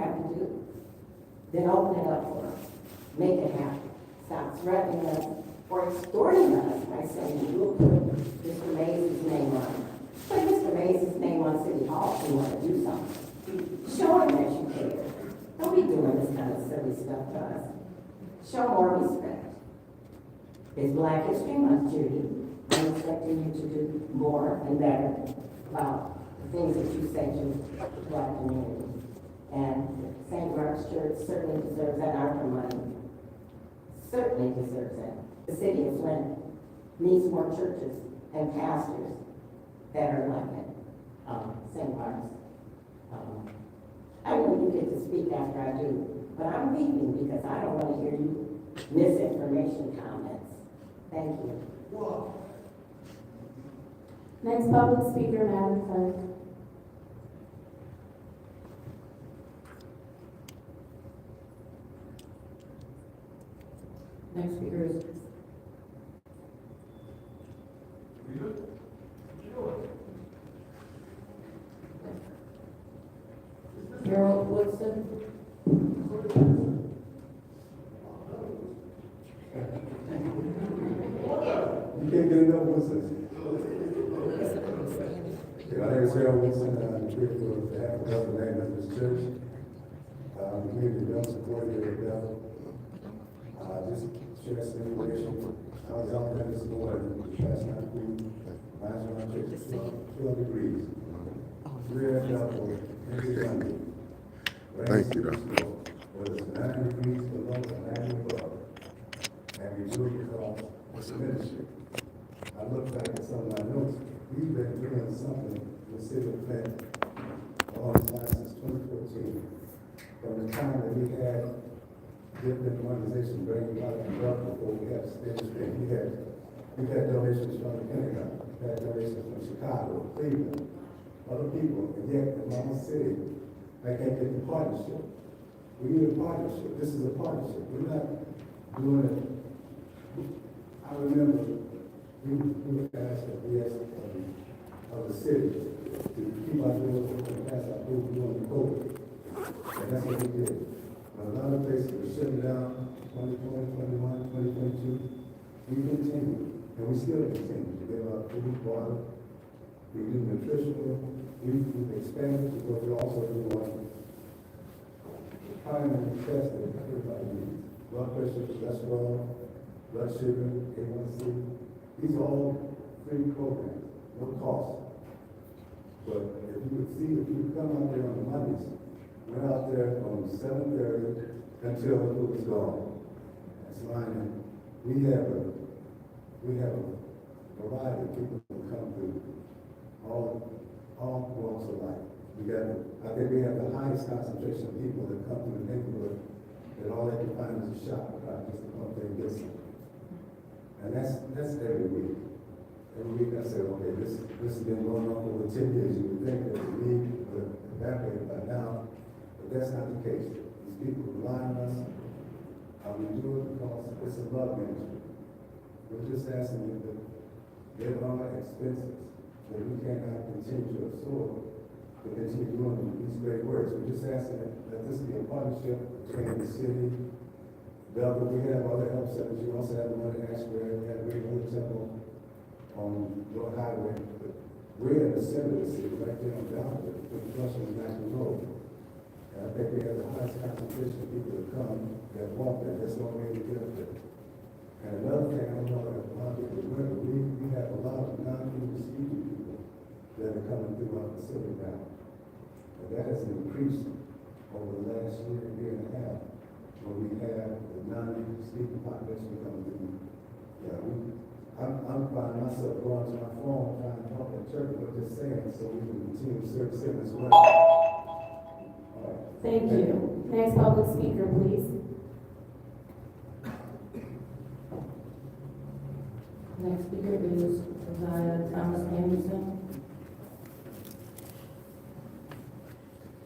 have to do, then open it up for them. Make it happen. Stop threatening us or extorting us by saying, we'll put Mr. Mays' name on it. Put Mr. Mays' name on City Hall if you want to do something. Show him that you care. Don't be doing this kind of silly stuff to us. Show more respect. It's Black History Month, Judy. I'm expecting you to do more and better about the things that you say to the Black community. And St. Mark's Church certainly deserves that ARPA money. Certainly deserves it. The city of Flint needs more churches and pastors that are like it. St. Mark's. I know you get to speak after I do, but I'm weeping because I don't want to hear you misinformation comments. Thank you. Next public speaker, Madam Clerk. Next speaker is Harold Woodson. You can't get enough Woodson. My name is Harold Woodson. I'm here for the African Name Methodist Church. The community don't support it very well. Just share some information. I was out there this morning, last night, last night, it's 12 degrees. We're at double, every Sunday. Thank you, Doctor. Whether it's 9 degrees below or 9 above. And we do it because the ministry. I look back at some of my notes. We've been doing something in the city of Flint all this time since 2014. From the time that we had different organizations bringing out the drug before we had stage thing. We had donations from the Pentagon, we had donations from Chicago, Cleveland, other people, and yet in my city, I can't get the partnership. We need a partnership. This is a partnership. We're not doing it. I remember we were asked of the city to keep our doors open and pass our food during the COVID. And that's what we did. A lot of places were shutting down 2020, 21, 2022. We continue, and we still continue to give out food, water. We do nutritional, we've expanded because we also do one primary test that everybody needs. Blood pressure, cholesterol, blood sugar, A1C. These are all free programs, no cost. But if you would see, if you come out there on the Mondays, we're out there from 7:30 until the food is gone. That's lining. We have a variety of people who come through all walks of life. I think we have the highest concentration of people that come through the neighborhood that all they can find is a shop just to come there and get something. And that's every week. Every week I say, okay, this has been going on for over 10 years. You would think that the need would evaporate by now. But that's not the case. These people rely on us. We do it because it's a love ministry. We're just asking you to get on our expenses that we cannot continue to absorb to continue doing these great works. We're just asking that this be a partnership between the city, Belleville. We have other help centers. You also have the one in Ashburn. We have a great little temple on North Highway. But we're in the center of the city, right there on Belleville, with Flushing and National Road. I think we have the highest concentration of people that come that walk there. There's no way to get up there. And another thing, I don't know if a lot of people remember, we have a lot of non-English speaking people that are coming through our facility now. And that has increased over the last year and a half, when we have the non-English speaking population coming through. Yeah, I'm finding myself going to my phone trying to help interpret what they're saying so we can continue to serve them as well. Thank you. Next public speaker, please. Next speaker is Thomas Anderson.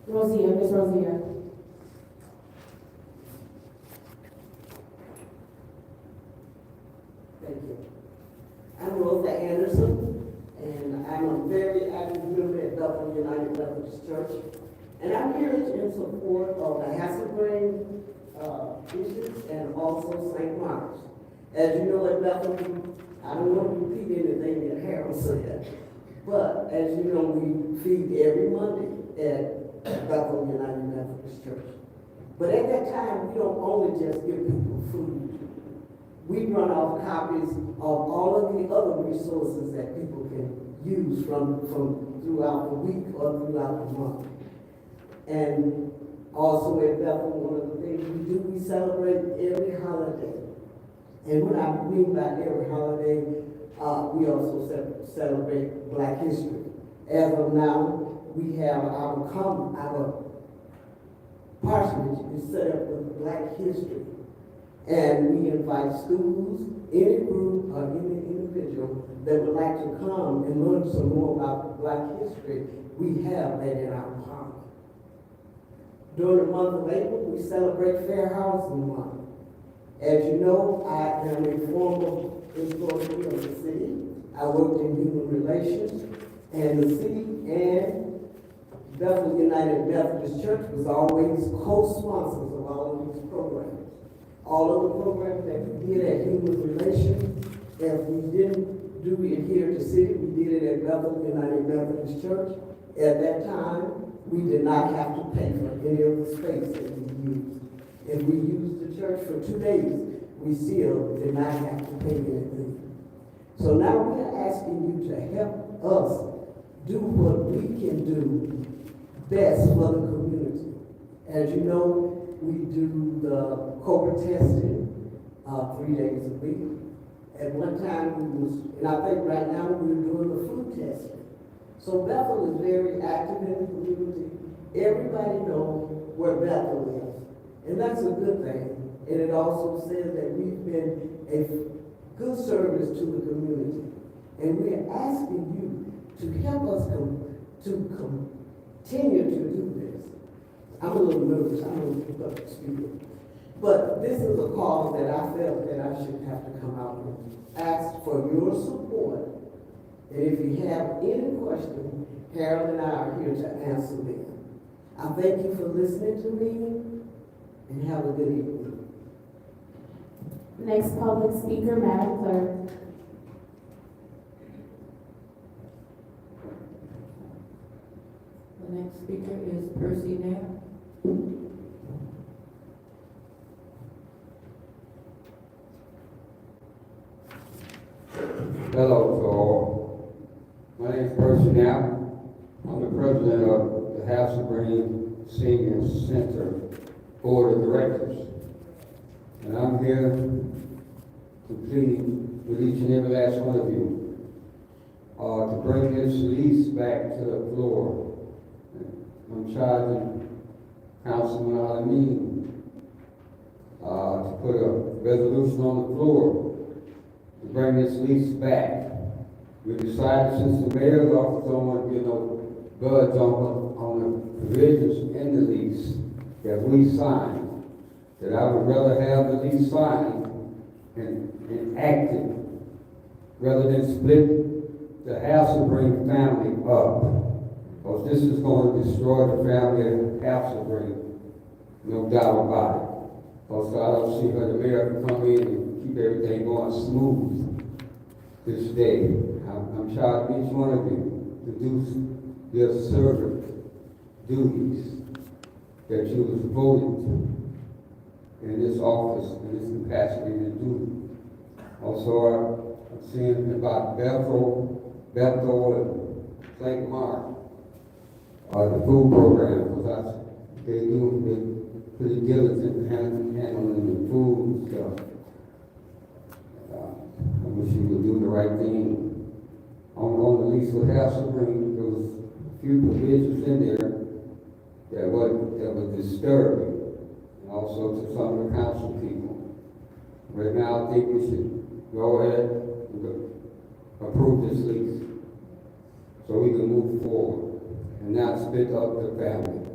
Ms. Rozier. Thank you. I'm Rosa Anderson, and I'm a very active member at Belleville United Methodist Church. And I'm here in support of the Hasselbrain, issues and also St. Mark's. As you know, at Bethel, I don't want to repeat anything that Harold said, but as you know, we feed every Monday at Bethel United Methodist Church. But at that time, we don't only just give people food. We run off copies of all of the other resources that people can use from throughout the week or throughout the month. And also at Bethel, one of the things we do, we celebrate every holiday. And what I mean by every holiday, we also celebrate Black History. As of now, we have our parsonage is set up with Black History. And we invite schools, any group, or any individual that would like to come and learn some more about Black history. We have that in our park. During the month of April, we celebrate Fair Housing Month. As you know, I am a former employee of the city. I worked in human relations, and the city and Bethel United Methodist Church was always co-sponsors of all of these programs. All of the programs that we did at human relations, if we didn't do it here at the city, we did it at Bethel United Methodist Church. At that time, we did not have to pay for any of the space that we used. If we used the church for 2 days, we still did not have to pay anything. So now we are asking you to help us do what we can do best for the community. As you know, we do the COVID testing 3 days a week. At one time and I think right now we're doing the food testing. So Bethel is very active in the community. Everybody knows where Bethel is. And that's a good thing. And it also says that we've been a good service to the community. And we are asking you to help us continue to do this. I'm a little nervous. I'm going to keep up the speaker. But this is a cause that I felt that I should have to come out and ask for your support. And if you have any questions, Harold and I are here to answer them. I thank you for listening to me, and have a good evening. Next public speaker, Madam Clerk. The next speaker is Percy Knapp. Hello to all. My name is Percy Knapp. I'm the president of the Hasselbrain Senior Center Board of Directors. And I'm here to plead with each and every last one of you to bring this lease back to the floor. I'm charging Councilman Alameen to put a resolution on the floor to bring this lease back. We decided, since the mayor's office don't want to get no budge on the provisions in the lease that we signed, that I would rather have the lease signed and acted rather than split the Hasselbrain family up. Because this is going to destroy the family of Hasselbrain, no doubt about it. Because I don't see how the mayor can come in and keep everything going smooth this day. I'm charging each one of you to do your servant duties that you was voted in this office, in this capacity to do. Also, I'm seeing about Bethel and St. Mark, the food program, because they're pretty diligent in handling the food and stuff. I wish you would do the right thing. On the lease with Hasselbrain, there was a few provisions in there that was disturbing, and also to some of the council people. Right now, I think we should go ahead and approve this lease so we can move forward and not split up the family.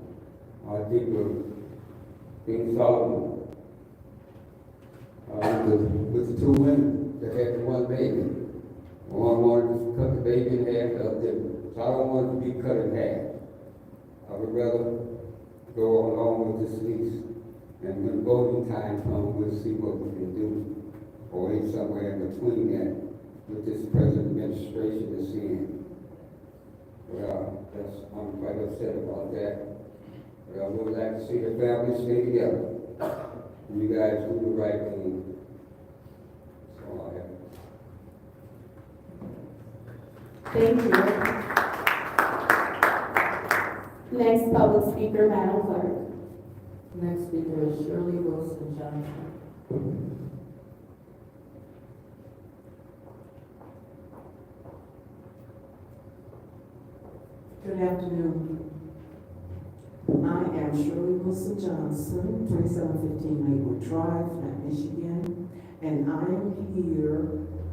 I think King Solomon with the two women that had the one baby. One wanted to cut the baby in half, the other didn't. So I don't want it to be cut in half. I would rather go along with this lease. And when voting time comes, we'll see what we can do, or if somewhere in between that with this present administration is in. Well, I'm quite upset about that. But I would like to see the family stay together. And you guys do the right thing. That's all I have. Thank you. Next public speaker, Madam Clerk. Next speaker is Shirley Wilson Johnson. Good afternoon. I am Shirley Wilson Johnson, 2715 Maywood Drive, Flint, Michigan, and I am here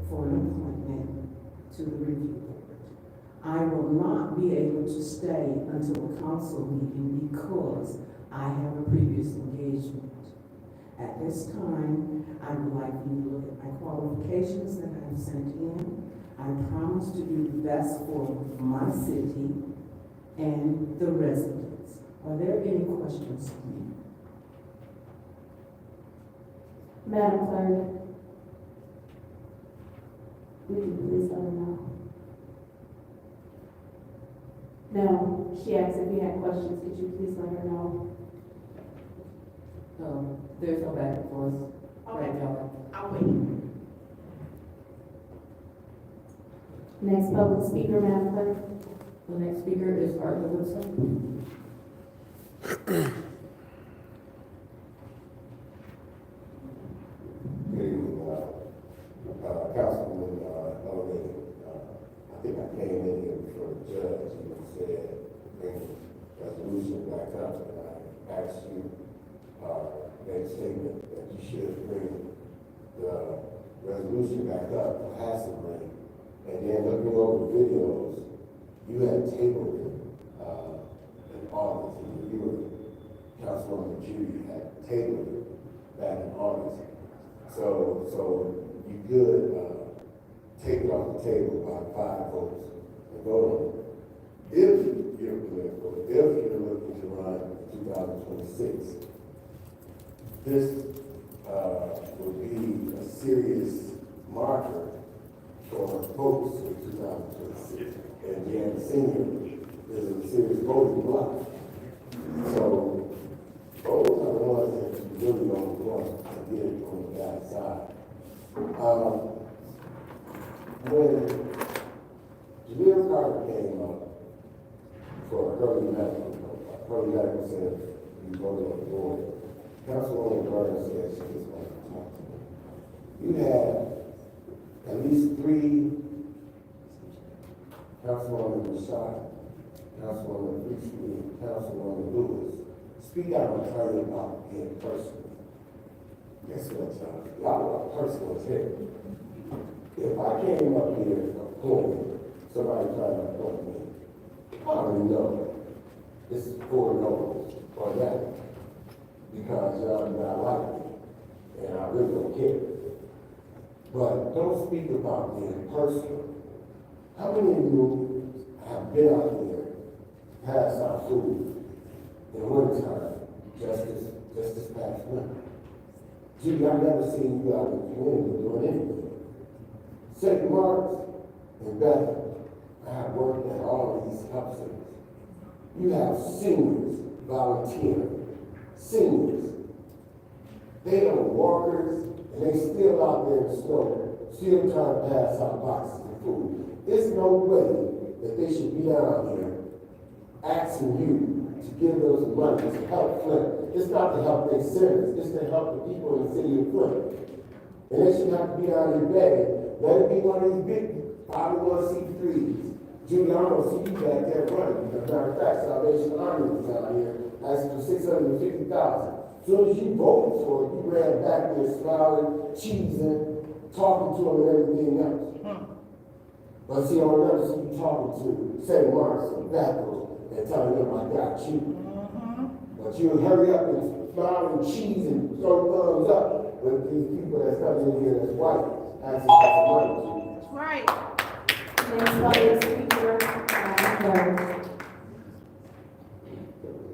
for an appointment to the review board. I will not be able to stay until the council meeting because I have a previous engagement. At this time, I would like you to look at my qualifications that I have sent in. I promise to do the best for my city and the residents. Are there any questions for me? Madam Clerk, would you please let her know? No, she asked if you had questions. Could you please let her know? There's no back and forth. Right, John? I'll wait. Next public speaker, Madam Clerk. The next speaker is Arthur Woodson. Good evening, Councilman Elevation. I think I came in here before the judge and he said, bring the resolution back up, and I asked you, made a statement that you should bring the resolution back up, or has to bring. And then looking over the videos, you had tabled it, in August, and you were, Councilwoman Judy had tabled it back in August. So you could take it off the table by 5 votes and vote on it. If you're political, if you're looking to run in 2026, this would be a serious marker for votes in 2026. And then the senior is a serious voting block. So those are the ones that you really don't want to get on the bad side. When Jamil Carter came up for early medical center, you voted on the board, Councilwoman Burns said she was going to talk to me. You had at least 3 Councilwoman Rashad, Councilwoman Priestley, Councilwoman Lewis speak out on turning about being personal. Guess what, y'all? Y'all are personal too. If I came up here appointed, somebody tried to appoint me, I already know this is 4 no's or that because y'all do not like me, and I really don't care. But don't speak about being personal. How many of you have been out here, passed out food in wintertime, just this past winter? Gee, I've never seen you out in the community doing anything. St. Mark's and Bethel, I have worked at all of these help centers. You have seniors volunteering, seniors. They are walkers, and they still out there in the snow, still trying to pass out boxes of food. There's no way that they should be down here asking you to give those money to help Flint. It's not to help their centers, it's to help the people in the city of Flint. And they should have to be down here begging. Let it be one of these big 501c3s. Judy, I don't see you back there running. As a matter of fact, Salvation Army was out here asking for $650,000. As soon as you voted for it, you ran back there smiling, cheesing, talking to them and everything else. But see, I'll never see you talking to St. Mark's or Bethel and telling them I got you. But you hurry up and smile and cheese and throw thumbs up with these people that's coming in here that's white, asking for some money. That's right. Next public speaker, Madam Clerk.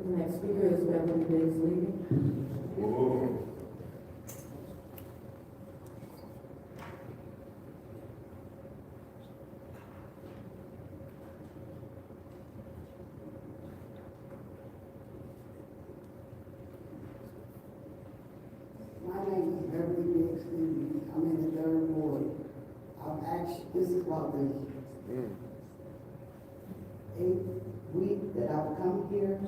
The next speaker is Deputy Biggs leaving. My name is Beverly Biggs. I'm in the third ward. This is about the 8th week that I've come here.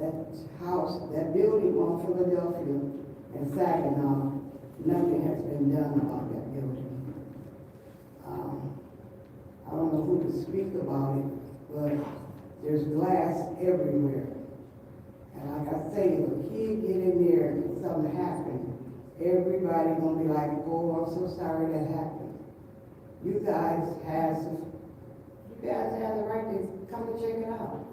That house, that building on Philadelphia and Saginaw, nothing has been done about that building. I don't know who to speak about it, but there's glass everywhere. And like I say, if a kid get in there and something happen, everybody gonna be like, oh, I'm so sorry that happened. You guys have the right to come and check it out.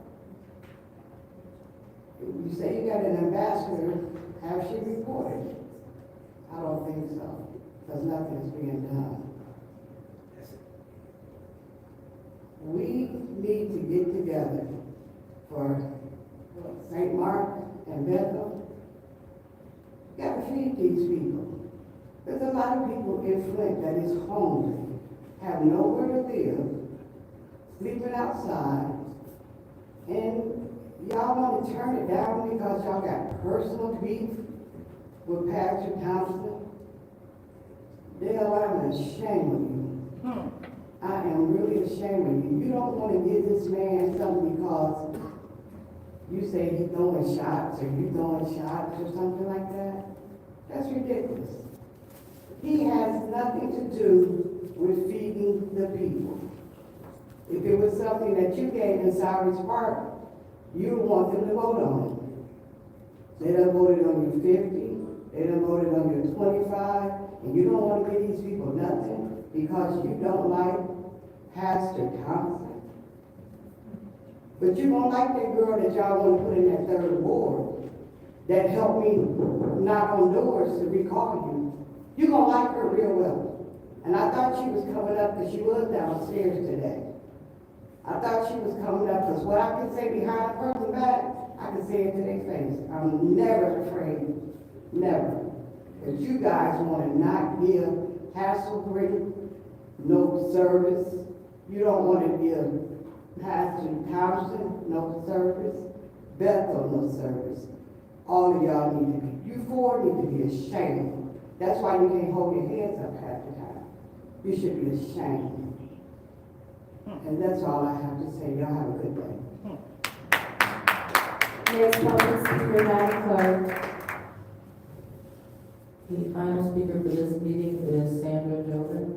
You say you got an ambassador, have she reported? I don't think so, because nothing is being done. We need to get together for St. Mark and Bethel. You gotta feed these people. There's a lot of people in Flint that is hungry, have nowhere to live, sleeping outside, and y'all want to turn it down because y'all got personal beef with Pastor Thompson. Dale, I'm ashamed of you. I am really ashamed of you. You don't want to give this man something because you say he's throwing shots or you throwing shots or something like that. That's ridiculous. He has nothing to do with feeding the people. If it was something that you gave in Cyrus Park, you would want them to vote on it. They done voted on your 50, they done voted on your 25, and you don't want to give these people nothing because you don't like Pastor Thompson. But you don't like that girl that y'all want to put in that third ward that helped me knock on doors to recall you. You're going to like her real well. And I thought she was coming up because she was downstairs today. I thought she was coming up because what I can say behind a person's back, I can say it to their face. I'm never afraid. Never. But you guys want to not give hassle-free, no service. You don't want to give Pastor Thompson no service, Bethel no service. All of y'all need to be, you four need to be ashamed. That's why you can't hold your heads up half the time. You should be ashamed. And that's all I have to say. Y'all have a good day. Next public speaker, Madam Clerk. The final speaker for this meeting is Sandra Jordan.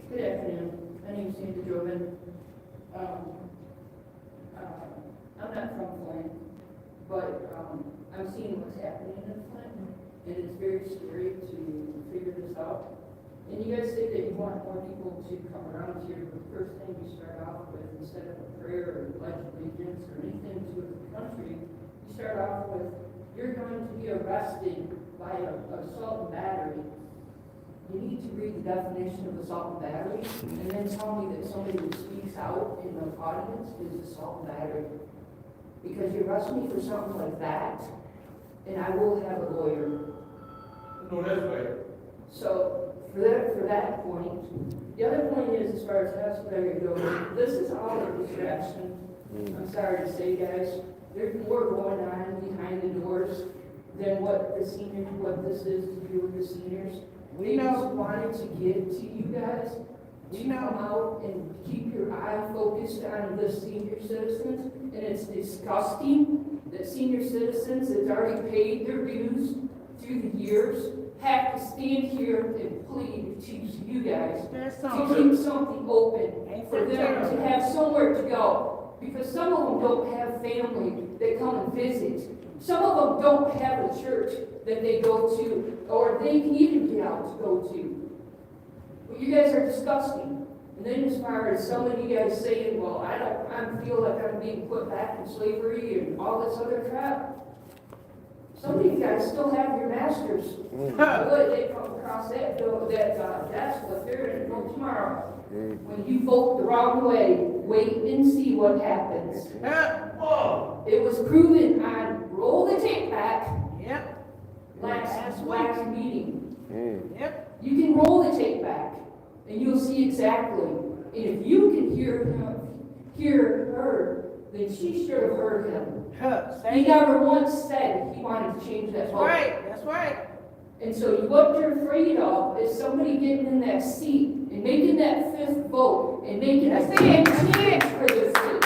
Good afternoon. My name is Sandra Jordan. I'm not from Flint, but I'm seeing what's happening in Flint, and it's very scary to figure this out. And you guys say that you want more people to come around here, but the first thing you start off with, instead of a prayer or pledge of allegiance or anything to the country, you start off with, you're going to be arrested by assault and battery. You need to read the definition of assault and battery, and then tell me that somebody who speaks out in the audience is assault and battery. Because you arrest me for something like that, and I will have a lawyer. No, that's right. So, for that point, the other point is, as far as Hasselberry goes, this is all a distraction. I'm sorry to say, guys, there's more going on behind the doors than what this is to do with the seniors. They just wanted to get to you guys to come out and keep your eye focused on the senior citizens, and it's disgusting that senior citizens that's already paid their dues through the years have to stand here and plead to you guys to keep something open for them to have somewhere to go, because some of them don't have family that come and visit. Some of them don't have a church that they go to, or they can even get out to go to. But you guys are disgusting. And then as far as some of you guys saying, well, I feel like I'm being put back in slavery and all this other crap. Some of you guys still have your masters. Good, they come across that door, that desk with her and go tomorrow. When you vote the wrong way, wait and see what happens. It was proven on roll the tape back. Yep. Last meeting. Yep. You can roll the tape back, and you'll see exactly. And if you can hear her, then she should have heard him. He never once said he wanted to change that vote. That's right. And so what you're afraid of is somebody getting in that seat and making that fifth vote and making a big change for this city.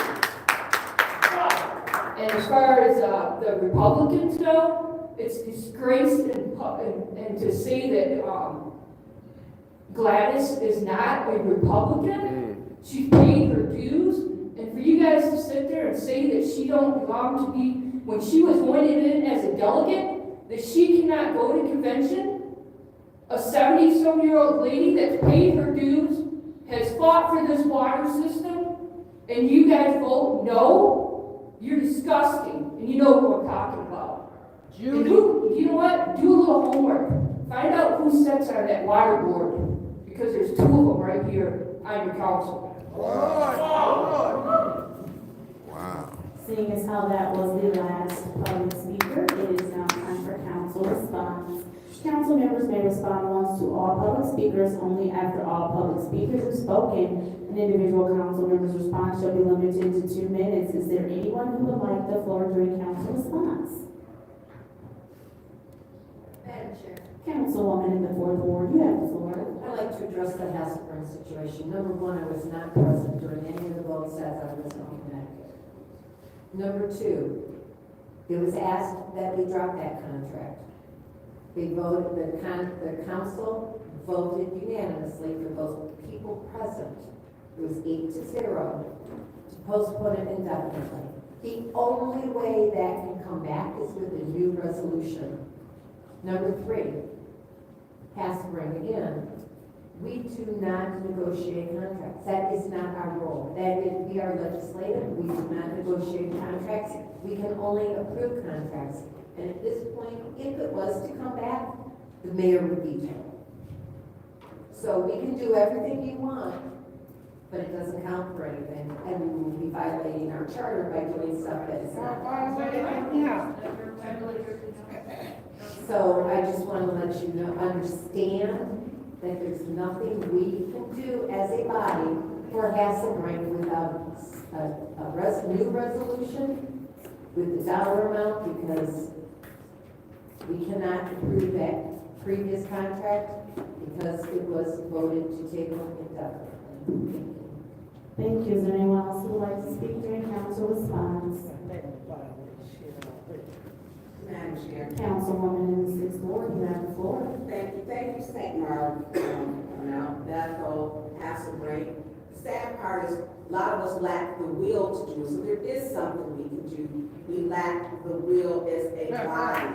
And as far as the Republicans go, it's disgrace and to say that Gladys is not a Republican. She paid her dues. And for you guys to sit there and say that she don't belong to be, when she was appointed in as a delegate, that she cannot go to convention? A 70-some-year-old lady that's paid her dues, has fought for this water system, and you guys vote no? You're disgusting, and you know what we're talking about. And you know what? Do a little homework. Find out who sits on that water board, because there's 2 of them right here on your council. Wow. Seeing as how that was the last public speaker, it is now time for council response. Council members may respond once to all public speakers. Only after all public speakers have spoken, an individual council member's response shall be limited to 2 minutes. Is there anyone who would like the floor during council response? Madam Chair. Councilwoman in the 4th Ward, you have the floor. I'd like to address the Hasselburn situation. Number one, I was not present during any of the votes as I was in Connecticut. Number two, it was asked that we drop that contract. We voted, the council voted unanimously for those people present. It was 8-0 to postpone it indefinitely. The only way that can come back is with a new resolution. Number three, Hasselburn again. We do not negotiate contracts. That is not our role. That is, we are legislative. We do not negotiate contracts. We can only approve contracts. And at this point, if it was to come back, the mayor would veto it. So we can do everything you want, but it doesn't count for anything. And we will be violating our charter by doing stuff that is not. So I just want to let you know, understand that there's nothing we can do as a body for Hasselburn without a new resolution with the dollar amount, because we cannot approve that previous contract because it was voted to table indefinitely. Thank you. Is there anyone else who would like to speak during council response? Madam Chair. Councilwoman in the 6th Ward, you have the floor. Thank you, St. Mark, Bethel, Hasselburn. The sad part is, a lot of us lack the will to do, so there is something we can do. We lack the will as a body.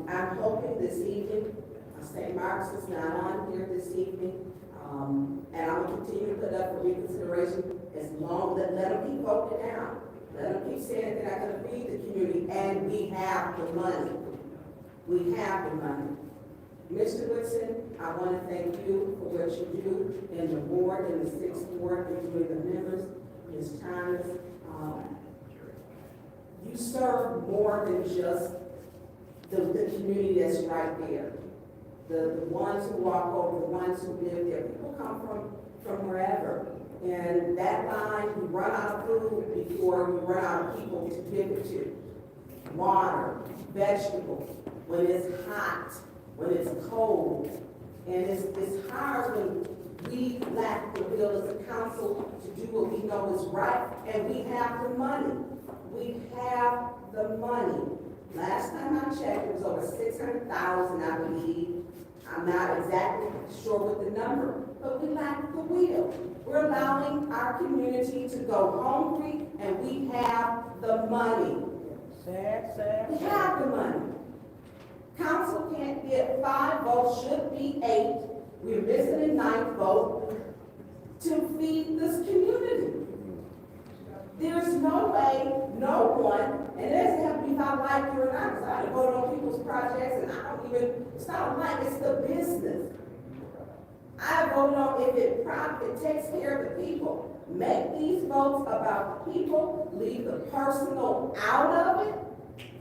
I'm hoping this evening, St. Mark's is not on here this evening, and I'm gonna continue to put up for reconsideration as long as let them keep voting down. Let them keep saying that they're not gonna feed the community, and we have the money. We have the money. Mr. Woodson, I want to thank you for what you do in the ward, in the 6th Ward, including the members, Ms. Thomas. You serve more than just the community that's right there. The ones who walk over, the ones who live there. People come from wherever. And that line, we run out of food before we run out of people to give it to. Water, vegetables, when it's hot, when it's cold. And it's hard when we lack the will as a council to do what we know is right, and we have the money. We have the money. Last time I checked, it was over 600,000, I believe. I'm not exactly sure what the number, but we lack the will. We're allowing our community to go hungry, and we have the money. We have the money. Council can't get 5 votes, should be 8. We're missing a 9th vote to feed this community. There's no way, no one, and it doesn't have to be if I like you or not, because I vote on people's projects, and I don't even, it's not like, it's the business. I vote on if it takes care of the people. Make these votes about the people, leave the personal out of it,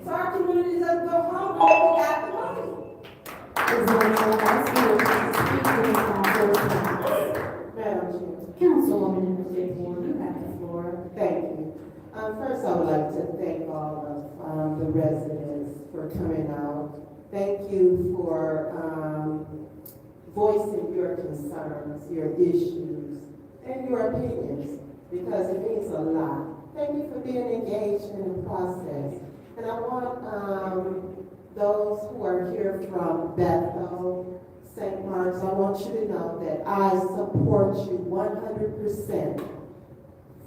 so our community doesn't go hungry when we got the money. Is there anyone else who wishes to speak during council response? Madam Chair. Councilwoman in the fifth ward, you have the floor. Thank you. First, I would like to thank all of the residents for coming out. Thank you for voicing your concerns, your issues, and your opinions, because it means a lot. Thank you for being engaged in the process. And I want those who are here from Bethel, St. Mark's, I want you to know that I support you 100%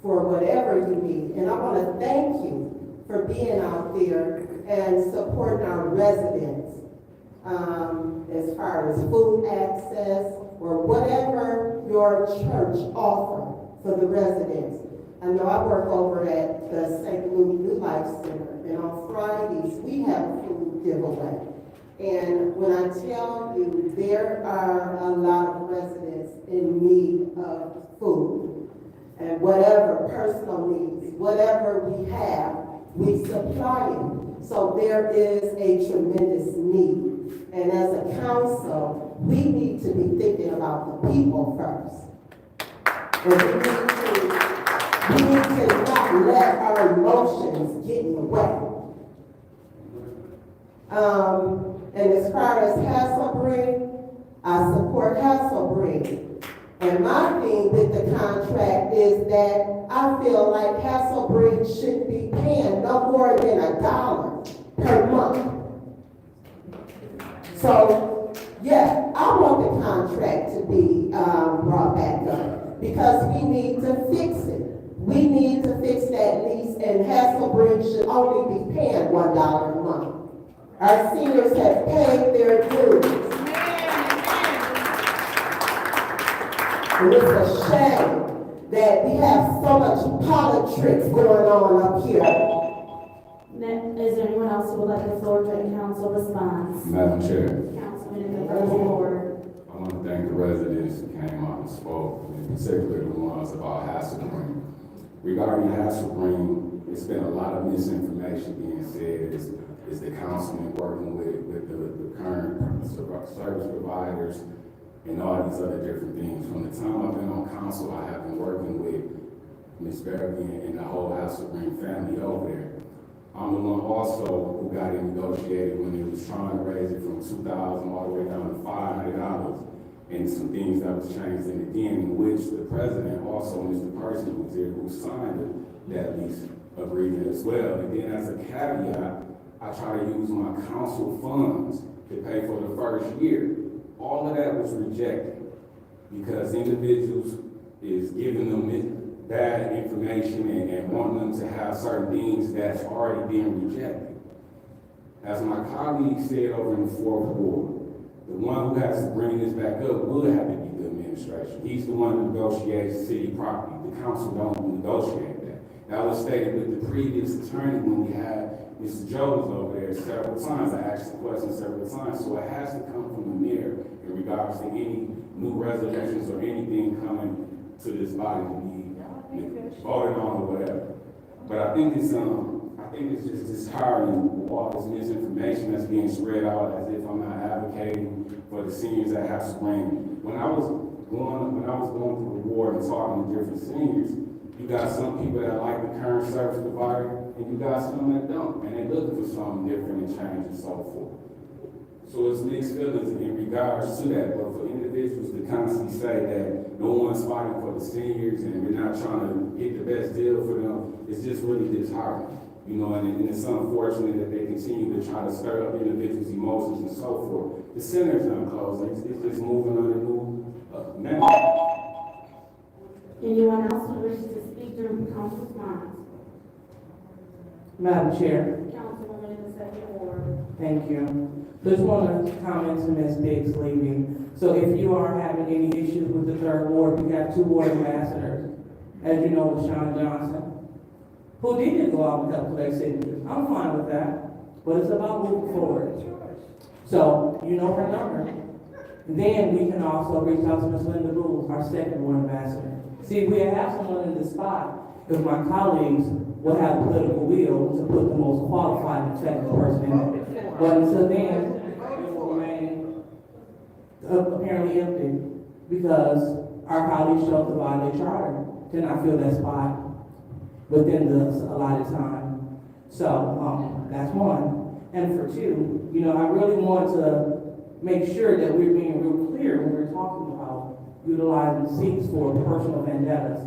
for whatever you need. And I want to thank you for being out there and supporting our residents as far as food access or whatever your church offers for the residents. I know I work over at the St. Louis New Life Center, and on Fridays we have a food giveaway. And when I tell you there are a lot of residents in need of food, and whatever personal needs, whatever we have, we supply it. So there is a tremendous need. And as a council, we need to be thinking about the people first. And we need to not let our emotions get in the way. And as far as Hasselbrink, I support Hasselbrink. And my thing with the contract is that I feel like Hasselbrink should be paying no more than $1 per month. So, yeah, I want the contract to be brought back up because we need to fix it. We need to fix that lease, and Hasselbrink should only be paying $1 a month. Our seniors have paid their dues. And it's a shame that we have so much politics going on up here. Is there anyone else who would like the floor during council response? Madam Chair, Councilman in the first ward. I want to thank the residents who came out and spoke, in particular the ones about Hasselbrink. Regarding Hasselbrink, it's been a lot of misinformation being said. Is the councilman working with the current service providers and all these other different things. From the time I've been on council, I have been working with Ms. Berry and the whole Hasselbrink family over there. I'm the one also who got it negotiated when it was trying to raise it from $2,000 all the way down to $500, and some things that was changed in the den, in which the president also is the person who was there who signed that lease agreement as well. And then as a caveat, I try to use my council funds to pay for the first year. All of that was rejected because individuals is giving them bad information and wanting them to have certain things that's already being rejected. As my colleague said over in the fourth ward, the one who has to bring this back up would have to be the administration. He's the one who negotiates city property. The council don't negotiate that. That was stated with the previous attorney when we had Mr. Jones over there several times. I asked the question several times. So it has to come from the mayor in regards to any new resolutions or anything coming to this body to be voted on or whatever. But I think it's just disheartening with all this misinformation that's being spread out as if I'm not advocating for the seniors that have spring. When I was going through the ward and talking to different seniors, you got some people that like the current service provider, and you got some that don't, and they're looking for something different and change and so forth. So it's mixed feelings in regards to that, but for individuals to constantly say that no one's fighting for the seniors and we're not trying to get the best deal for them, it's just really disheartening. You know, and it's unfortunate that they continue to try to stir up individuals' emotions and so forth. The center's not closed, it's just moving on a new manner. Anyone else who wishes to speak during council response? Madam Chair, Councilwoman in the second ward. thank you. Just want to comment to Ms. Biggs leaving. So if you are having any issues with the third ward, we have 2 ward ambassadors. As you know, LaShawn Johnson, who didn't go out and help collect signatures. I'm fine with that, but it's about moving forward. So, you know her number. Then we can also reach out to Ms. Linda Booth, our second ward ambassador. See, we have someone in this spot, if my colleagues will have the political will to put the most qualified and effective person in it. But until then, it will remain apparently empty because our colleagues chose to violate charter to not fill that spot within the allotted time. So, that's one. And for two, you know, I really want to make sure that we're being real clear when we're talking about utilizing seats for personal vendettas.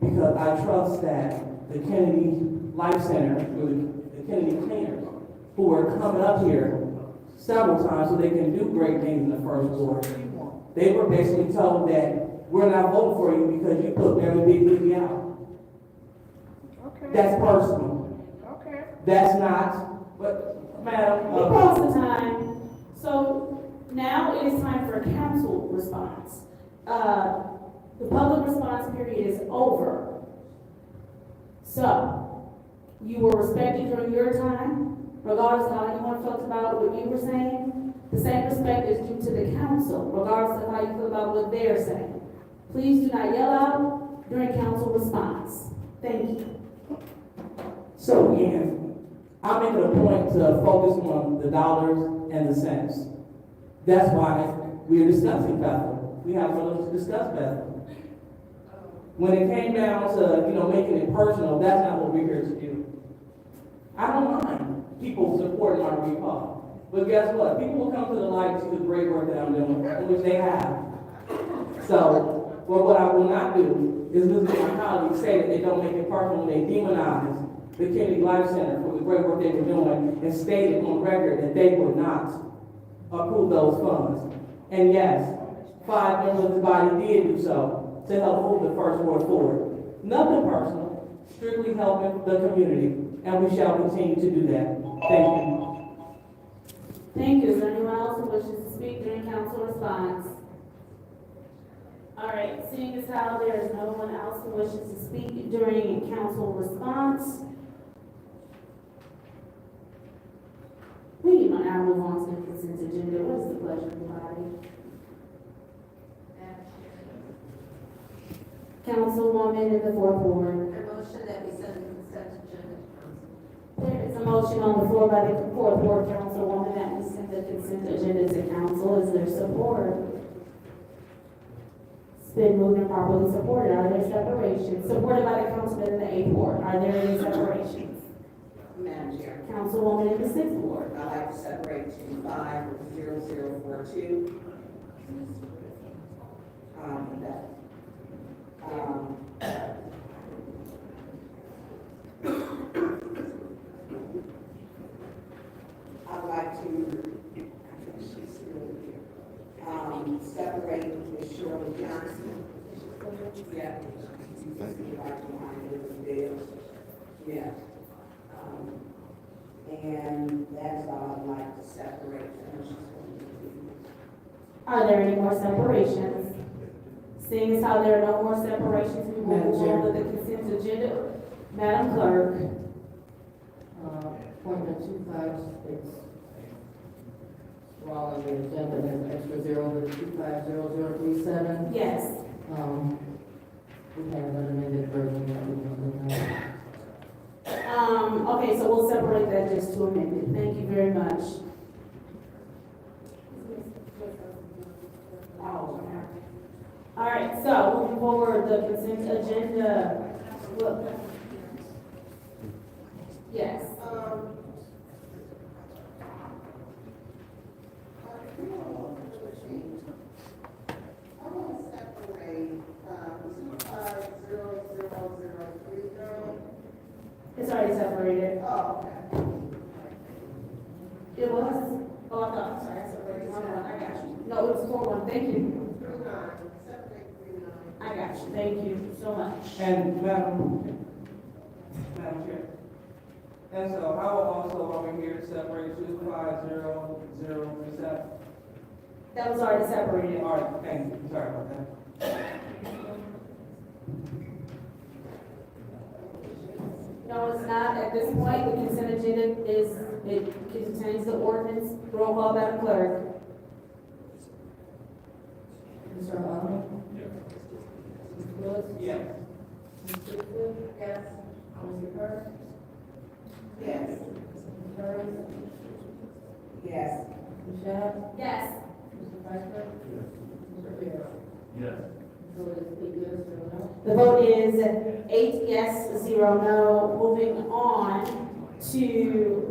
Because I trust that the Kennedy Life Center, or the Kennedy cleaners, who are coming up here several times so they can do great things in the first ward, they were basically told that we're not voting for you because you put Mary Big League out. Okay. That's personal. Okay. That's not, but, Madam. We crossed the time, so now it is time for council response. The public response period is over. So, you were respected during your time, regardless of how anyone felt about what you were saying. The same respect is due to the council, regardless of how you feel about what they're saying. Please do not yell out during council response. Thank you. So again, I'm making a point to focus on the dollars and the cents. That's why we're discussing Bethel. We have to discuss Bethel. When it came down to, you know, making it personal, that's not what we're here to do. I don't mind people supporting my recall. But guess what? People will come to the light to see the great work that I'm doing, which they have. So, well, what I will not do is listen to my colleagues say that they don't make it personal when they demonize the Kennedy Life Center for the great work they were doing and stated on record that they would not approve those funds. And yes, 5 members of the body did do so to help move the first ward forward. Nothing personal, strictly helping the community, and we shall continue to do that. Thank you. Thank you. Is there anyone else who wishes to speak during council response? All right, seeing as how there is no one else who wishes to speak during council response, we might now move on to the consent agenda. What is the pleasure of the body? Councilwoman in the fourth ward. A motion that we send the consent agenda to council. There is a motion on the floor by the fourth ward councilwoman that we send the consent agenda to council. Is there support? It's been moved and properly supported. Are there separations? Supported by the councilman in the eighth ward. Are there any separations? Madam Chair, Councilwoman in the sixth ward. I'd like to separate 250042. I'd like to separate Ms. Shirley Johnson. Yeah. Yeah. And that's all I'd like to separate them. Are there any more separations? Seeing as how there are no more separations, we will move on to the consent agenda. Madam Clerk. Appointment 256. While on the agenda, there's extra zero with 250037. Yes. We have an amended version that we can look at. Okay, so we'll separate that just to amend it. Thank you very much. All right, so moving forward, the consent agenda. Yes. I want to separate 250030. It's already separated. Oh, okay. It was? Oh, I thought, I'm sorry, I separated one. I got you. No, it was 4-1, thank you. I got you, thank you so much. And Madam Chair. And so how also are we here to separate 250037? That was already separated. All right, thank you. Sorry about that. No, not, at this point, the consent agenda it contains the ordinance. Roll call, Madam Clerk. Mr. Allen? Mr. Lewis? Yes. Ms. Bigwood? Yes. Mr. Hurst? Yes. Mr. Hurst? Yes. Ms. Shad? Yes. Mr. Piper? Mr. Bear? Yes. So it's 8 yes, 0 no? The vote is 8 yes, 0 no. Moving on to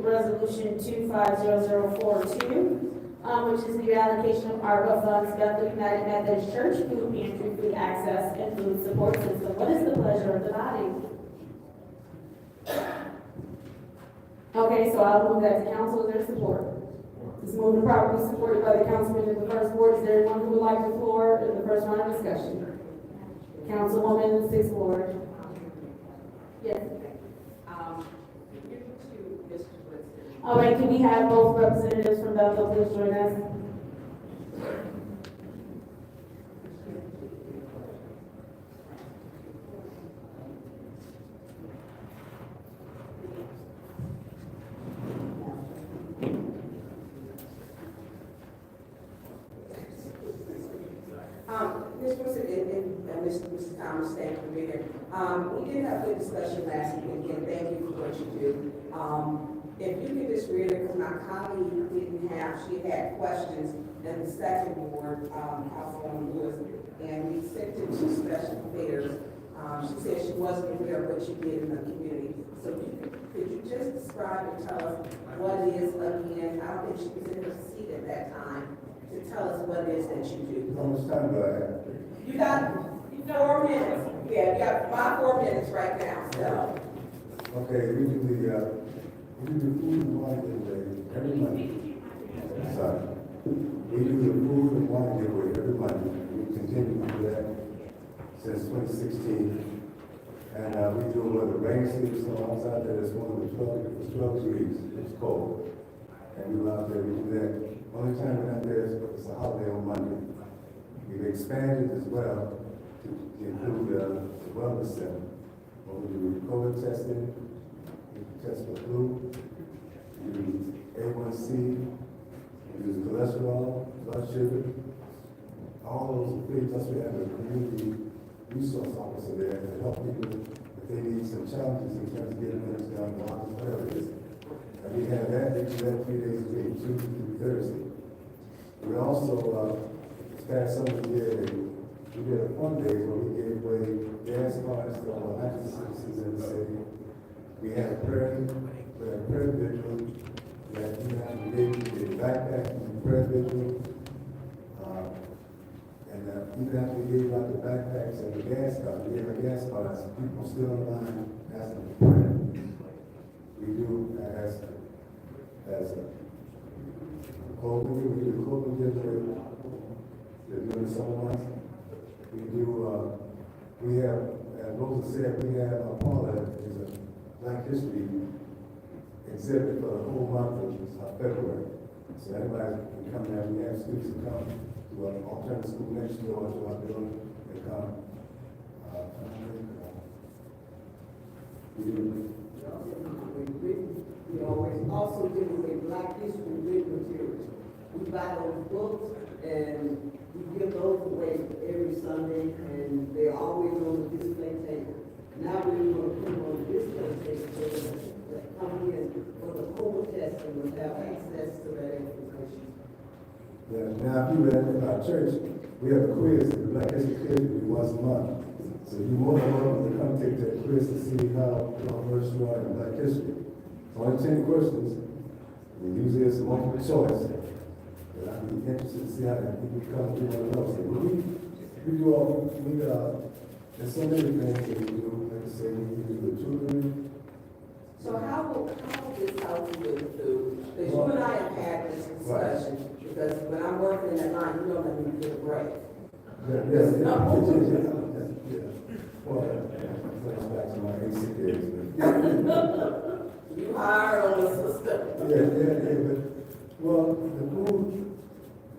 resolution 250042, which is the reallocation of ARPA funds Bethel United Methodist Church food pantry, food access, and food support system. What is the pleasure of the body? Okay, so I'll move that to council. Is there support? It's moved and properly supported by the councilman in the first ward. Is there anyone who would like the floor in the first round of discussion? Councilwoman in the sixth ward. Yes. All right, can we have both representatives from Bethel please join us? Mr. President, and Mr. Thomas, thank you for being here. We did have a good discussion last week, and again, thank you for what you do. If you could just read it, because my colleague didn't have, she had questions in the second ward, Councilwoman Lewis, and we sent it to special affairs. She said she wasn't aware of what you did in the community. So could you just describe and tell us what it is again? I don't think she was in her seat at that time to tell us what it is that you do. How much time do I have? You got 4 minutes. Yeah, you got 4 minutes right now, so. Okay, we do the food and wine giveaway every month. Sorry. We do the food and wine giveaway every month. We continue to do that since 2016. And we do it whether rain season or outside there. It's one of the 12 degrees. It's cold. And we go out there, we do that. Only time we're not there is it's a holiday on Monday. We've expanded as well to include the wellness center. Where we do COVID testing, we test for flu, we do A1C, we do cholesterol, blood sugar, all those things. Plus we have a community resource officer there to help people if they need some challenges in terms of getting things done, whatever it is. And we have that, we do that 3 days a week, Tuesday through Thursday. We also, this past summer, we did a fun day where we gave away gas cards to all the citizens in the city. We had a prayer vigil. We had a backpack and prayer vigil. Even after we gave out the backpacks and the gas cards, we gave out gas cards, people still in line asking for prayer. We do as a clothing, we do the clothing giveaway. They're doing the summer months. We do, we have, as Rosa said, we have Paula is a Black History exhibit for the whole month of February. So everybody can come there. We have students who come to an alternative school next door to our building. They come. We always also give away Black History written materials. We buy those books and we give those away every Sunday, and they're always on the display table. Now we're going to put them on the display table so that come in for the COVID testing will have access to that information. Yeah, now, if you read in our church, we have a quiz, the Black History quiz, we do once a month. So you're more than welcome to come take that quiz to see how versed you are in Black history. It's only 10 questions, and usually it's a multiple choice. But I'd be interested to see how people come do one of those. We do all, there's so many things that we do, like I say, we do the children. So how will this help you with the food? Because you and I have had this discussion, because when I'm working in that line, you don't let me get a break. Well, that's back to my AC days. You hired on the system. But, well, the food,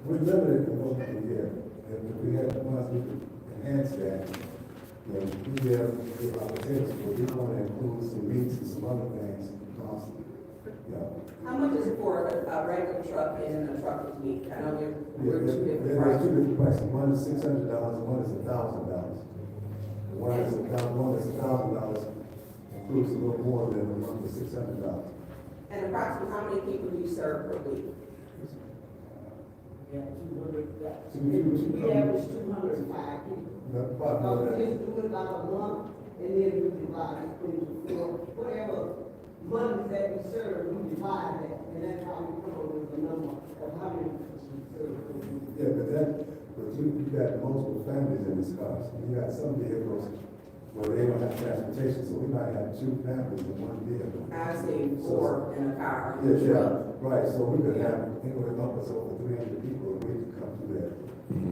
we're limited in what we can get. If we had ones we could enhance that, we have potatoes, but we want to include some meats and some other things, also. Yeah. How much is it for a regular truck and a truck with meat? I know we're two different There's prices. two different prices. One is $600, one is $1,000. One is $1,000, includes a little more than the one for $600. And approximately how many people do you serve per week? Yeah, 200, So we we average 205 people. About We just do it about a month, and then we divide it into whatever money that we serve, we divide that, and that's how we come up with the number of how many people we serve. Yeah, but you got multiple families in this cars. You got some vehicles where they don't have transportation, so we might have two families in one vehicle. I've seen four in a car. Yeah, right, so we could have, anywhere up us over 300 people, and we could come through there.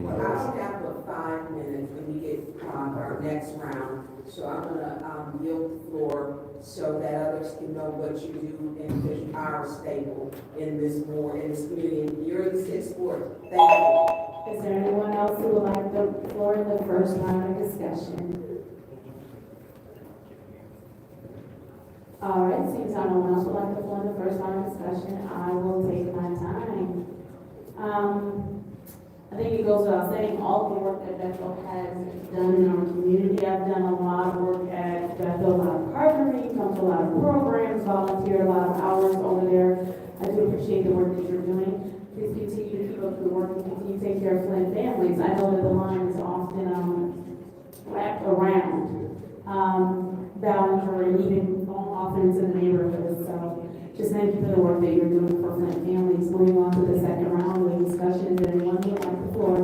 Well, I don't have but 5 minutes when we get our next round, so I'm gonna yield the floor so that others can know what you do and because you are stable in this board, in this community. You're in the 6th ward. Thank you. Is there anyone else who would like the floor in the first round of discussion? All right, seems no one else would like the floor in the first round of discussion, I will take my time. I think it goes without saying, all the work that Bethel has done in our community. I've done a lot of work at Bethel, a lot of partnering, come to a lot of programs, volunteer a lot of hours over there. I do appreciate the work that you're doing. Please continue to keep up the work and continue to take care of Flint families. I know that the line is often wrapped around Ballinger and even often into the neighborhoods. So just thank you for the work that you're doing for Flint families. Moving on to the second round of discussion, is anyone who would like the floor?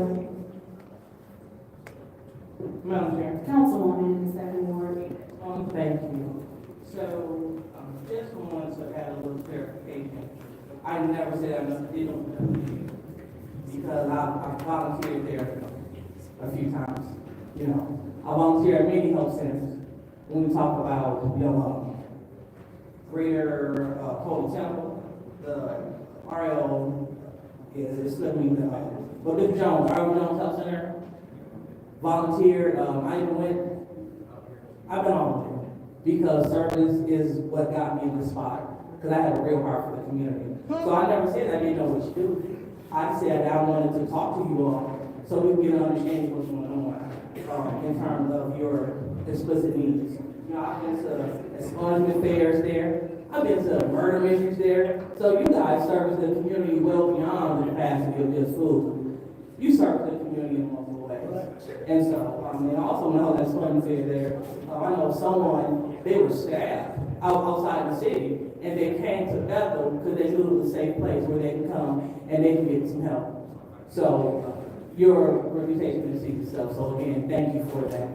Madam Chair. Councilwoman in the second ward. Thank you. So, just wanted to add a little clarification. I never said I must be on because I volunteered there a few times. You know, I volunteer at many health centers when we talk about, you know, Greater Holy Temple, the RL is slipping, but Bishop Jones, R.L. Jones Health Center, volunteered, I've been all over because service is what got me in the spot, because I have a real heart for the community. So I never said I didn't know what you do. I said I wanted to talk to you all so we can get an understanding of what's going on in terms of your explicit needs. You know, I've been to expungement fairs there. I've been to murder mysteries there. So you guys service the community well beyond the capacity of just food. You serve the community in multiple ways. And so, I also know that expungement fair there. I know someone, they were staffed outside the city, and they came to Bethel because they knew it was a safe place where they can come and they can get some help. So your reputation precedes itself. So again, thank you for that.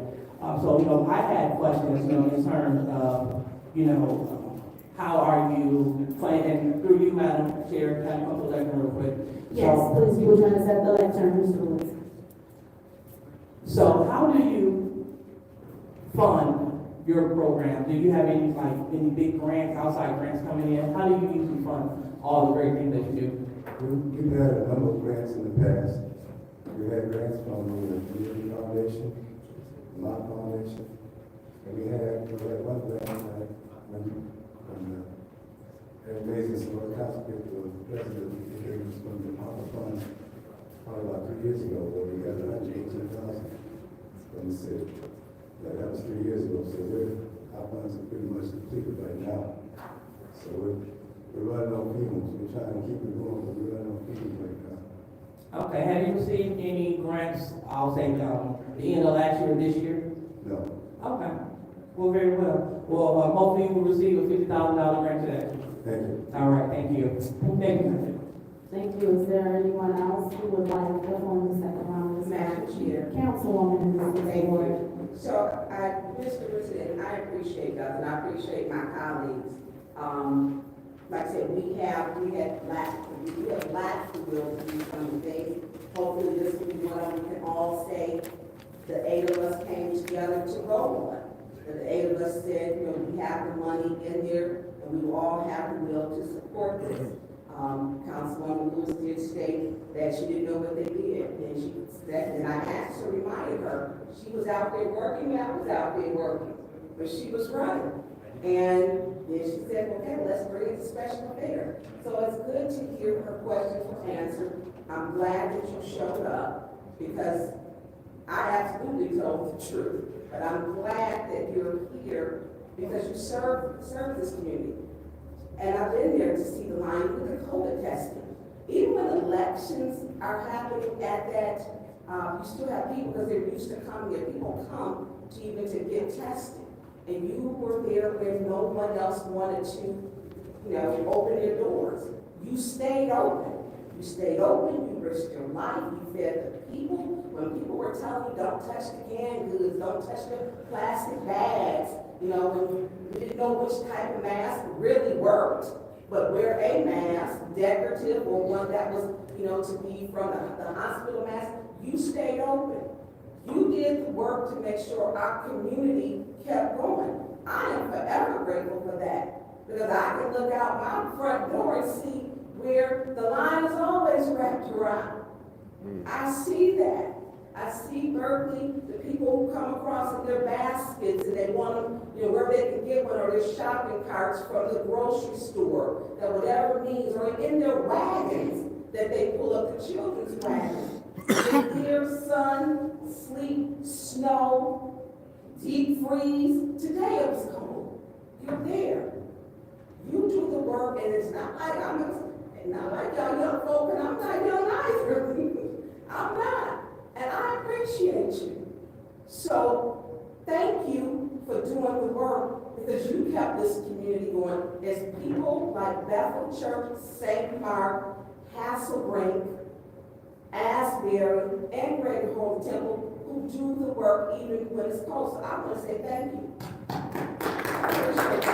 So, you know, I had questions, you know, in terms of, you know, how are you planning, through you, Madam Chair, can I come to the lectern real quick? Yes, please, you were trying to set the lectern, Mr. Lewis. So how do you fund your program? Do you have any big grants, outside grants coming in? How do you usually fund all the great things that you do? We've had a number of grants in the past. We had grants from the Community Foundation, the Mott Foundation, and we had one grant and raising some of the council people, the president gave us from the ARPA funds probably about 3 years ago, where we got $118,000 from the city. That was 3 years ago, so our funds are pretty much depleted right now. So we're running on fumes. We're trying to keep it going, but we're running on fumes right now. Okay, have you received any grants, I'll say, the end of last year or this year? No. Okay, well, very well. Well, hopefully you will receive a $50,000 grant today. Thank you. All right, thank you. Thank you. Thank you. Is there anyone else who would like the floor in the second round of Madam Chair. Councilwoman in the second ward. So, Mr. President, I appreciate that, and I appreciate my colleagues. Like I said, we have lots to will to do some things. Hopefully this will be one of them we can all say, the 8 of us came together to roll one. The 8 of us said, you know, we have the money in there, and we will all have the will to support this. Councilwoman Lewis did state that she didn't know what they did, and I asked her to remind with her. She was out there working, I was out there working, but she was running. And then she said, okay, let's bring it to special affair. So it's good to hear her questions were answered. I'm glad that you showed up because I absolutely told the truth. But I'm glad that you're here because you serve this community. And I've been there to see the line with the COVID testing. Even when elections are happening at that, you still have people, because they're used to coming here, people come to even to get tested. And you were there when no one else wanted to, open their doors. You stayed open. You stayed open, you risked your life, you fed the people. When people were telling you, don't touch the canned goods, don't touch the plastic bags, when you didn't know which type of mask really worked, but wear a mask, decorative, or one that was, to be from the hospital mask, you stayed open. You did the work to make sure our community kept going. I am forever grateful for that, because I can look out my front door and see where the line is always wrapped around. I see that. I see Berkeley, the people who come across in their baskets and they want them, where they can get one, or their shopping carts from the grocery store, that whatever means, or in their wagons that they pull up, the children's wagons. In here, sun, sleet, snow, deep freeze. Today it was cold. You're there. You do the work, and it's not like not like y'all young folk, and I'm not young either. I'm not. And I appreciate you. So thank you for doing the work, because you kept this community going. There's people like Bethel Church, St. Mark, Hasselbrink, Asbury, and Greater Holy Temple who do the work even when it's cold. So I want to say thank you. I appreciate you.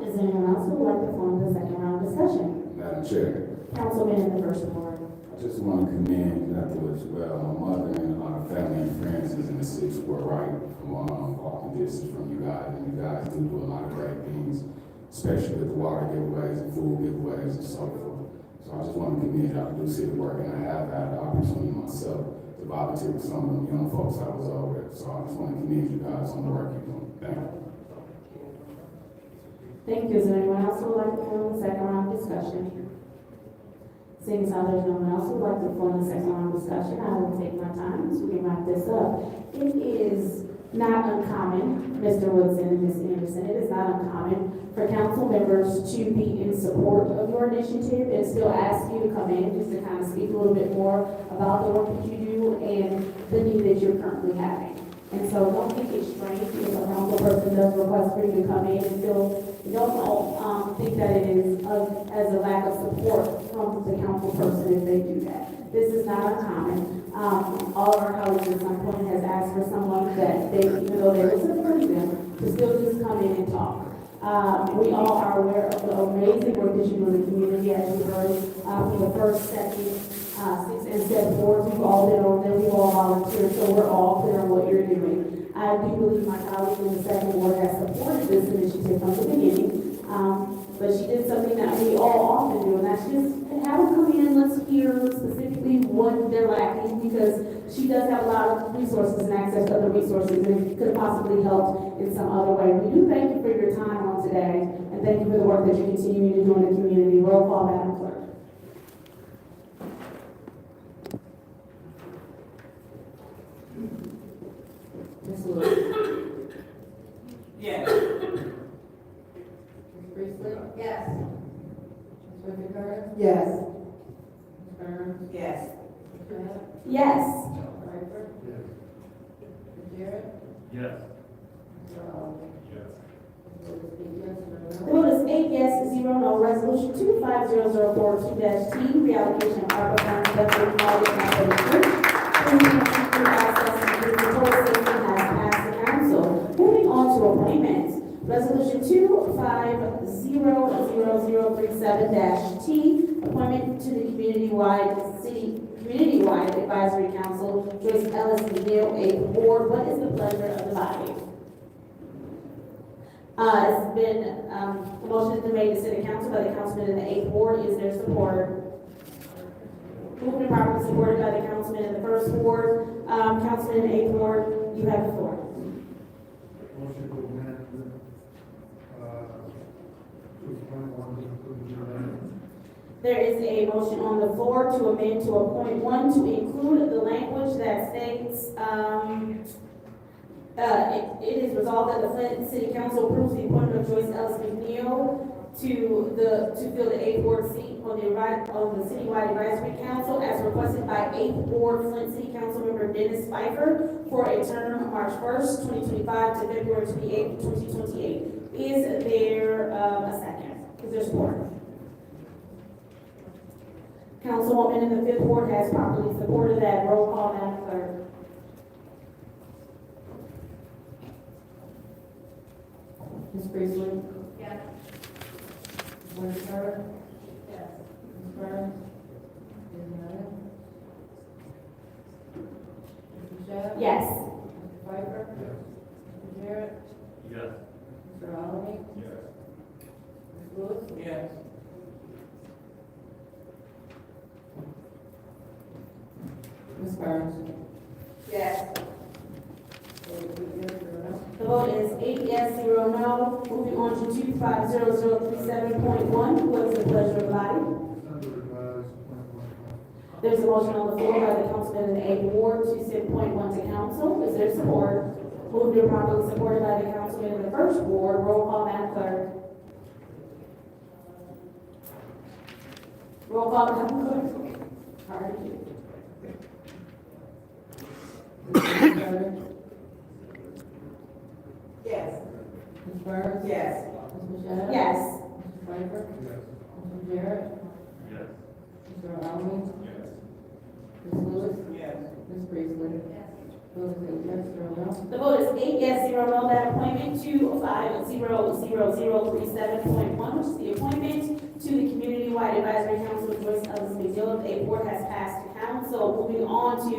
Is there anyone else who would like to form the second round of discussion? Madam Chair, Councilman in the first ward. I just want to commend Bethel as well. My mother and a lot of family and friends is in the sixth ward, right from walking distance from you guys, and you guys do a lot of great things, especially with the water giveaways and food giveaways and so forth. So I just want to commend y'all to do city work, and I have had the opportunity myself to volunteer with some of them young folks I was over there. So I just want to commend you guys on the work you're doing. Thank you. Thank you. Is there anyone else who would like to form the second round of discussion? Seeing as how there's no one else who would like to form the second round of discussion, I will take my time so we can wrap this up. It is not uncommon, Mr. Woodson and Ms. Anderson, it is not uncommon for council members to be in support of your initiative and still ask you to come in just to kind of speak a little bit more about the work that you do and the need that you're currently having. And so don't think it's strange if a council person does request for you to come in and still don't think that it is as a lack of support from the council person if they do that. This is not uncommon. All of our colleagues at some point has asked for someone that they, even though they listen to them, to still just come in and talk. We all are aware of the amazing work that you do in the community, as you heard from the first, second, 6 and 7 boards. We've all been over there, we've all volunteered, so we're all clear on what you're doing. I do believe my colleague in the second board has supported this initiative from the beginning, but she did something that we all often do, and that's just have them come in, let's hear specifically what they're lacking, because she does have a lot of resources and access to other resources, and could have possibly helped in some other way. We do thank you for your time on today, and thank you for the work that you continue to do in the community. Roll call, Madam Clerk. Ms. Lewis. Yes. Ms. Priestley. Yes. Ms. Wicked Curtis. Yes. Ms. Burns. Yes. Ms. Bennett. Yes. Ms. Piper. Yes. Ms. Jarrett. Yes. Ms. Earl. Yes. The vote is 8 yes, 0 no. Resolution 250042-T, reallocation of ARPA funds federally funded by the church. Process and the proposed system has passed the council. Moving on to appointments. Resolution 250037-T, appointment to the community-wide advisory council. Joyce Ellis McGill, 8th Ward. What is the pleasure of the body? It's been, a motion has been made to city council by the councilman in the 8th Ward. Is there support? Moved and properly supported by the councilman in the first ward. Councilman in the eighth ward, you have the floor. Motion to amend, to appoint one to include There is a motion on the floor to amend to appoint one to include the language that states, it is resolved that the Flint City Council approves the appointment of Joyce Ellis McNeil to fill the eighth ward seat on the citywide advisory council as requested by eighth ward Flint City Council member Dennis Pfeiffer for a term March 1st, 2025 to February 28th, 2028. Is there a second? Is there support? Councilwoman in the fifth ward has properly supported that. Roll call, Madam Clerk. Ms. Priestley? Yes. Ms. Winter? Yes. Ms. Burns? Ms. Miller? Ms. Michelle? Yes. Mr. Pfeiffer? Mr. Jarrett? Yes. Mr. Allen? Yes. Ms. Lewis? Yes. Ms. Burns? Yes. The vote is 8 yes, 0 no. Moving on to 250037.1. What is the pleasure of the body? There's a motion on the floor by the councilman in the eighth ward to send point one to council. Is there support? Moved and properly supported by the councilman in the first ward. Roll call, Madam Clerk. Roll call, Madam Clerk. Pardon. Ms. Carter? Yes. Ms. Burns? Yes. Ms. Michelle? Yes. Mr. Pfeiffer? Mr. Jarrett? Yes. Mr. Allen? Yes. Ms. Lewis? Yes. Ms. Priestley? Yes. Vote is 8 yes, 0 no. The vote is 8 yes, 0 no. That appointment to 500037.1, which is the appointment to the Community-Wide Advisory Council of Joyce Ellis McNeil of the eighth ward has passed to council. Moving on to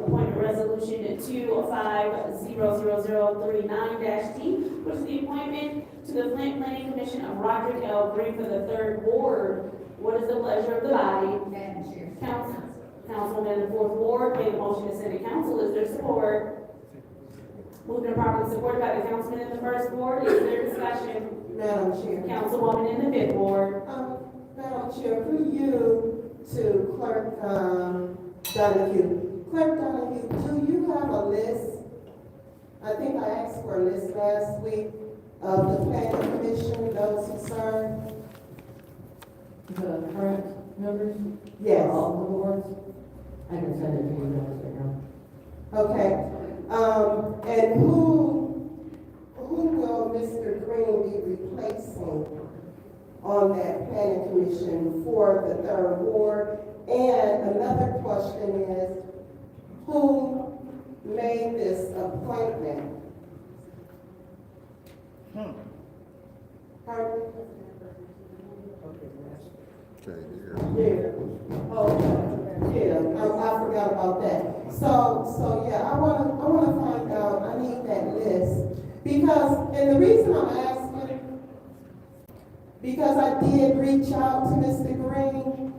appointment resolution 250039-T, which is the appointment to the Flint Planning Commission of Roderick L. Green for the third ward. What is the pleasure of the body? Madam Chair. Councilman in the fourth ward made a motion to send to council. Is there support? Moved and properly supported by the councilman in the first ward. Is there discussion? Madam Chair. Councilwoman in the fifth ward. Madam Chair, through you to Clerk, Donahue. Clerk Donahue, do you have a list? I think I asked for a list last week of the planning commission, those who serve. The current members? Yes. All the boards? I can send it to you guys right now. Okay, and who will Mr. Green be replacing on that planning commission for the third ward? And another question is, who made this appointment? Pardon? Okay, here. Yeah. Oh, yeah, I forgot about that. So yeah, I wanna find out, I need that list. Because, and the reason I'm asking, because I did reach out to Mr. Green,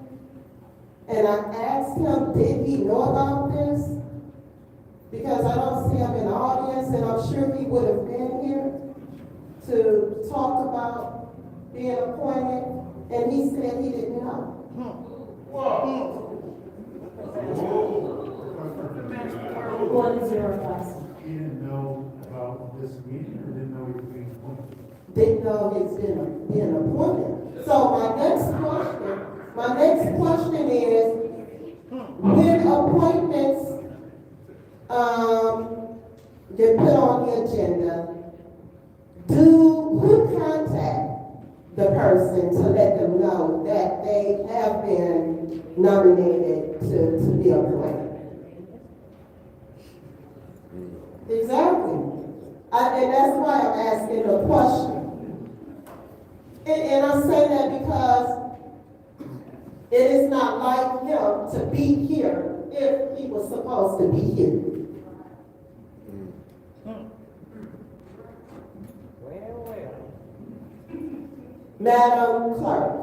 and I asked him, did he know about this? Because I don't see him in the audience, and I'm sure he would have been here to talk about being appointed, and he said he didn't know. What is your request? He didn't know about this meeting, or didn't know he was being appointed? Didn't know he's been appointed. So my next question is, when appointments, get put on the agenda, who contact the person to let them know that they have been nominated to be appointed? Exactly. And that's why I'm asking the question. And I say that because it is not like him to be here if he was supposed to be here. Madam Clerk.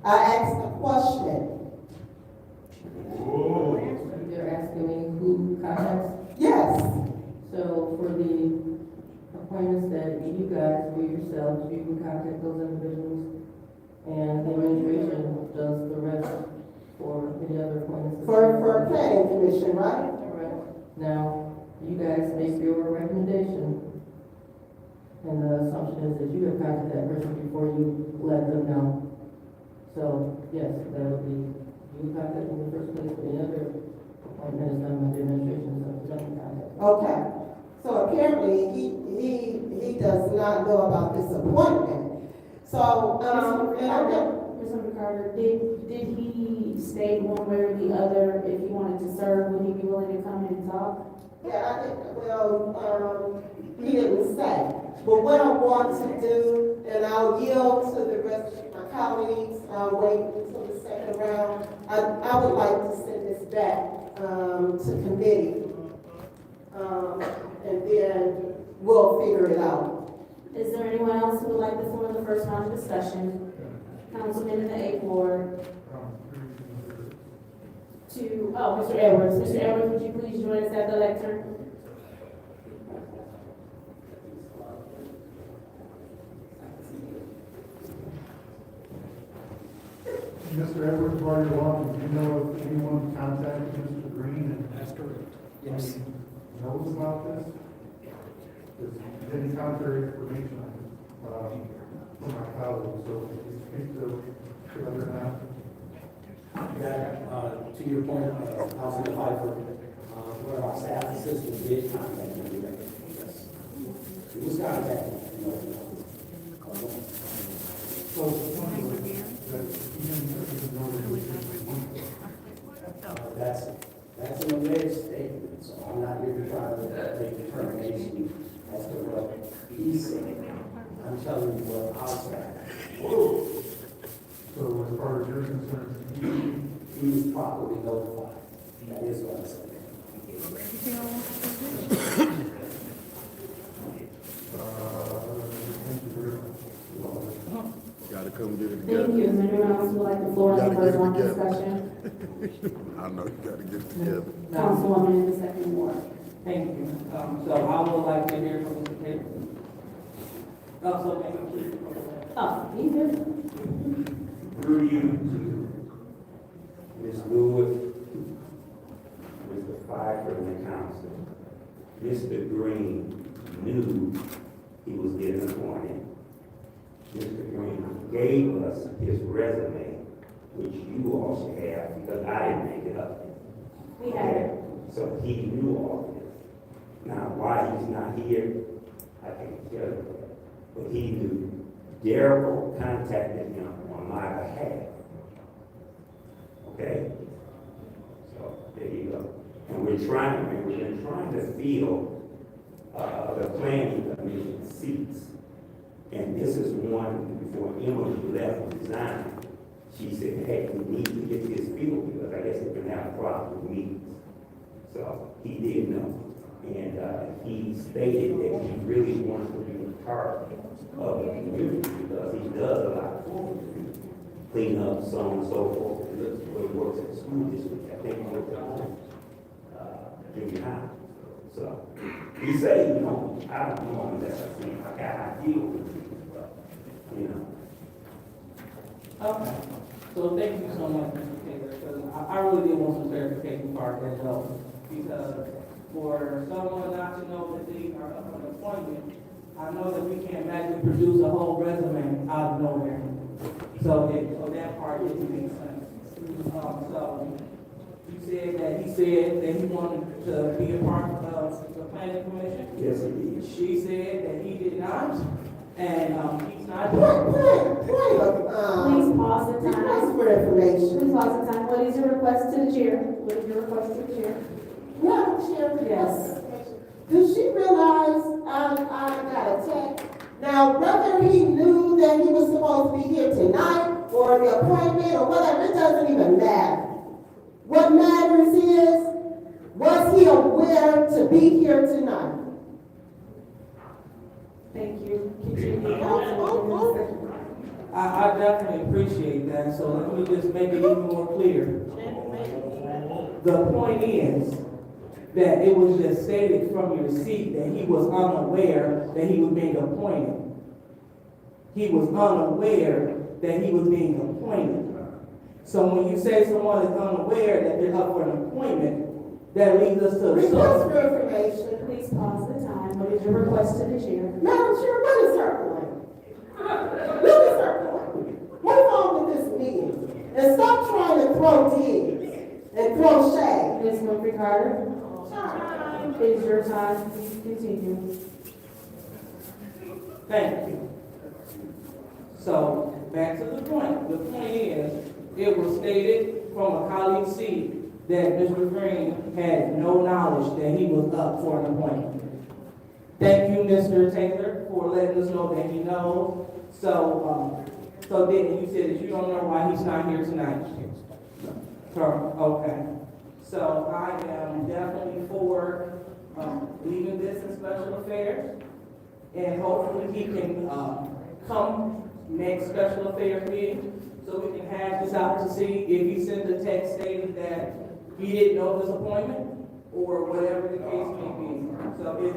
I asked a question. They're asking me who contacts. Yes. So for the appointments that you guys, for yourselves, you can contact those individuals. And the administration does the rest for any other appointments. For planning commission, right? Correct. Now, you guys make your recommendation. And the assumption is that you have contacted that person before you let them know. So, yes, that would be, you contact in the first place, but any other appointment is done by the administration, so don't contact. Okay. So apparently, he does not know about this appointment. So, and I know. Ms. Carter, did he state one way or the other if he wanted to serve, would he be willing to come in and talk? Yeah, I think, well, he didn't say. But what I want to do, and I'll yield to the rest of my colleagues, I'll wait until the second round. I would like to send this back, to committee. And then we'll figure it out. Is there anyone else who would like the floor in the first round of discussion? Councilman in the 8th Ward. Mr. Edwards. Mr. Edwards, would you please join us at the lectern? Mr. Edwards, while you're on, do you know if anyone contacted Mr. Green and Yes. knows about this? There's any contrary information from my colleagues, so if you speak to other now. That, to your point, Councilman Pfeiffer, one of our staff assistants did contact him directly. Yes. He was contacted. So, that even though That's an alleged statement, so I'm not here to try to make determination as to what he said. I'm telling you what our staff. So as far as you're concerned, He was properly notified. That is what I'm saying. thank you very much. Gotta come get it Thank together. you. Is there anyone else who would like the floor in Gotta the get first it round of together. discussion? I know you gotta get it together. Councilwoman in the 2nd Ward. Thank you. So I would like to hear from Mr. Taylor. So maybe please. He's good. Through you to Ms. Lewis, Mr. Pfeiffer, and the council. Mr. Green knew he was getting appointed. Mr. Green gave us his resume, which you all should have, because I didn't make it up. We have it. So he knew all of this. Now, why he's not here, I can't tell you. But he knew. Daryl contacted him on my behalf. Okay? So, there you go. And we've been trying to fill the planning commission seats. And this is one, before Emily left and resigned, she said, hey, we need to get this filled because I guess it's been having problems with meetings. So he did know. And he stated that he really wants to be a part of the community because he does a lot for the community. Clean up, so on and so forth. He works at the school district. I think he works at junior high. So he said, you know, I don't know unless I see him. I got deal with him, but, you know. Okay. So thank you so much, Mr. Taylor, because I really did want some clarification part as well. Because for someone not to know that they are up on appointment, I know that we can't magically produce a whole resume out of nowhere. So that part didn't make sense. So you said that he wanted to be a part of the planning commission. Yes, he did. She said that he did not, and he's not. Please pause the time. Request for information. Please pause the time. What is your request to the chair? What is your request to the chair? Madam Chair, Yes. does she realize I got a text? Now, whether he knew that he was supposed to be here tonight, or the appointment, or whatever, it doesn't even matter. What matters is, was he aware to be here tonight? Thank you. Continue. I definitely appreciate that, so let me just make it even more clear. The point is that it was just stated from your seat that he was unaware that he was being appointed. He was unaware that he was being appointed. So when you say someone is unaware that they're up for an appointment, that leads us to Request for information. Please pause the time. What is your request to the chair? Madam Chair, what is her point? What is her point? Move on with this meeting and stop trying to throw digs and throw shade. Ms. Murphy Carter? It is your time. Please continue. Thank you. So, back to the point. The point is, it was stated from a colleague's seat that Mr. Green had no knowledge that he was up for an appointment. Thank you, Mr. Taylor, for letting us know that he knows. So then you said that you don't know why he's not here tonight. Okay. So I am definitely for leaving this in special affairs, and hopefully he can come next special affairs meeting so we can hash this out to see if he sent a text stating that he didn't know this appointment or whatever the case may be. So it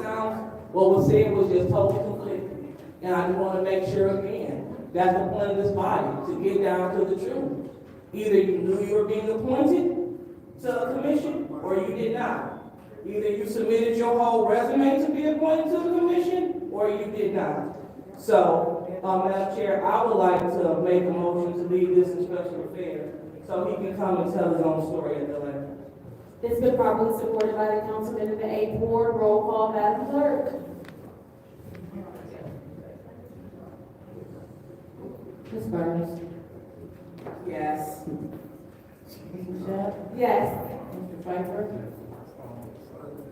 sounds, what was said was just totally conflicting. And I just want to make sure again, that's the point of this body, to get down to the truth. Either you knew you were being appointed to a commission or you did not. Either you submitted your whole resume to be appointed to the commission or you did not. So, Madam Chair, I would like to make a motion to leave this in special affairs so he can come and tell his own story at the letter. It's been properly supported by the councilman in the 8th Ward. Roll call, Madam Clerk. Ms. Burns? Yes. Mr. Shep? Yes. Mr. Pfeiffer?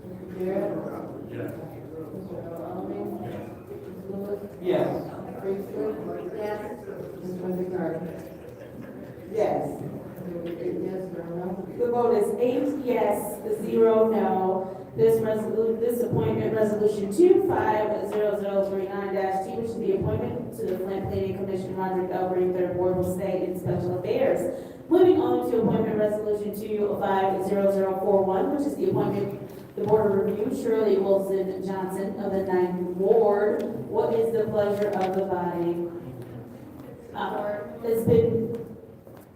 Mr. Garrett? Yes. Mr. Alvin? Ms. Lewis? Yes. Ms. Priestley? Yes. Ms. Murphy Carter? Yes. Yes or no? The vote is 8 yes, 0 no. This appointment resolution 250039-T, which is the appointment to the Flint Planning Commission, Roderick L. Green, 3rd Ward, will stay in special affairs. Moving on to appointment resolution 2050041, which is the appointment the Board of Review, Shirley Wilson Johnson of the 9th Ward. What is the pleasure of the body?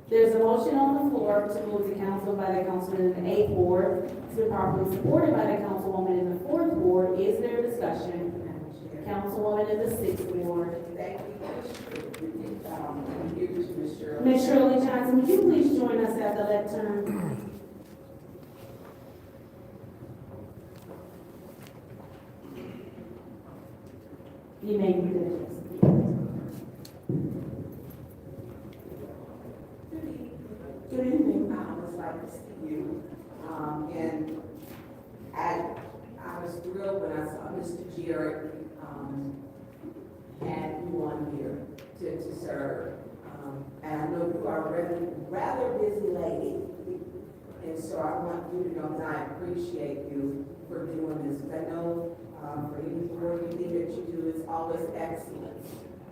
There's a motion on the floor to move to council by the councilman in the 8th Ward. It's been properly supported by the councilwoman in the 4th Ward. Is there discussion? Councilwoman in the 6th Ward. Thank you, Ms. Shirley. Ms. Shirley Johnson, would you please join us at the lectern? You may be the Good evening. I always like to see you. And I was thrilled when I saw Mr. Jarrett had you on here to serve. And I know you are a rather busy lady. And so I want you to know that I appreciate you for doing this. I know for anything that you do is always excellent.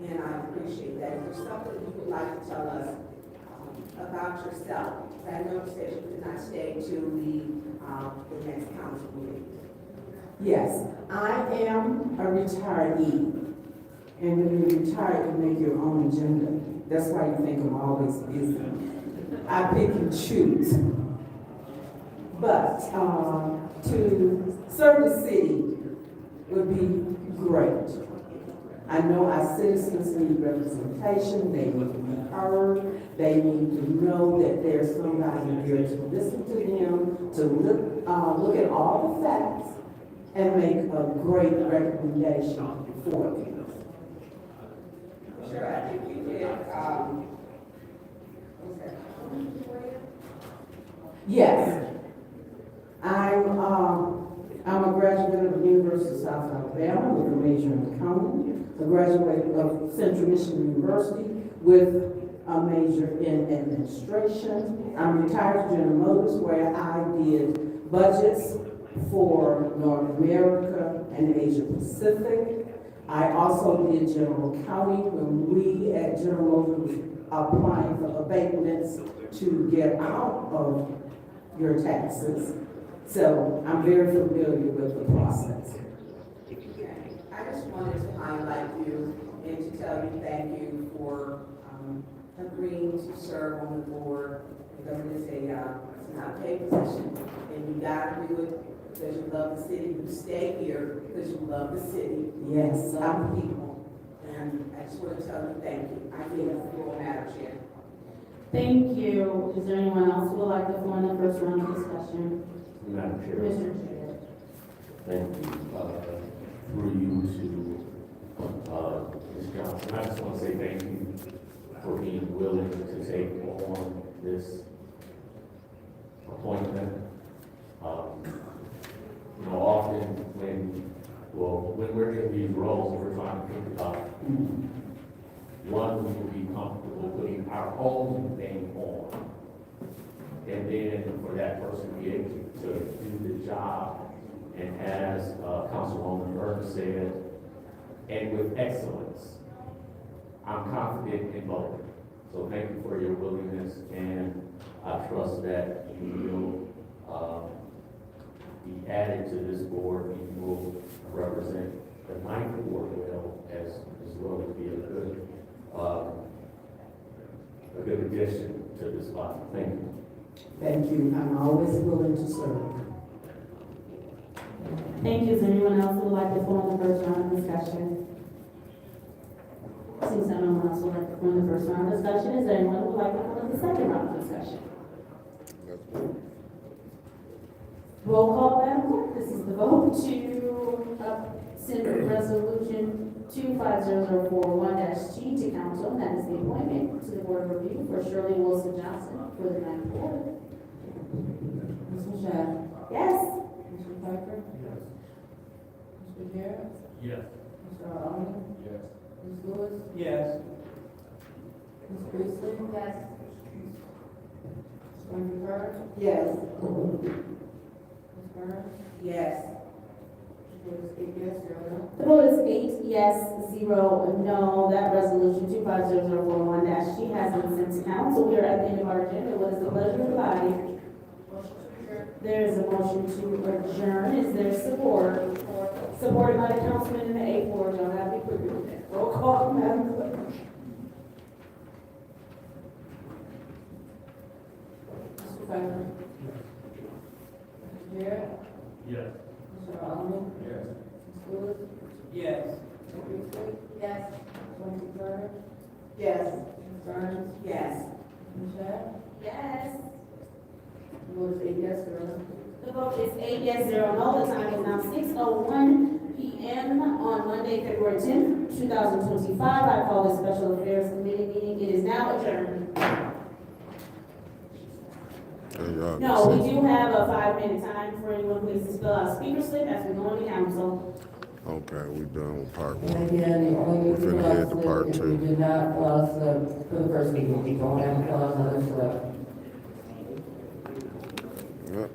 And I appreciate that. If there's something you would like to tell us about yourself, I noticed that you did not stay to the next council meeting. Yes, I am a retiree. And when you retire, you make your own agenda. That's why you think I'm always busy. I pick and choose. But to serve the city would be great. I know our citizens need representation, they need to be heard, they need to know that there's somebody there to listen to them, to look at all the facts and make a great recommendation for them. Sure, I think you did. Yes. I'm a graduate of the University of South Alabama with a major in accounting, a graduate of Central Michigan University with a major in administration. I'm retired from General Motors where I did budgets for North America and Asia Pacific. I also did General County when we at General was applying for abatements to get out of your taxes. So I'm very familiar with the process. I just wanted to highlight you and to tell you thank you for agreeing to serve on the board. Because it's not a paid position, and you gotta do it because you love the city. You stay here because you love the city. Yes, You love the people. And I just want to tell you thank you. I feel it's a full matter, Chair. Thank you. Is there anyone else who would like the floor in the first round of discussion? Madam Chair. Commissioner Chair. Thank you. Through you to Ms. Johnson. I just want to say thank you for being willing to take on this appointment. Often when we're in these roles, we're trying to think about one, we will be comfortable putting our own name on. And then for that person to be able to do the job, and as Councilwoman Burke said, and with excellence. I'm confident in both. So thank you for your willingness, and I trust that you will be added to this board, and you will represent the ninth ward well as well as be a good addition to this body. Thank you. Thank you. I'm always willing to serve. Thank you. Is there anyone else who would like the floor in the first round of discussion? Since no one else would like the floor in the first round of discussion, is there anyone who would like the floor in the second round of discussion? Roll call, Madam Clerk. This is the vote to send resolution 25041-G to council. That is the appointment to the board of review for Shirley Wilson Johnson for the ninth ward. Ms. Michelle? Yes. Mr. Piper? Yes. Mr. Garrett? Yes. Mr. Allen? Yes. Ms. Lewis? Yes. Ms. Priestley? Yes. Ms. Winfrey? Yes. Ms. Burns? Yes. The vote is 8 yes, 0 no. That resolution 25041-G has been sent to council. We are at the end of our agenda. What is the pleasure of the body? There is a motion to adjourn. Is there support? Supported by the councilman in the 8th ward. Y'all have to be quick with that. Roll call, Madam Clerk. Mr. Piper? Mr. Garrett? Yes. Mr. Allen? Yes. Ms. Lewis? Yes. Ms. Priestley? Yes. Ms. Winfrey? Yes. Ms. Burns? Yes. Ms. Michelle? Yes. The vote is 8 yes, 0 no. The vote is 8 yes, 0 no. The time is now 6:01 p.m. on Monday, February 10th, 2025. I call this Special Affairs Committee meeting. It is now adjourned. No, we do have a 5-minute time for anyone who needs to fill out a speaker slip as we go on to council. Okay, we done with part And one. again, the only We're reason finna why head to part if two. we did not fill out a slip for the first meeting, we don't have to fill out another slip. Yep.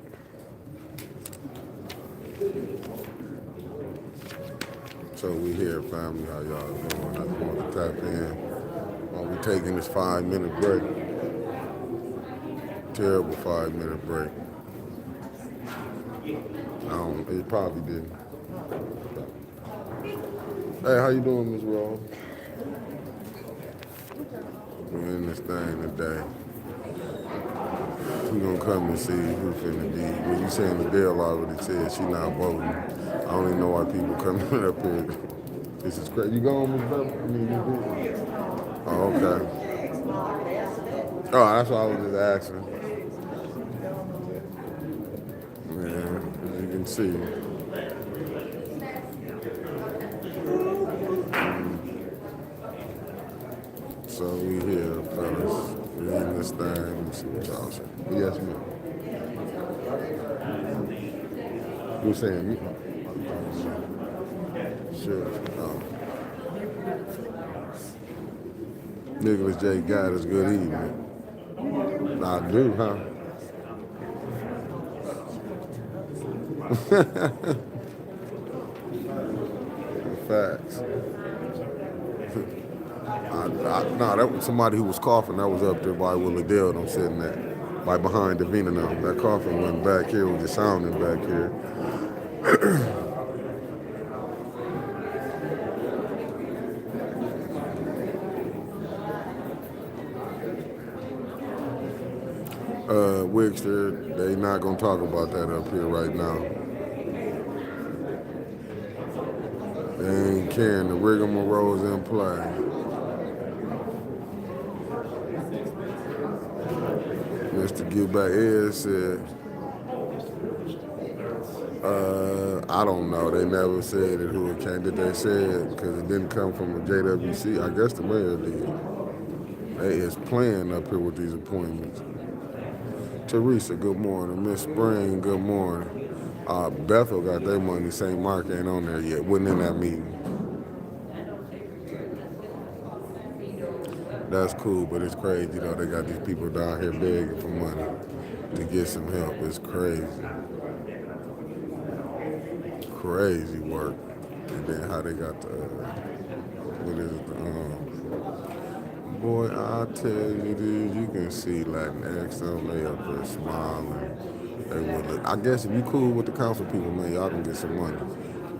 So we here, family, how y'all doing? I just want to tap in. While we taking this 5-minute break. Terrible 5-minute break. It probably didn't. Hey, how you doing, Ms. Ross? We're in this thing today. We're gonna come and see who finna be. When you saying the bill already said she not voting. I don't even know why people coming up here. This is crazy. You going, Ms. Bell? I mean, you did. Oh, okay. Oh, that's what I was just asking. Yeah, as you can see. So we here, fellas. We in this thing. Let me see what y'all say. Yes, ma'am. You were saying me? Sure. Oh. Nicholas J. Gaddis, good evening. I do, huh? Facts. No, that was somebody who was coughing. That was up there by where Liddell I'm sitting at, right behind Davina now. That coughing went back here, was just sounding back here. Wigster, they not gonna talk about that up here right now. They ain't caring. The rigmarole's in play. Mr. Gilbert Ed said, I don't know. They never said it who it came. Did they say it? Because it didn't come from a JWC. I guess the mayor did. They is playing up here with these appointments. Teresa, good morning. Miss Spring, good morning. Bethel got their money. St. Mark ain't on there yet. Wasn't in that meeting. That's cool, but it's crazy though. They got these people down here begging for money to get some help. It's crazy. Crazy work. And then how they got the, what is it, boy, I tell you, dude, you can see Latinx, they up there smiling. They would look. I guess if you cool with the council people, man, y'all can get some money.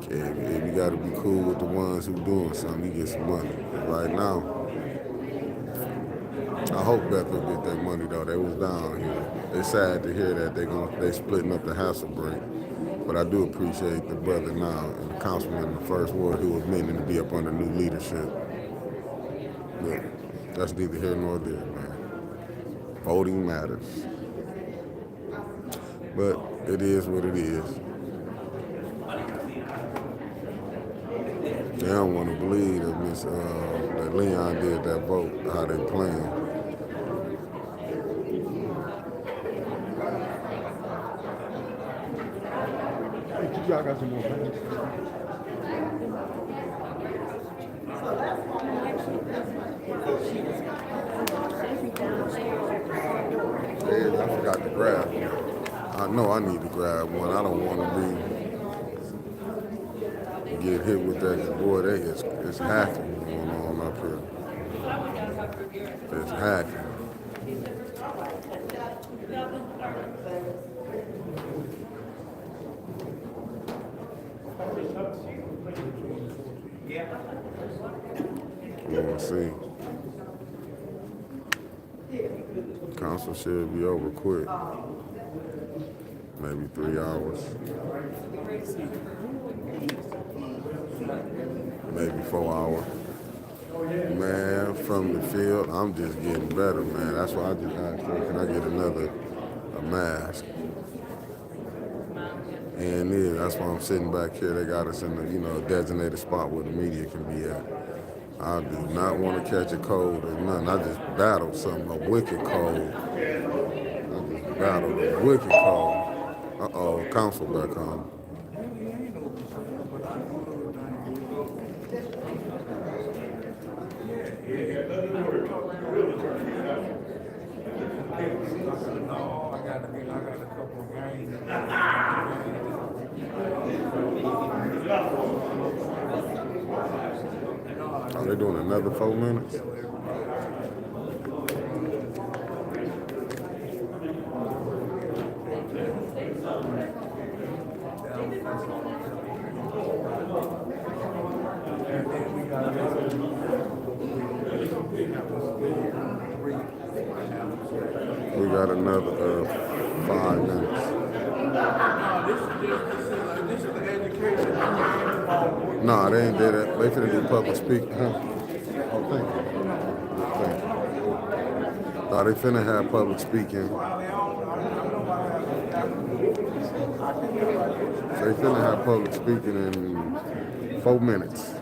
If you gotta be cool with the ones who doing something, you get some money. Right now, I hope Bethel get that money though. They was down here. It's sad to hear that they splitting up the Hasselbrink. But I do appreciate the brother now and the councilman in the first ward who was meaning to be up under new leadership. But that's neither here nor there, man. Voting matters. But it is what it is. They don't want to believe that Leon did that vote, how they playing. Y'all got some more bags. I forgot to grab one. I know I need to grab one. I don't want to get hit with that. Boy, it's hacking going on up here. It's hacking. We'll see. Council should be over quick. Maybe 3 hours. Maybe 4 hours. Man, from the field, I'm just getting better, man. That's why I just asked her, can I get a mask? And yeah, that's why I'm sitting back here. They got us in the, designated spot where the media can be at. I do not want to catch a cold or nothing. I just battled a wicked cold. Uh-oh, council back home. I got a couple of games. Are they doing another 4 minutes? We got another 5 minutes. Nah, they ain't did it. They finna do public speaking. Huh? Oh, thank you. Nah, they finna have public speaking. They finna have public speaking in 4 minutes.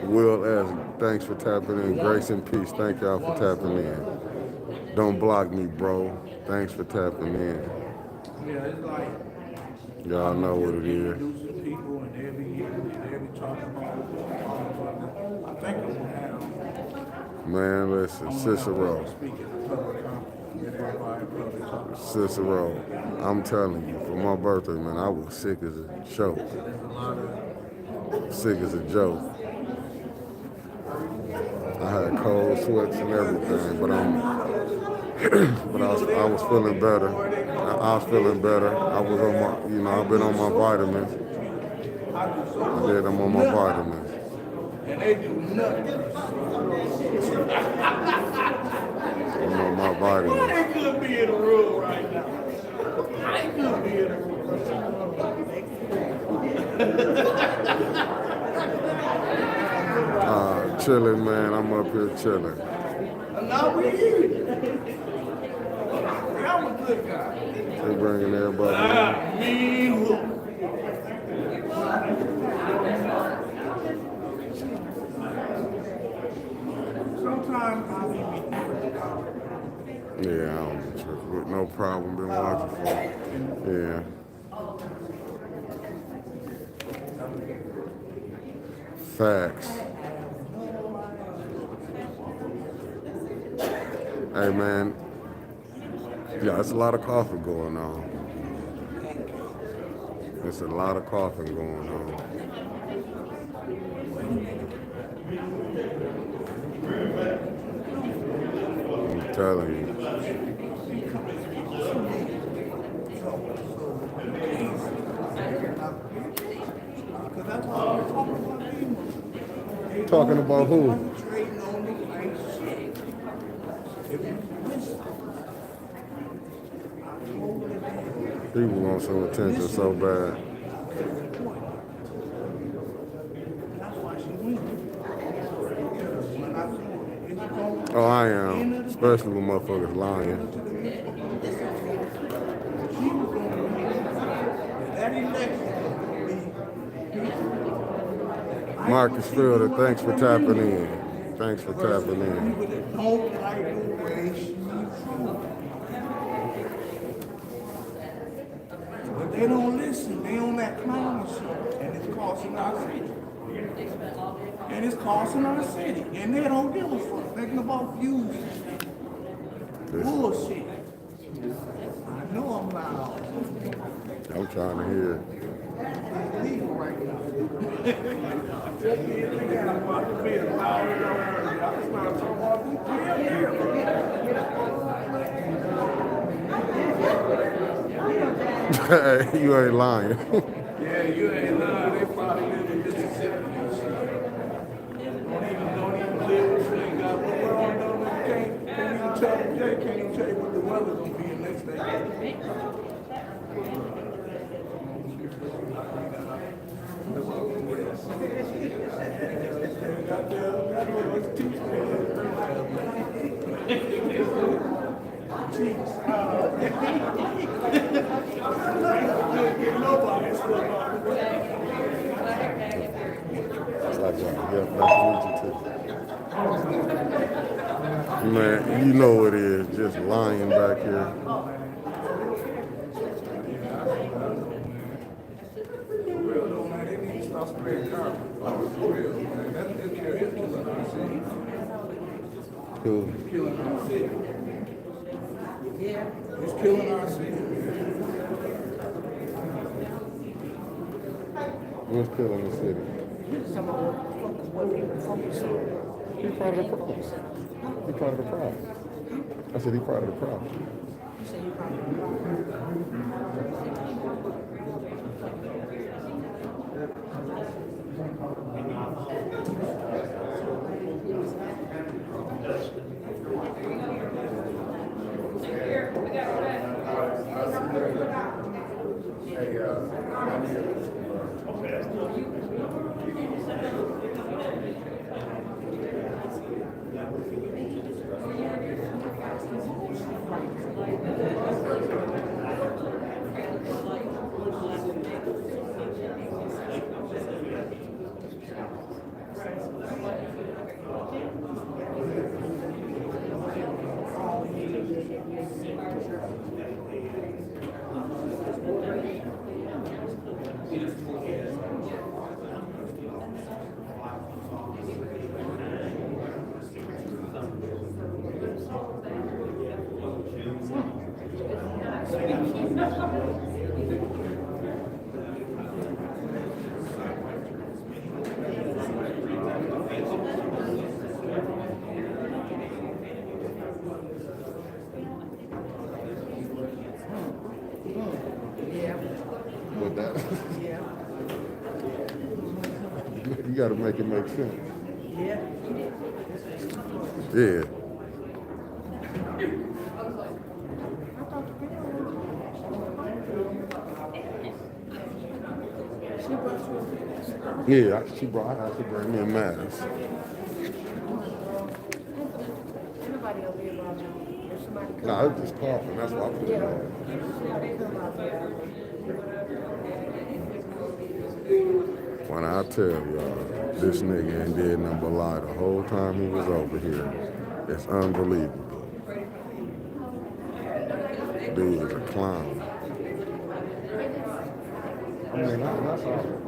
Will ask, thanks for tapping in. Grace and peace. Thank y'all for tapping in. Don't block me, bro. Thanks for tapping in. Yeah, it's like y'all know what it is. People and they'll be talking about Man, listen, Cicero. Cicero, I'm telling you, for my birthday, man, I was sick as a joke. Sick as a joke. I had cold sweats and everything, but I was feeling better. I was feeling better. I was on my, I've been on my vitamins. I'm on my vitamins. And they do nothing. I'm on my vitamins. I could be in a room right now. I could be in a room. Chilling, man. I'm up here chilling. Now we eat. I'm a good guy. They bringing everybody in. Sometimes I'll be Yeah, I don't be tripping. No problem. Been watching for it. Yeah. Facts. Hey, man. Yeah, it's a lot of coughing going on. There's a lot of coughing going on. I'm telling you. Talking about who? People want some attention so bad. Oh, I am. Especially when motherfuckers lying. Marcus Fielder, thanks for tapping in. Thanks for tapping in. don't like the way she's but they don't listen. They on that clown shit. And it's costing our city. And it's costing our city. And they don't give a fuck. Thinking about views. Bullshit. I know I'm loud. I'm trying to hear it. Legal right now. They got about to be as loud as I start talking about You ain't lying. yeah, you ain't lying. They probably live in Mississippi. Don't even live with you. Ain't got what wrong though. Can't even tell you what the weather's gonna be the next day. Man, you know what it is, just lying back here. Cool. Killing our city. It's killing our city. What's killing the city? He's part of the problem. He's part of the problem. I said he's part of the problem. With that. You gotta make it make sense. Yeah. Yeah, she brought her to bring me a mask. No, I was just coughing, that's why I put it on. When I tell y'all, this nigga ain't did nothing but lie the whole time he was over here. It's unbelievable. Dude is a clown. I mean, that's all.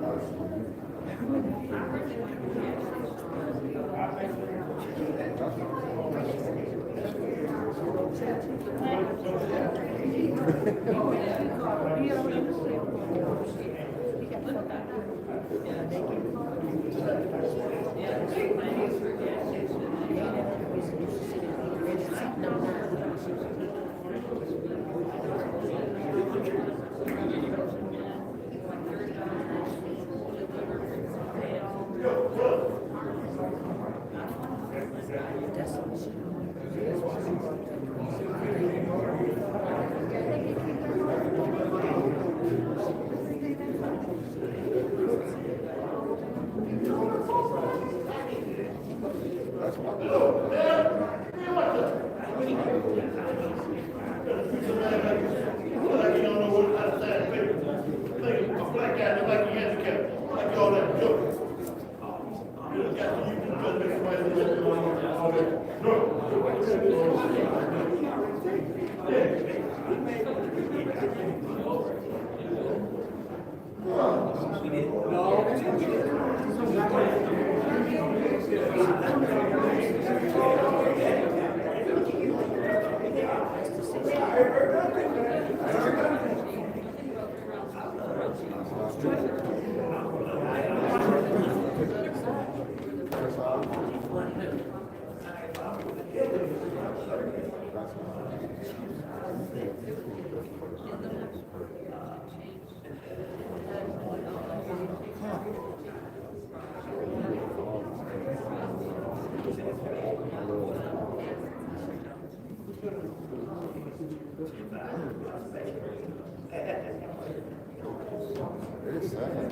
It's sad.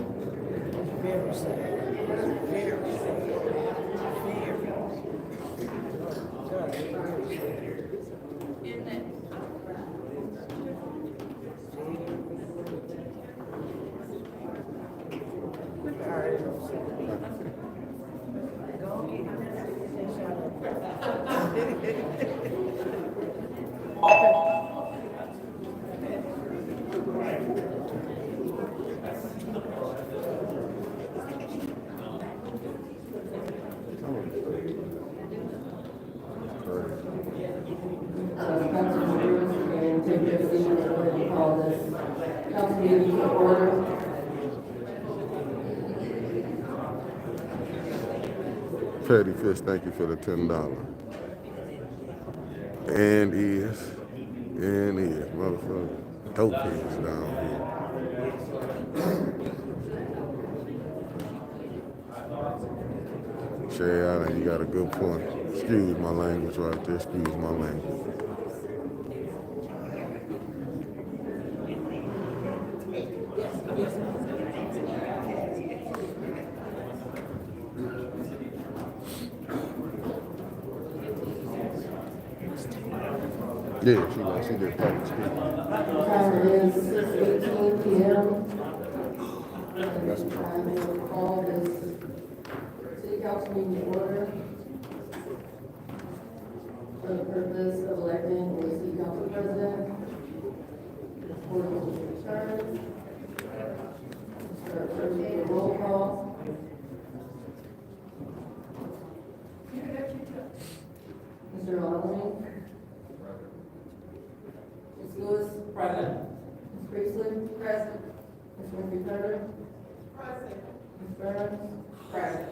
Very sad. Very Petty Fish, thank you for the $10. And is, motherfucker, dope heads down here. Shay Allen, you got a good point. Excuse my language right there, excuse my language. Yeah, she did public speaking. Time is 6:18 p.m. That's And I will call this city council meeting to order for the purpose of electing a city council president. Board will return. Start first with a roll call. Mr. Allen. Ms. Lewis. Present. Priestley? Present. Ms. Murphy-Carter? Present. Ms. Burns? Present.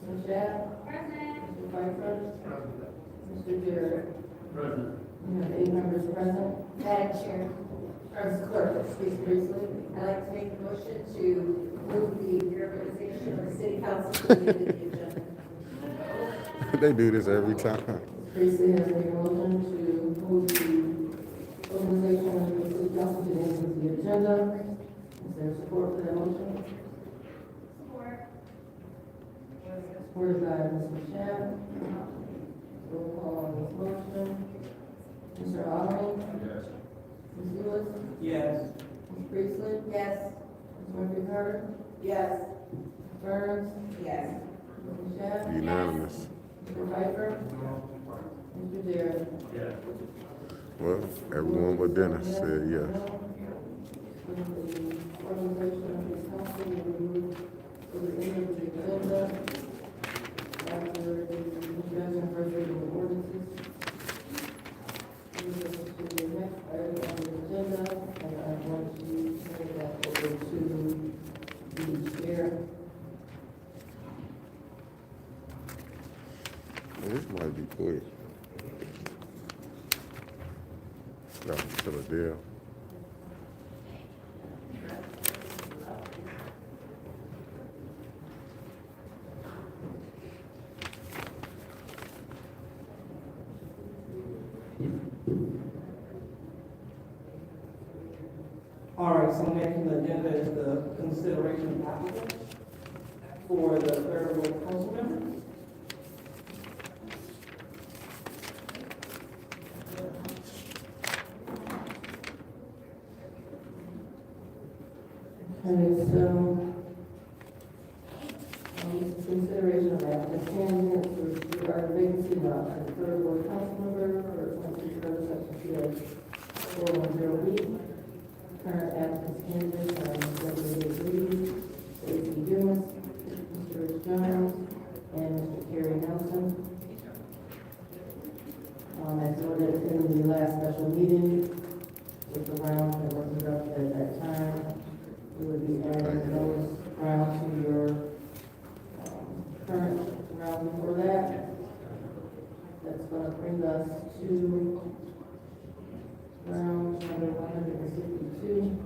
Ms. Shaq? Present. Mr. Pfeiffer? Mr. Jarrett? Present. We have 8 members present. Madam Chair, or Clerk, excuse me, Priestley? I'd like to make a motion to move the reorganization of the city council to the end of the agenda. They do this every time. Priestley has made a motion to move the organization of the city council to the end of the agenda. Is there support for that motion? Support. Supported by Mr. Shaq. Roll call on this motion. Mr. Allen? Yes. Ms. Lewis? Yes. Ms. Priestley? Yes. Ms. Murphy-Carter? Yes. Ms. Burns? Yes. Mr. Shaq? Unanimous. Mr. Pfeiffer? Mr. Jarrett? Yes. Well, everyone but Dennis said yes. The organization of this council will be moved to the end of the agenda after the introduction of first reading of ordinances. Move us to the next item on the agenda, and I'm going to turn that over to the chair. This might be quick. Got to the deal. All right, so next on the agenda is the consideration of applicants for the third ward council member. Okay, so, consideration of applicant candidates regarding vacancy of the third ward council member for 23rd section 410B. Current applicants candidates are Mr. Reed, Stacey Dumas, Mr. Rich Jones, and Mr. Kerry Nelson. As noted in the last special meeting, with the round that was conducted at that time, we would be adding those rounds to your current round before that. That's going to bring us to round number 162.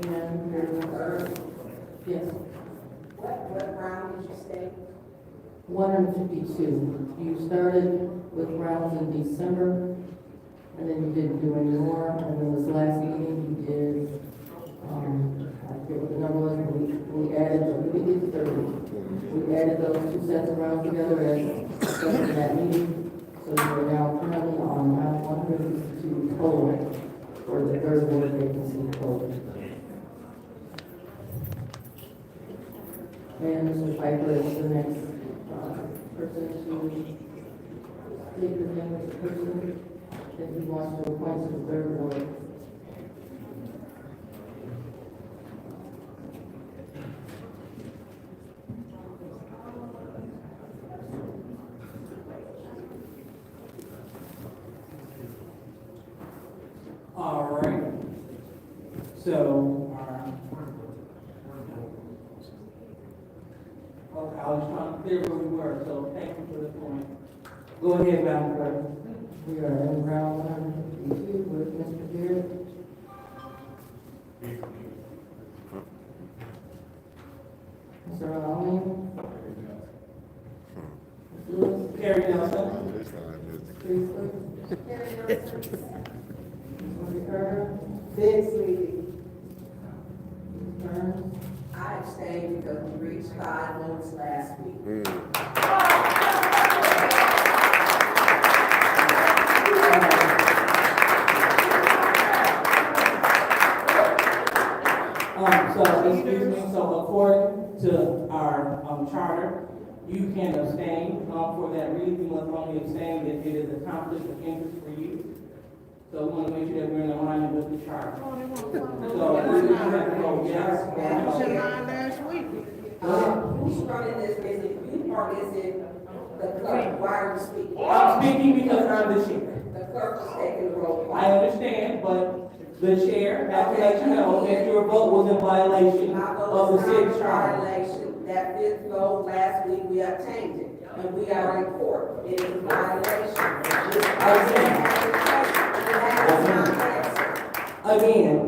And we're going to start, yes, What round did you say? 152. You started with rounds in December, and then you didn't do any more, and then this last meeting you did, I forget what the number was, but we added, we did 30. We added those 2 sets of rounds together as discussed in that meeting, so you are now currently on round 152 total for the third ward vacancy total. And Mr. Piper is the next person to state the name of the person that he wants to appoint to the third ward. All right. So, okay, I was trying to clear where we were, so thank you for the point. Go ahead, Madam Clerk. We are in round 152 with Mr. Jarrett. Mr. Allen. Ms. Lewis. Kerry Nelson. This time it's Priestley. Carrie Nelson. Ms. Carter. Big sweetie. Ms. Burns. I abstained because we reached 5 votes last week. So, excuse me, so according to our charter, you can abstain. For that reason, you must only abstain if it is a conflict of interest for you. So we want to make sure that we're in alignment with the charter. So we have to vote yes or no. Who's running this? Is it you or is it The clerk, why are you speaking? I'm speaking because I'm the chair. The clerk is taking the roll. I understand, but the chair has to let you know that your vote was in violation My of vote the is city not in charter. violation. That fifth vote last week, we obtained it, and we are in court. It is a violation. This person has a question, and that is not answered. Again,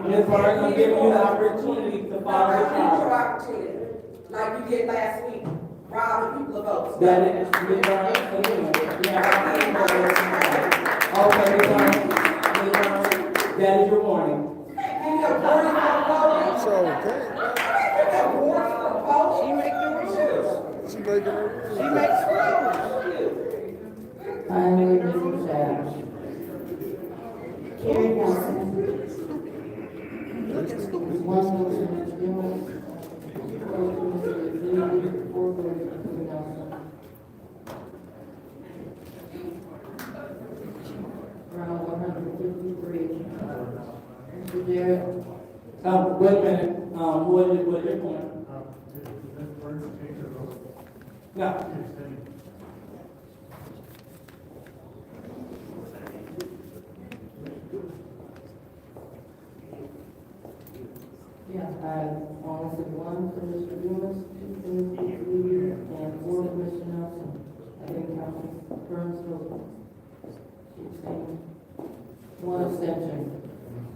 Ms. Barnes, I'm giving you the opportunity to follow the I need your charter. opportunity, like you did last week, robbing people of votes. That is, Ms. Barnes, again, you have okay, Ms. Barnes, that is your warning. It's okay. She making her. She makes I need Mr. Shadows. Carrie Nelson. One motion, Mr. Gilman. Four to Mr. Nelson. Round 153. Mr. Jarrett. Wait a minute, what is your point? No. Yeah, I want to say one for Mr. Dumas, two for Mr. Lee, and four for Mr. Nelson. I think Council Burns voted. She abstained. One abstention.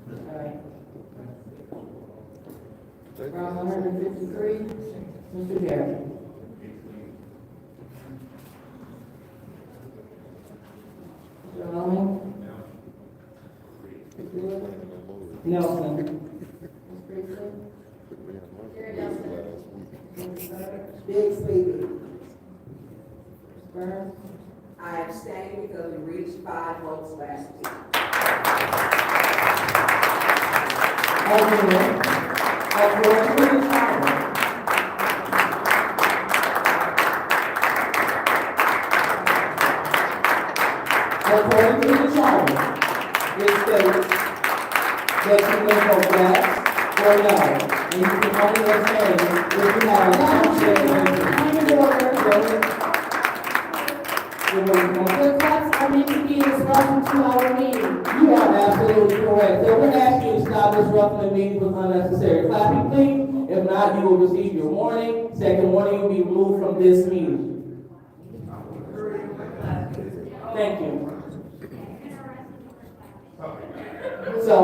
All right. Round 153, Mr. Jarrett. Mr. Lowe. Mr. Wood. Nelson. Ms. Priestley. Carrie Nelson. Ms. Burke. Big Sleepy. Ms. Burns. I abstained because we reached 5 votes last week. According to the charter, according to the charter, it states that you may vote yes or no, and you can only abstain if you have a conflict Point of order. The clerks are meant to be disrupting to our meeting. You are absolutely correct. So we're asking you to stop disrupting the meeting with unnecessary clapping, please. If not, you will receive your warning. Second warning, you will be removed from this meeting. Thank you. So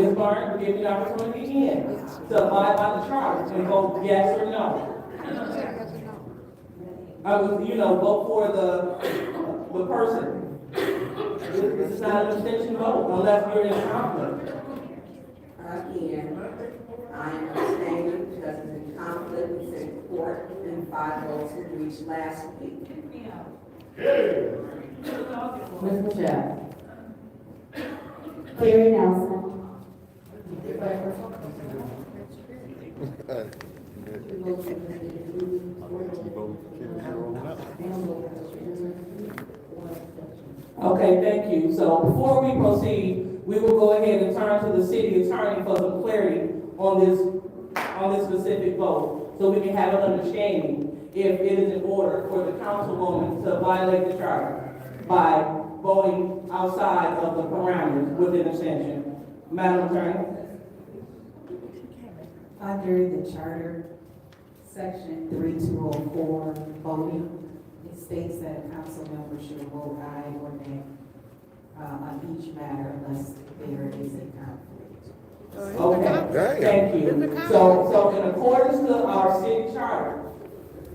Ms. Barnes, we give you the opportunity again to abide by the charter and vote yes or no. Vote for the person. This is not an abstention vote unless you're in conflict. Again, I am abstaining because it's in conflict with the court and 5 votes were reached last week. Ms. Michelle. Carrie Nelson. Okay, thank you. So before we proceed, we will go ahead and turn to the city attorney for some clarity on this specific vote, so we can have an understanding if it is in order for the councilwoman to violate the charter by voting outside of the parameters with an abstention. Madam Attorney? Under the charter, section 3204, voting, it states that a council member should vote aye or nay on each matter unless there is a conflict. Okay, thank you. So in accordance to our city charter,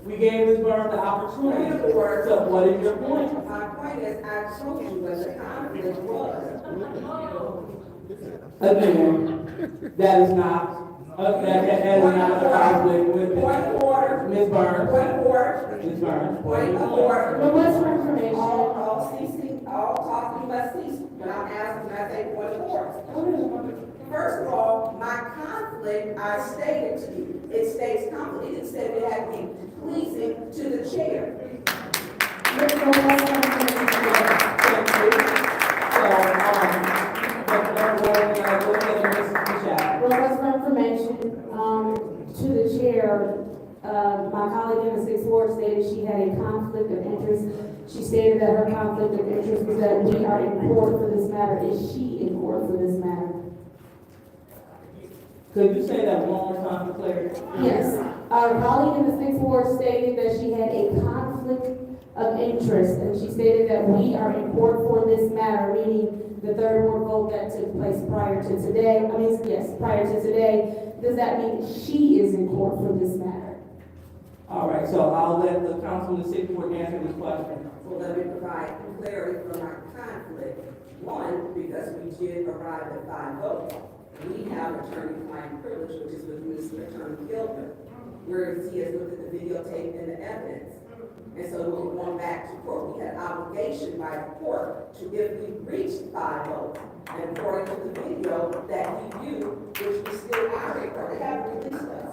we gave Ms. Burns the opportunity to, what is your point? My point is, I told you what the conflict was. Again, that is not a conflict with Point of order. Ms. Burns. Point of order. Ms. Burns. Point of order. Request for information. All talking must cease when I'm asking, when I say point of order. First of all, my conflict, I stated to you, it states conflict. It didn't say it had to be pleasing to the chair. Request for information, to the chair, my colleague in the 6th Ward stated she had a conflict of interest. She stated that her conflict of interest was that we are in court for this matter. Is she in court for this matter? Could you say that one more time for clarity? Yes. Our colleague in the Sixth Ward stated that she had a conflict of interest, and she stated that we are in court for this matter, meaning the third ward vote that took place prior to today. Prior to today. Does that mean she is in court for this matter? All right, so I'll let the council in the Sixth Ward answer this question. So let me provide clarity from our conflict. One, because we did arrive at 5 votes. We have attorney-client privilege, which is with Mr. Attorney Gilbert, where he has looked at the videotape and the evidence. And so we're going back to court. We had obligation by the court to, if we reached 5 votes, and according to the video that he viewed, which we still are in court, they haven't released us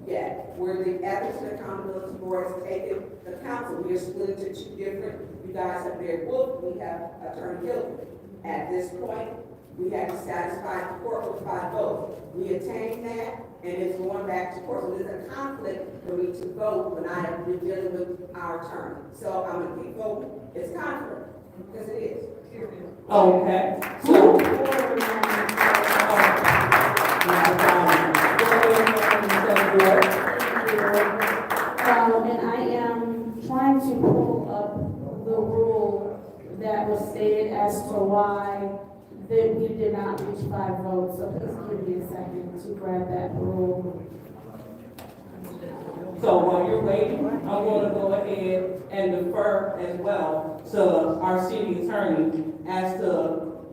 yet, where the Ethics and Accountability Board has taken the council. We are split into 2 different, you guys have Mayor Wolf, we have Attorney Gilbert. At this point, we had to satisfy the court with 5 votes. We attained that, and it's going back to court. So there's a conflict for me to vote when I have been dealing with our attorney. So I'm going to keep voting. It's conflict, because it is. Okay. So, and I am trying to pull up the rule that was stated as to why that we did not reach 5 votes. So please give me a second to grab that rule. so while you're waiting, I'm going to go ahead and defer as well to our city attorney as to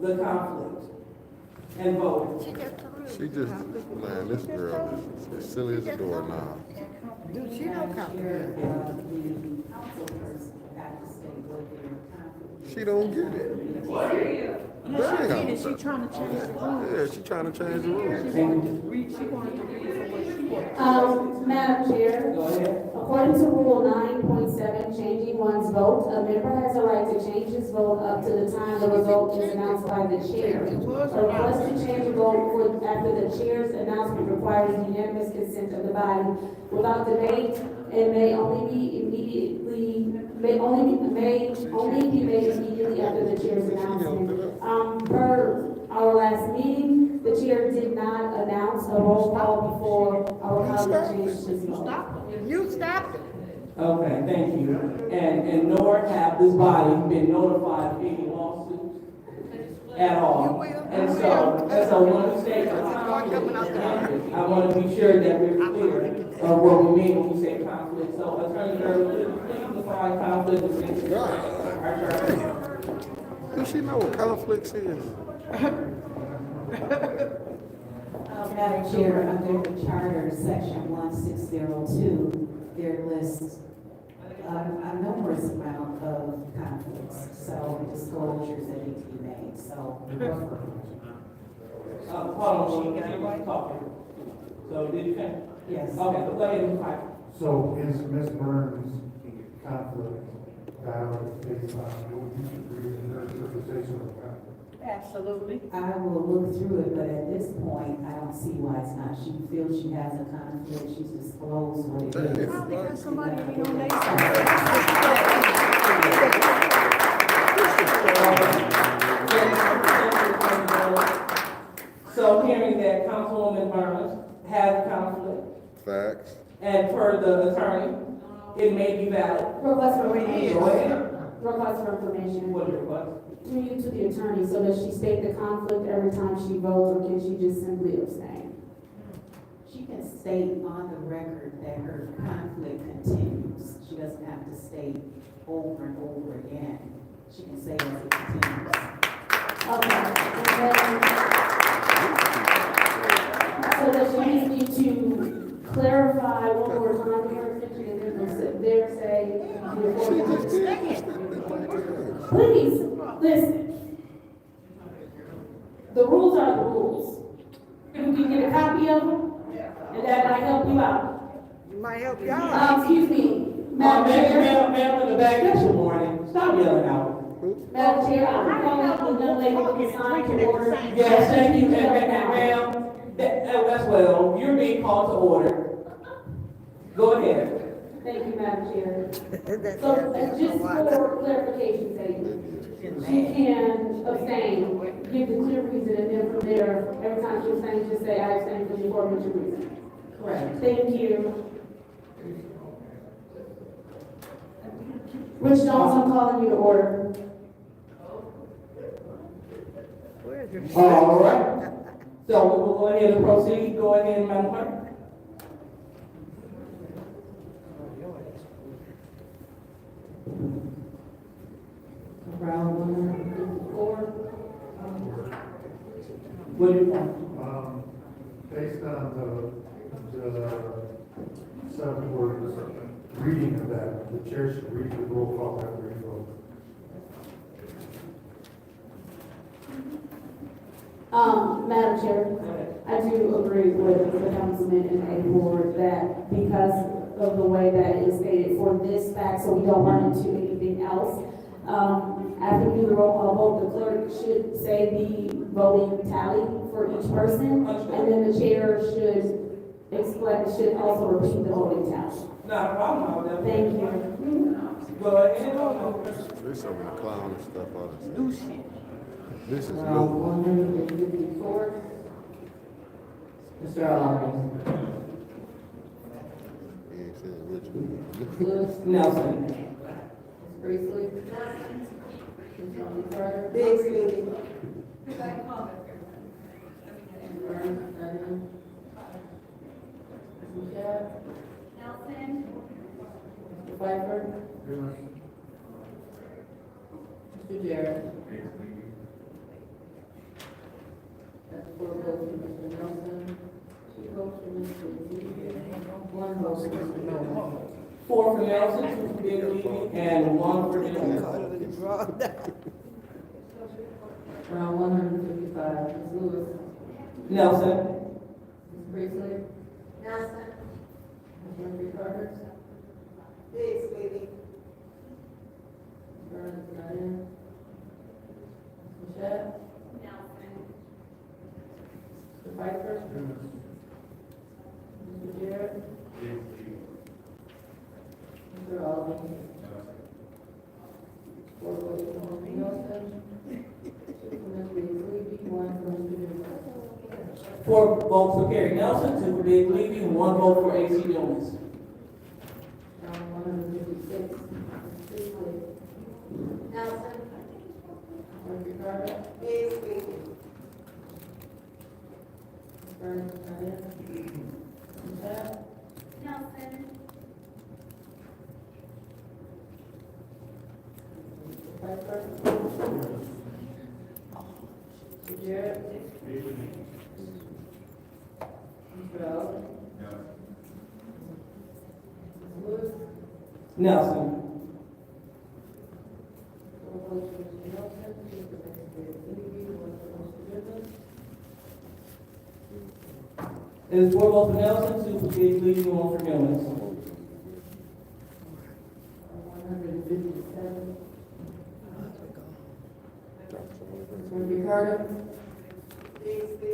the conflict and vote. She just, man, this girl is as silly as a door now. Do she know conflict? She don't get it. Damn. Is she trying to change the rules? Yeah, she trying to change the rules. She wanted to read for what she wants. Madam Chair, Go ahead. according to Rule 9.7, changing one's vote, a member has a right to change his vote up to the time the result is announced by the chair. A request to change a vote after the chair's announcement requires unanimous consent of the body without debate and may only be made immediately after the chair's announcement. Per our last meeting, the chair did not announce a roll call before our colleague changed his vote. You stopped it. Okay, thank you. And nor have this body been notified of any lawsuits at all. And so when we say conflict, I want to be sure that we're clear of what we mean when we say conflict. So Attorney Gerald, please define conflict of interest. Does she know what conflicts is? Madam Chair, under the Charter, Section 1602, there lists a numerous amount of conflicts, so disclosures that need to be made, so. Hold on, she's talking. So did you finish? Yes. Okay, go ahead and fight. So is Ms. Burns' conflict valid based on what you agree in her interpretation of conflict? Absolutely. I will look through it, but at this point, I don't see why it's not. She feels she has a conflict, she's disclosed what it is. I think there's somebody in your So hearing that Councilwoman Burns has conflict, Facts. and per the attorney, it may be valid. Request for information. Go ahead. Request for information. What is your request? To the attorney, so does she state the conflict every time she votes, or can she just simply abstain? She can state on the record that her conflict continues. She doesn't have to state over and over again. She can say as it continues. Okay. So does she need me to clarify one more time her attention and then sit there and say, please, listen. The rules are the rules. You can get a copy of them, and that might help you out. You might help you out. Excuse me, Madam Chair. Ma'am in the back, that's your warning. Stop yelling out. Madam Chair, I'm calling up the young lady with the sign to order. Yes, thank you, ma'am. As well, you're being called to order. Go ahead. Thank you, Madam Chair. So, just for clarification's sake, she can abstain, give the clear reason, and then from there, every time she abstains, just say, I abstain for the aforementioned reason. Correct. Thank you. Rich Jones, I'm calling you to order. All right. So we will go ahead and proceed. Go ahead, Madam Clerk. Round 154. What do you want? Based on the seven words, reading of that, the chair should read the roll call after you vote. Madam Chair, I do agree with the councilman in a board that because of the way that it is stated for this fact, so we don't run into anything else. After we do the roll call vote, the clerk should say the voting tally for each person, and then the chair should explain, should also repeat the voting tally. Not a problem. Thank you. Go ahead. There's so many clown stuff on this. This is Round new. 154. Mr. Allen. He ain't saying which. Lewis. Nelson. Ms. Priestley. Ms. Johnson Carter. Bixby. Ms. Burns. Diane. Ms. Michelle. Nelson. Mr. Pfeiffer. Mr. Jarrett. That's 4 votes for Mr. Nelson, 2 votes for Mr. Lee, 1 vote for Mr. Miller. 4 for Nelson, 2 for Big Levy, and 1 for Dillon. Round 155, Ms. Lewis. Nelson. Ms. Priestley. Nelson. Ms. Murphy Carter. Bixby. Ms. Burns. Diane. Ms. Michelle. Mr. Pfeiffer. Mr. Jarrett. Mr. Alden. 4 votes for Mr. Nelson, 2 for Ms. Levy, 1 for Mr. Dillon. 4 votes for Kerry Nelson, 2 for Big Levy, and 1 vote for A.C. Jones. Round 156, Ms. Priestley. Nelson. Murphy Carter. Bixby. Ms. Burns. Diane. Ms. Michelle. Nelson. Mr. Pfeiffer. Mr. Jarrett. Mr. Alden. Ms. Lewis. Nelson. 4 votes for Mr. Nelson, 2 for Mr. Levy, 1 for Mr. Dillon. It is 4 votes for Nelson, 2 for Big Levy, 1 for Dillon. 157. Murphy Carter. Bixby.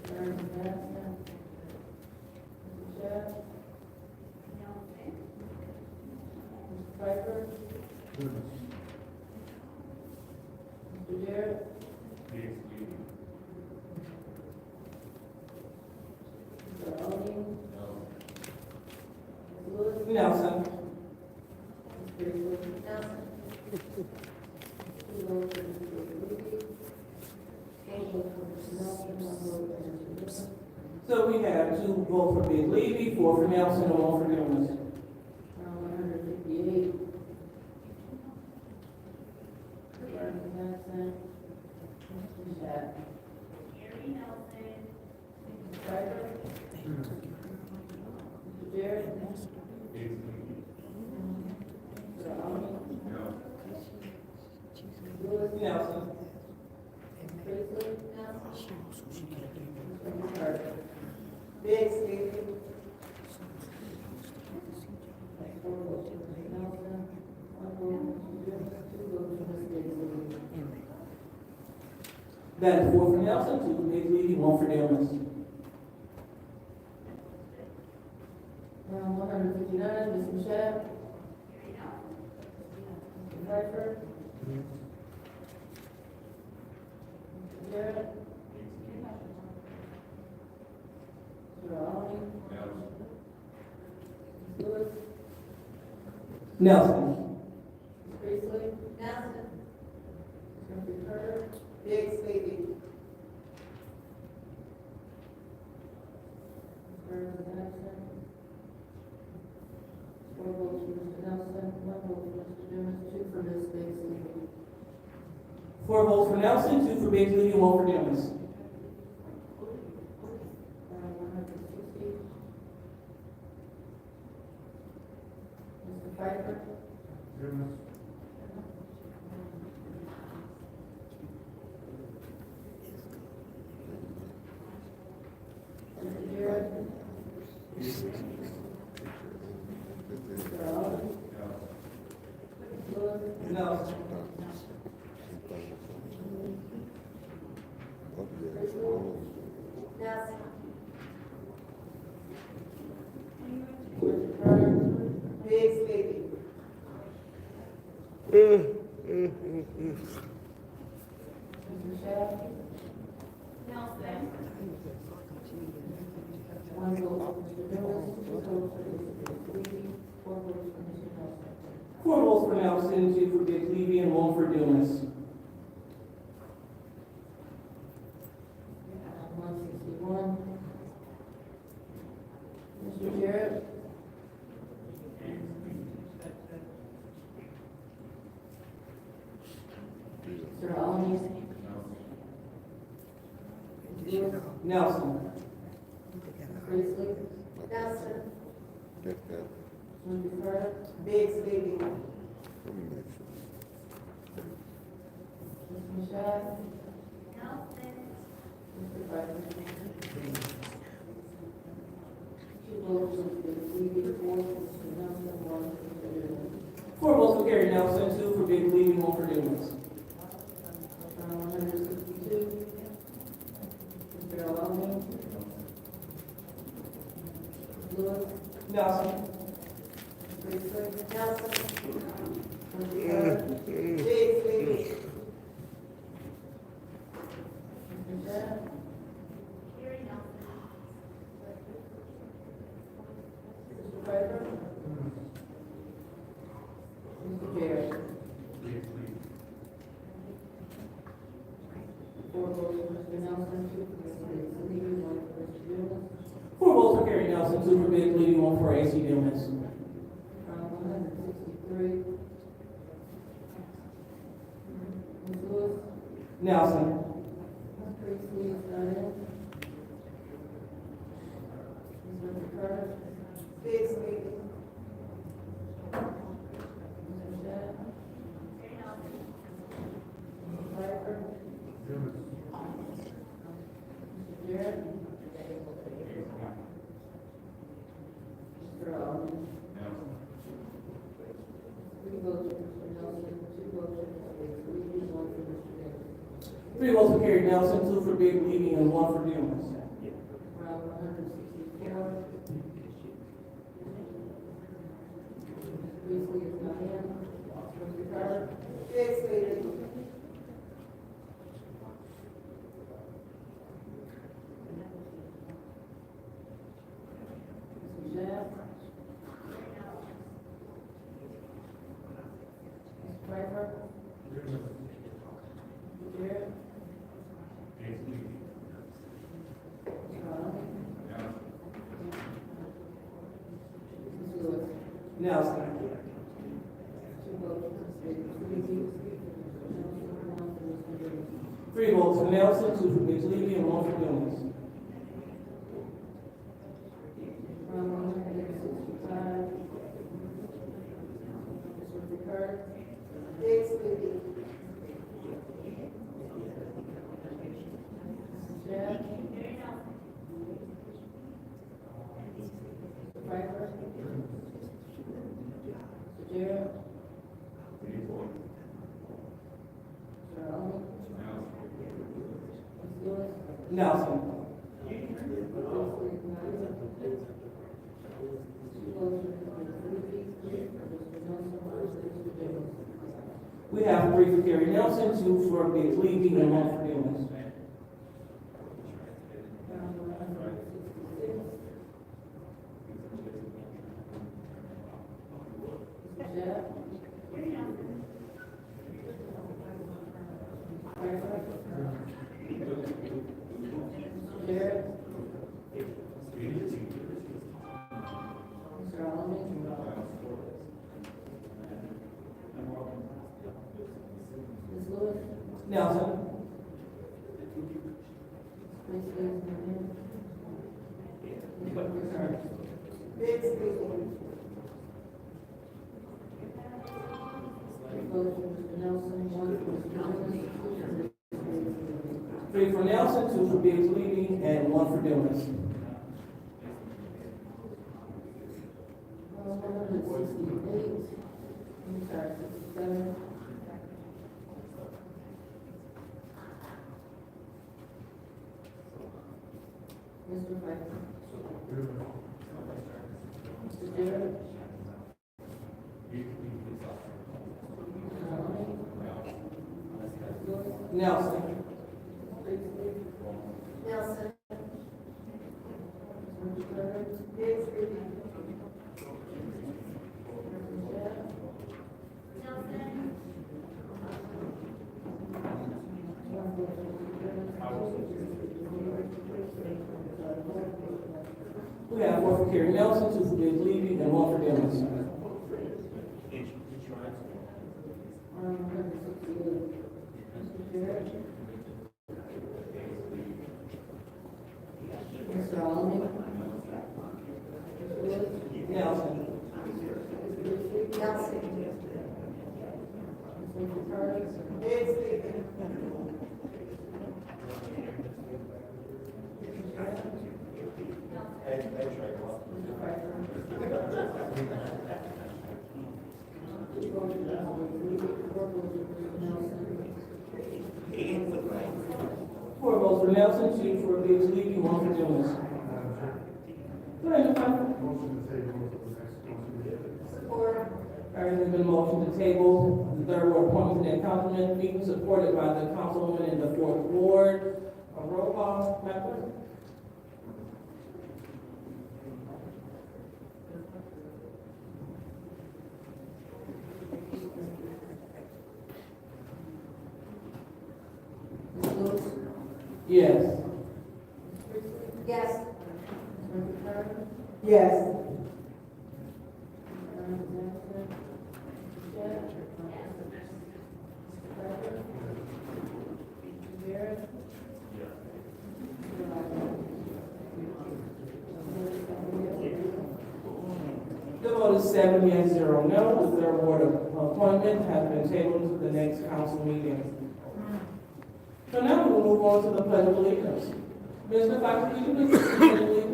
Burns. Nelson. Michelle. Mr. Pfeiffer. Mr. Jarrett. Mr. Alden. Ms. Lewis. Nelson. Ms. Priestley. Nelson. 2 votes for Mr. Levy. 4 votes for Mr. Nelson, 1 vote for Mr. Dillon. So we have 2 votes for Big Levy, 4 for Nelson, and 1 for Dillon. Round 158. Burns. Nelson. Mr. Shat. Mr. Pfeiffer. Mr. Jarrett. Mr. Alden. Lewis. Nelson. Priestley. Mr. Carter. Bixby. 4 votes for Mr. Nelson, 1 vote for Mr. Dillon, 2 votes for Ms. Priestley. That is 4 for Nelson, 2 for Big Levy, 1 for Dillon. Pfeiffer? Mr. Garrett? Mr. Allen? Ms. Lewis? Nelson. Ms. Priestley? Nelson. Mr. Carter? Biggs, baby. Mr. Jackson? 4 votes for Mr. Nelson, 1 vote for Mr. Dumas, 2 for Ms. Biggs. 4 votes for Nelson, 2 for Biggs Levy, 1 for Dumas. 160. Mr. Pfeiffer? Mr. Garrett? Mr. Allen? Ms. Lewis? No. Nelson. Mr. Carter? Biggs, baby. Mr. Shaw? Nelson. 1 vote for Mr. Dumas, 2 votes for Mr. Levy, 4 votes for Mr. Nelson. 4 votes for Nelson, 2 for Biggs Levy, and 1 for Dumas. 161. Mr. Jarrett? Mr. Allen? Nelson. Priestley? Nelson. Mr. Carter? Biggs, baby. Ms. Shaw? Nelson. Mr. Pfeiffer? 2 votes for Mr. Levy, 4 for Mr. Nelson, 1 for Mr. Dumas. 4 votes for Gary Nelson, 2 for Biggs Levy, 1 for Dumas. 162. Mr. Allen? Lewis? Nelson. Priestley? Nelson. Mr. Carter? Biggs, baby. Mr. Shaw? Mr. Pfeiffer? Mr. Jarrett? 4 votes for Mr. Nelson, 2 for Mr. Levy, 1 for Mr. Dumas. 4 votes for Gary Nelson, 2 for Biggs Levy, 1 for AC Dumas. 163. Ms. Lewis? Nelson. Ms. Priestley is not in. Mr. Carter? Biggs, baby. Mr. Shaw? Mr. Pfeiffer? Mr. Jarrett? Mr. Allen? 3 votes for Mr. Nelson, 2 votes for Mr. Levy, 1 for Mr. Davis. 3 votes for Gary Nelson, 2 for Biggs Levy, and 1 for Dumas. Round 164. Priestley is not in. Mr. Carter? Biggs, baby. Mr. Shaw? Mr. Pfeiffer? Mr. Jarrett? Mr. Allen? Ms. Lewis? Nelson. 2 votes for Mr. Levy, 1 for Mr. Dumas. 3 votes for Nelson, 2 for Biggs Levy, and 1 for Dumas. Round 165. Mr. Carter? Biggs, baby. Shaw? Mr. Pfeiffer? Mr. Jarrett? Mr. Allen? Ms. Lewis? Nelson. Priestley is not in. 2 votes for Mr. Levy, 3 for Mr. Nelson, 1 for Mr. Davis. We have 3 for Carrie Nelson, 2 for Biggs Levy, and 1 for Newman. Nelson. Biggs Levy. Three for Nelson, 2 for Biggs Levy, and 1 for Dumas. Mr. Pfeiffer. Mr. Jarrett. Nelson. Nelson. Mr. Carter. Biggs Levy. We have 4 for Carrie Nelson, 2 for Biggs Levy, and 1 for Dumas. Mr. Allen. Nelson. Nelson. Mr. Carter. Biggs Levy. Four votes for Nelson, 2 for Biggs Levy, 1 for Dumas. Go ahead, Ms. Pfeiffer. Motion to table for the next council. Support. All right, there's been a motion to table the 3rd Ward appointment to that councilman meeting, supported by the councilwoman in the 4th Ward. A roll call, Madam Clerk. Ms. Lewis. Yes. Yes. Mr. Carter. Yes. The vote is 7 yes, 0 no. The 3rd Ward appointment has been tabled to the next council meeting. So now we will move on to the Pledge of Allegiance. Mr. Pfeiffer, could you please read the Pledge of Allegiance?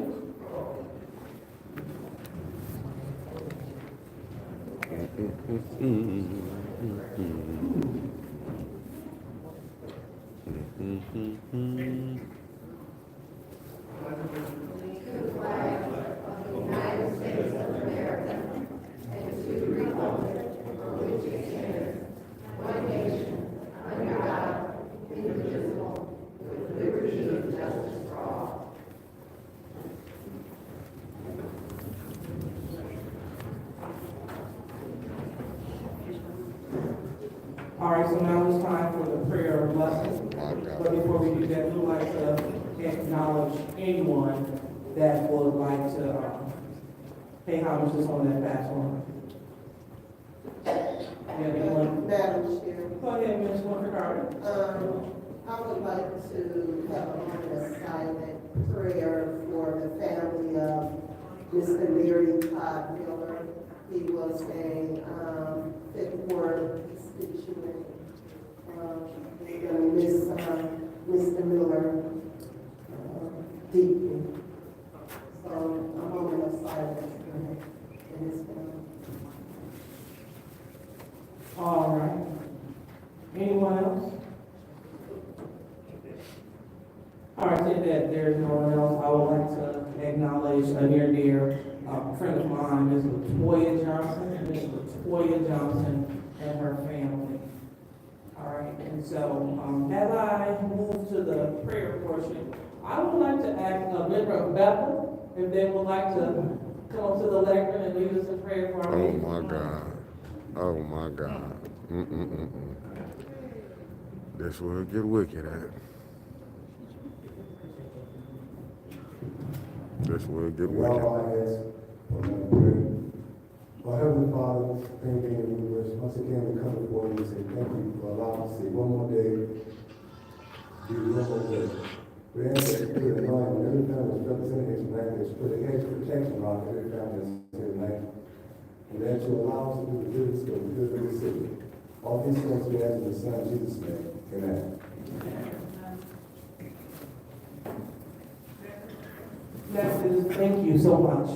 All right, so now it's time for the prayer of blessing. But before we do that, we would like to acknowledge anyone that would like to pay homage to someone that passed on. Yeah, anyone? Madam Chair. Go ahead, Ms. Winfrey Carter. I would like to have a moment of silent prayer for the family of Mr. Mary Todd Miller. He was a Fifth Ward constituent. We're gonna miss Mr. Miller deeply. So a moment of silence for his family. All right. Anyone else? All right, since that there's no one else, I would like to acknowledge a near dear friend of mine, Ms. Latoya Johnson, and her family. All right, and so, as I move to the prayer portion, I would like to ask a member of Bethel if they would like to come up to the lectern and lead us in prayer for our Oh meeting. my God. Oh my God. That's where it get wicked at. That's where it get We all wicked. I ask for one prayer. Our Heavenly Father, thank you in the universe. Once again, we come before you and say thank you for allowing us to see one more day. Be one more day. We ask that you put an anointing on every family that's represented here tonight. That you put a hedge of protection around every family that's here tonight. And that you allow us to do the goodness of the good of the city. All these things we ask in the Son of Jesus' name. Amen. Next is, thank you so much.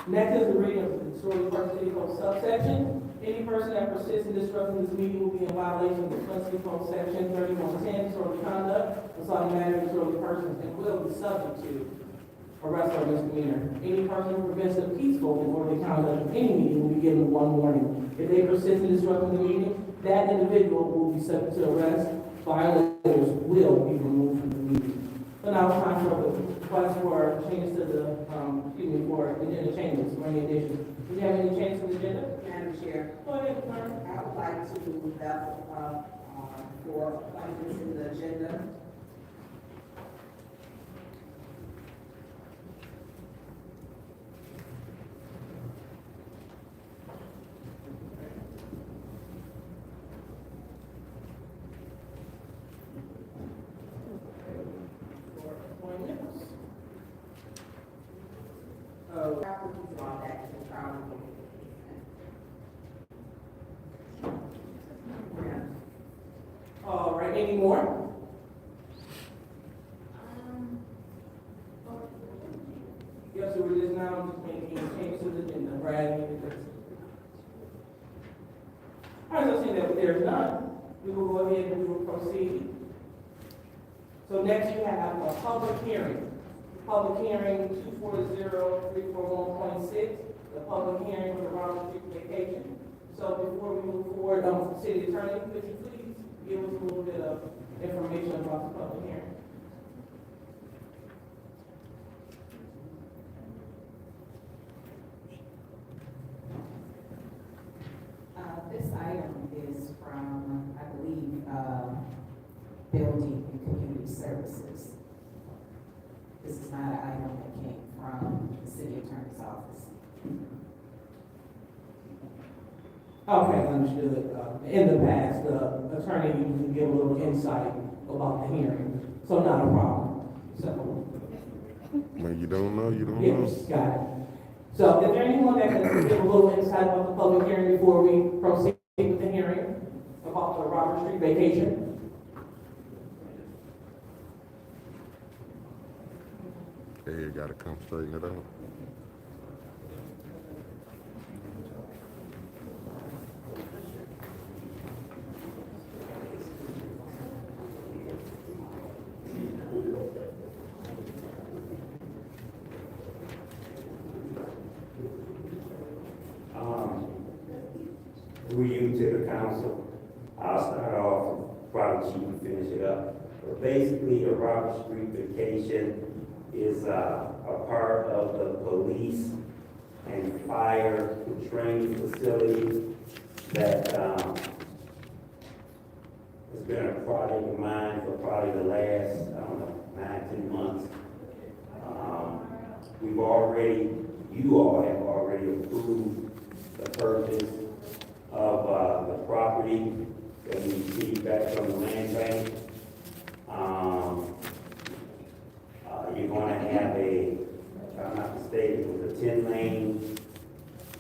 Next is the reading of the Shorty Park City Code subsection. Any person that persists in disrupting this meeting will be in violation of the Flint City Code section 3110, disorderly conduct, assault a matter of disorderly persons, and will be subject to arrest or misdemeanor. Any person who prevents the peaceful and orderly conduct of any meeting will be given one warning. If they persist in disrupting the meeting, that individual will be subject to arrest. Violators will be removed from the meeting. So now it's time for the request for changes to the, for agenda changes, or any additions. Do you have any changes to the agenda? Madam Chair, Go ahead, Karen. I would like to move that, for appointments in the agenda. Appointments. I would withdraw that to trial. All right, any more? Yes, so we're just now just making changes to the agenda, right? All right, so seeing that there's none, we will go ahead and we will proceed. So next you have a public hearing. Public hearing 240-341.6, the public hearing for the Robert Street vacation. So before we move forward, City Attorney, could you please give us a little bit of information about the public hearing? This item is from, I believe, Building and Community Services. This is not an item that came from the City Attorney's Office. Okay, understood. In the past, the attorney usually give a little insight about the hearing, so not a problem. So, When you don't know, you don't yes, know. got it. So, is there anyone that can give a little insight about the public hearing before we proceed with the hearing about the Robert Street vacation? Hey, you gotta come straighten it out. Through you to the council, I'll start off, probably she can finish it up. But basically, the Robert Street vacation is a part of the police and fire training facility that has been a project of mine for probably the last, 9-10 months. You all have already approved the purchase of the property that we received back from the land bank. You're going to have if I'm not mistaken, it was a 10-lane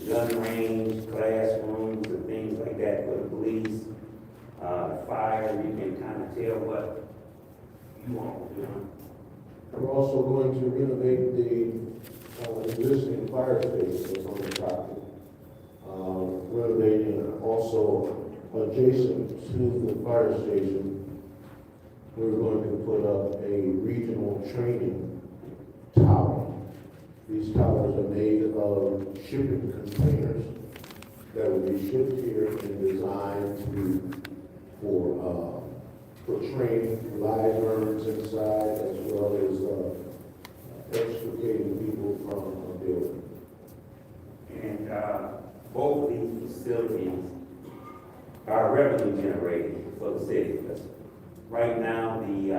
gun range, classrooms, and things like that for the police. The fire, you can kind of tell what you want to do. We're also going to renovate the existing fire station that's on the property. Renovating also adjacent to the fire station, we're going to put up a regional training tower. These towers are made of shipping containers that will be shipped here and designed to for training, live birds inside, as well as extricating people from a building. And both of these facilities are revenue generating for the city. Right now, the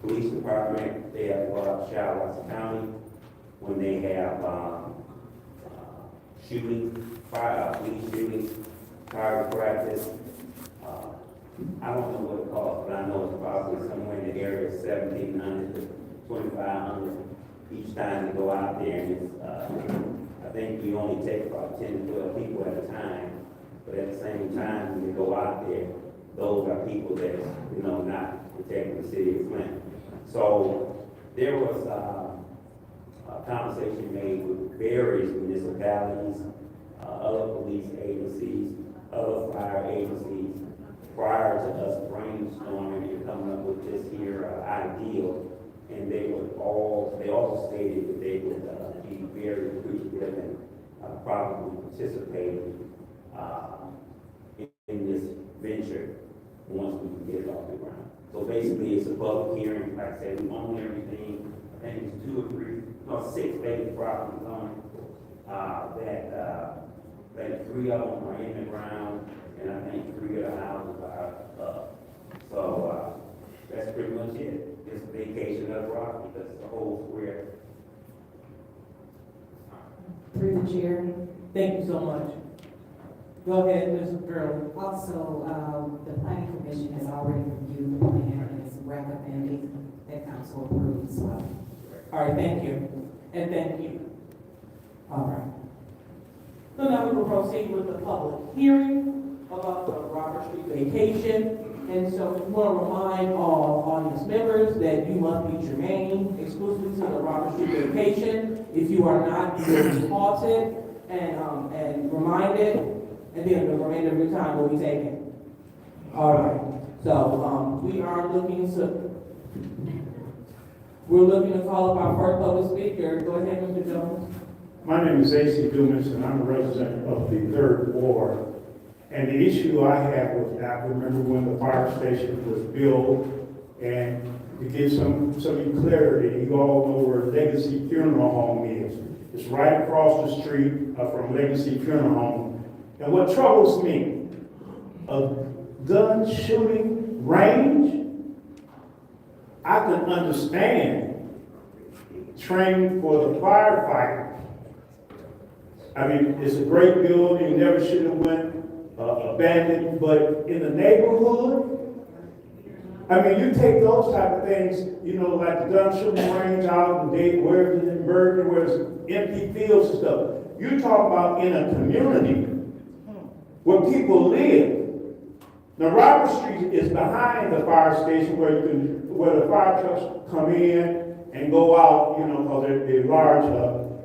police department, they have to go out to Shiawassee County when they have police shootings, fire practice. I don't know what it costs, but I know it's probably somewhere in the area of $1,700 to $2,500 each time they go out there. And it's, I think we only take about 10 to 12 people at a time, but at the same time, when they go out there, those are people that's, not protecting the city of Flint. So there was a conversation made with various municipalities, other police agencies, other fire agencies, prior to us brainstorming and coming up with this here ideal. And they all stated that they would be very appreciative and probably participating in this venture once we can get it off the ground. So basically, it's a public hearing. Like I said, we own everything. I think it's 6 vacant properties on it. That 3 of them are in the ground, and I think 3 of the houses are up. So that's pretty much it. It's a vacation of the property. That's the whole square. Through the chair. Thank you so much. Go ahead, Ms. Gurley. Also, the planning commission has already reviewed the plan and is recommending that council approve as well. All right, thank you. And thank you. All right. So now we will proceed with the public hearing about the Robert Street vacation. And so we want to remind all audience members that you must be germane exclusively to the Robert Street vacation. If you are not, you will be halted and reminded, and then the remainder of your time will be taken. All right. So we're looking to call up our first public speaker. Go ahead, Mr. Jones. My name is A.C. Dumas, and I'm a resident of the 3rd Ward. And the issue I have with that, remember when the fire station was built, and to give some clarity, you all know where Legacy Funeral Home is. It's right across the street from Legacy Funeral Home. And what troubles me, a gun shooting range, I can understand training for the firefighter. I mean, it's a great building, never should have went abandoned, but in the neighborhood, I mean, you take those type of things, like the gun shooting range out in the day, where it's in Bergen, where it's empty fields and stuff. You talk about in a community where people live. Now, Robert Street is behind the fire station where the fire trucks come in and go out, because they're large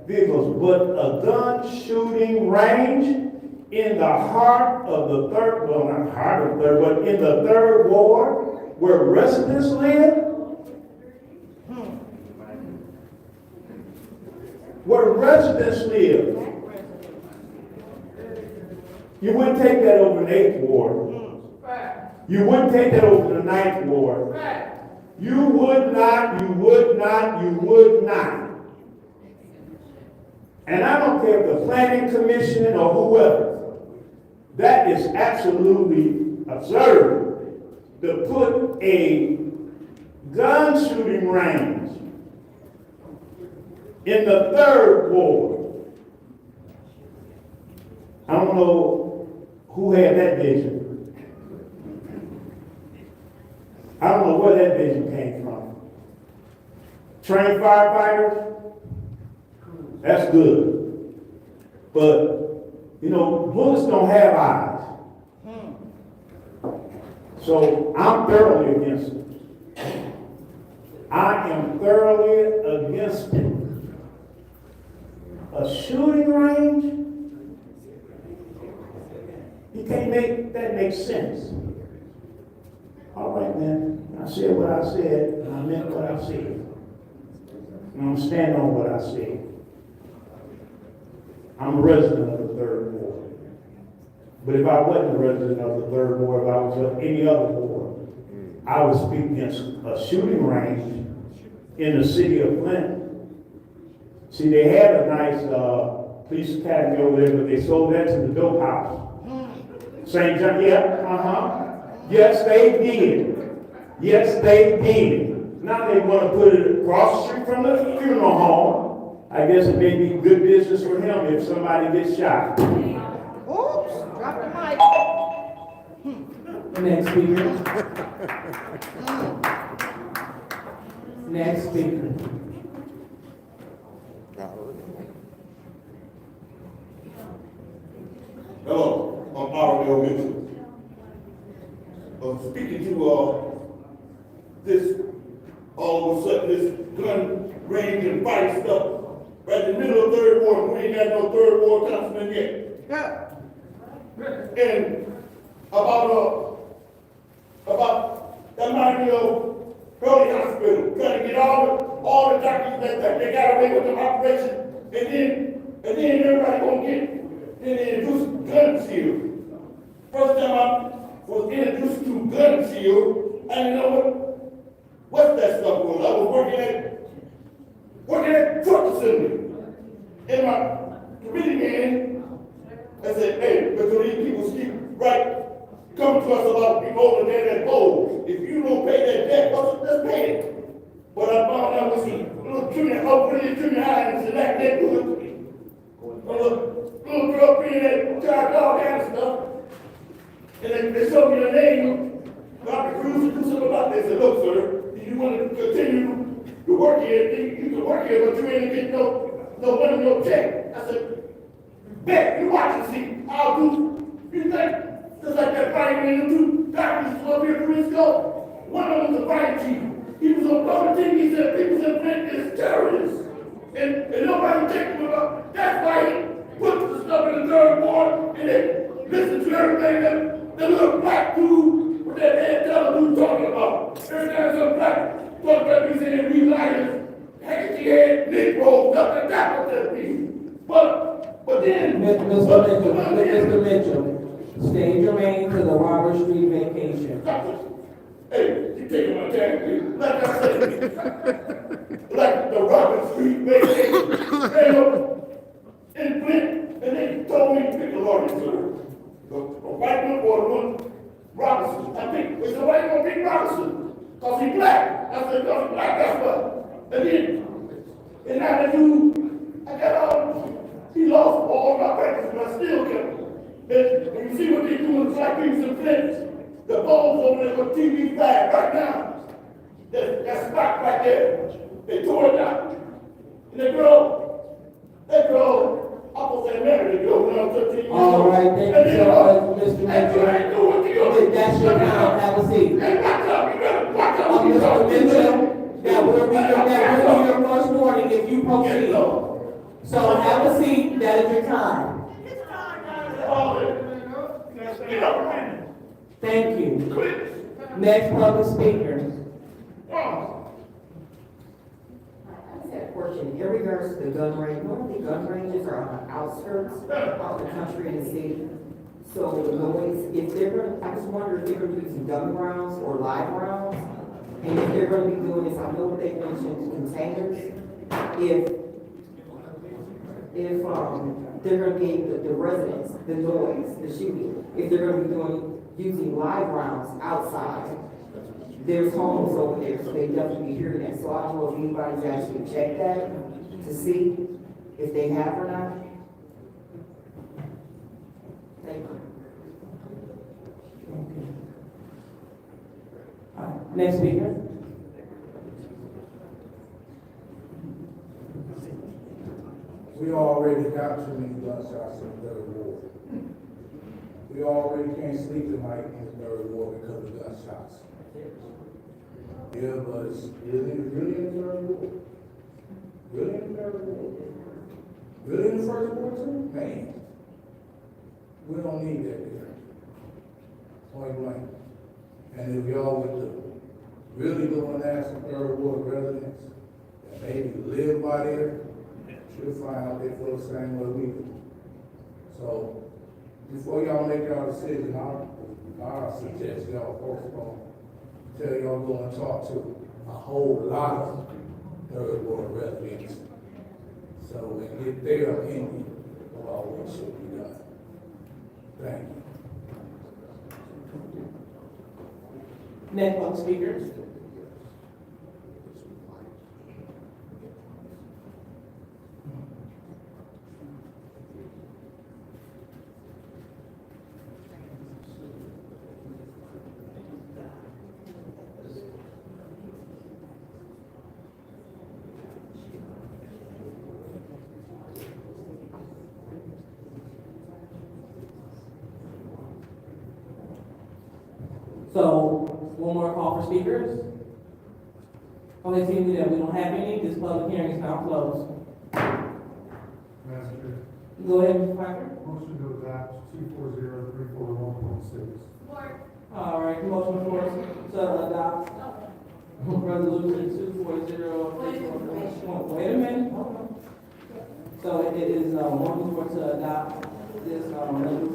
vehicles. But a gun shooting range in the heart of the 3rd, well, not heart of the 3rd, but in the 3rd Ward, where residents live? Where residents live. You wouldn't take that over the 8th Ward. You wouldn't take that over the 9th Ward. You would not. And I don't care if the planning commission or whoever, that is absolutely absurd to put a gun shooting range in the 3rd Ward. I don't know who had that vision. I don't know where that vision came from. Trained firefighters, that's good. But, bullets don't have eyes. So I'm thoroughly against it. I am thoroughly against it. A shooting range? You can't make that make sense. All right, man. I said what I said, and I meant what I said. And I'm standing on what I said. I'm a resident of the 3rd Ward. But if I wasn't a resident of the third ward, if I was of any other ward, I would speak against a shooting range in the city of Flint. See, they had a nice police academy over there, but they sold that to the dope house. St. John, Yes, they did. Yes, they did. Now they want to put it across the street from the funeral home. I guess it may be good business for him if somebody gets shot. Oops, drop the mic. Next speaker. Next speaker. Hello, I'm R.L. Mitchell. Speaking to this, all of a sudden, this gun range and fight stuff, right in the middle of third ward, we ain't got no third ward councilman yet. Yeah. And about that might be early hospital, trying to get all the doctors that they got away with the operation, and then everybody gonna get, then they introduce gun shield. First time I was introduced to gun shield, I didn't know what that stuff was. I was working at truck assembly. And my committee man, I said, hey, because these people keep coming to us about people over there that gold. If you don't pay that debt, let's pay it. But I found out with some little junior high and select that do it to me. A little girl being that charge all kind of stuff. And they showed me the name, Dr. Cruz, do something about this. They said, look, sir, if you want to continue to work here, you can work here, but you ain't getting no money, no check. I said, bet, you watch and see. I'll do, you think, just like that fighting in the two doctors who up here 3 weeks ago. One of them was a fight chief. He was on public TV, he said people in Flint is terrorists. And nobody checked him about. That's why he put the stuff in the third ward and they listen to everything that little black dude with that head teller dude talking about. Every time some black talk about me saying we liars, hanky head, Negro, stuff like that with that piece. But then Mr. Mitchell, stage your name to the Robert Street vacation. Hey, you taking my time, please. Like I said, like the Robert Street vacation. In Flint, and they told me to pick a lawyer, sir. A white one or one Robinson. I think it's a white one, Big Robinson. Because he's black. I said, because he's black, that's what. And now the dude, I got all, he lost all my practice, but I still kept him. And you see what they do with black people in Flint? The bulbs over there with TV5 right now. That spot right there. They tore it down. And that girl, I was saying married the girl when I was 13 years old. All right, thank you so much, Mr. Mitchell. That's your time. Have a seat. Hey, watch out. Mr. Mitchell, that will be your first warning if you proceed. So have a seat. That is your time. Thank you. Next public speaker. Question in regards to the gun range. Normally gun ranges are on the outskirts of the country and the city. So the noise, if they're gonna, I just wonder if they're gonna be using gun rounds or live rounds. And if they're gonna be doing this, I know they mentioned containers. If they're gonna be the residents, the noise, the shooting, if they're gonna be using live rounds outside. There's homes over there, so they definitely be hearing that. So I don't know if anybody's actually checked that to see if they have or not. Thank you. Next speaker. We already got too many gunshots in the third ward. We already can't sleep tonight in the third ward because of gunshots. Yeah, but it's really in the third ward. Really in the third ward. Really in the first ward too? Man, we don't need that there. Point blank. And if y'all would really go and ask some third ward residents that maybe live by there, you'll find out they feel the same way we do. So before y'all make y'all decision, I suggest y'all postpone till y'all go and talk to a whole lot of third ward residents. So we get their opinion about what should be done. Thank you. Next public speakers. So, one more call for speakers. Okay, seeing that we don't have any, this public hearing is now closed. Madam Chair. Go ahead, Mr. Piper. Motion to adopt 240341.6. All right, motion for us to adopt resolution 240. Wait a minute. Hold on. So it is, motion for to adopt this, resolution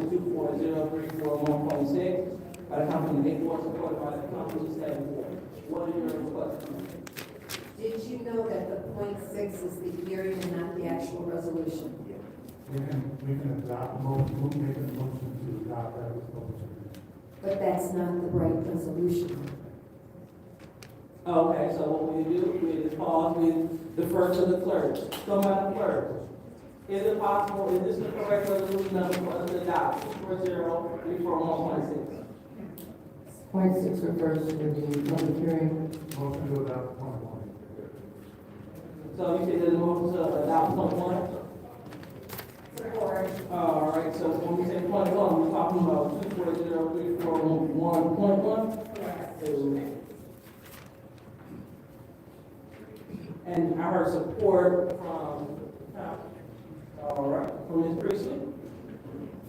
2403411.6 by the company 84, supported by the company 74. What are your requests? Did you know that the .6 is the hearing and not the actual resolution? We can adopt, make a motion to adopt that resolution. But that's not the right resolution. Okay, so what we do, we just pause, we defer to the clerk. So, Madam Clerk, is it possible, is this the correct resolution number for us to adopt, 2403411.6? Point 6 refers to the public hearing. Motion to adopt point 1. So you said there's a motion to adopt point 1? All right, so when we say point 1, we're talking about 2403411.1? And I heard support from, all right, from Ms. Priestley.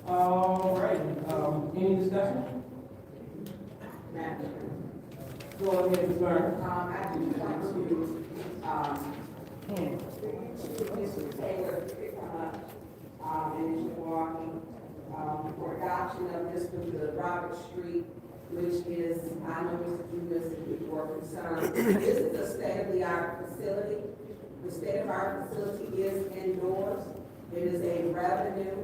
All right, any discussion? Go ahead, Ms. Burns. I do want to, Mr. Taylor, and Mr. Walking, for adoption of this to the Robert Street, which is, I know Mr. Dumas and people are concerned. This is a state-of-the-art facility. The state-of-the-art facility is indoors. It is a revenue,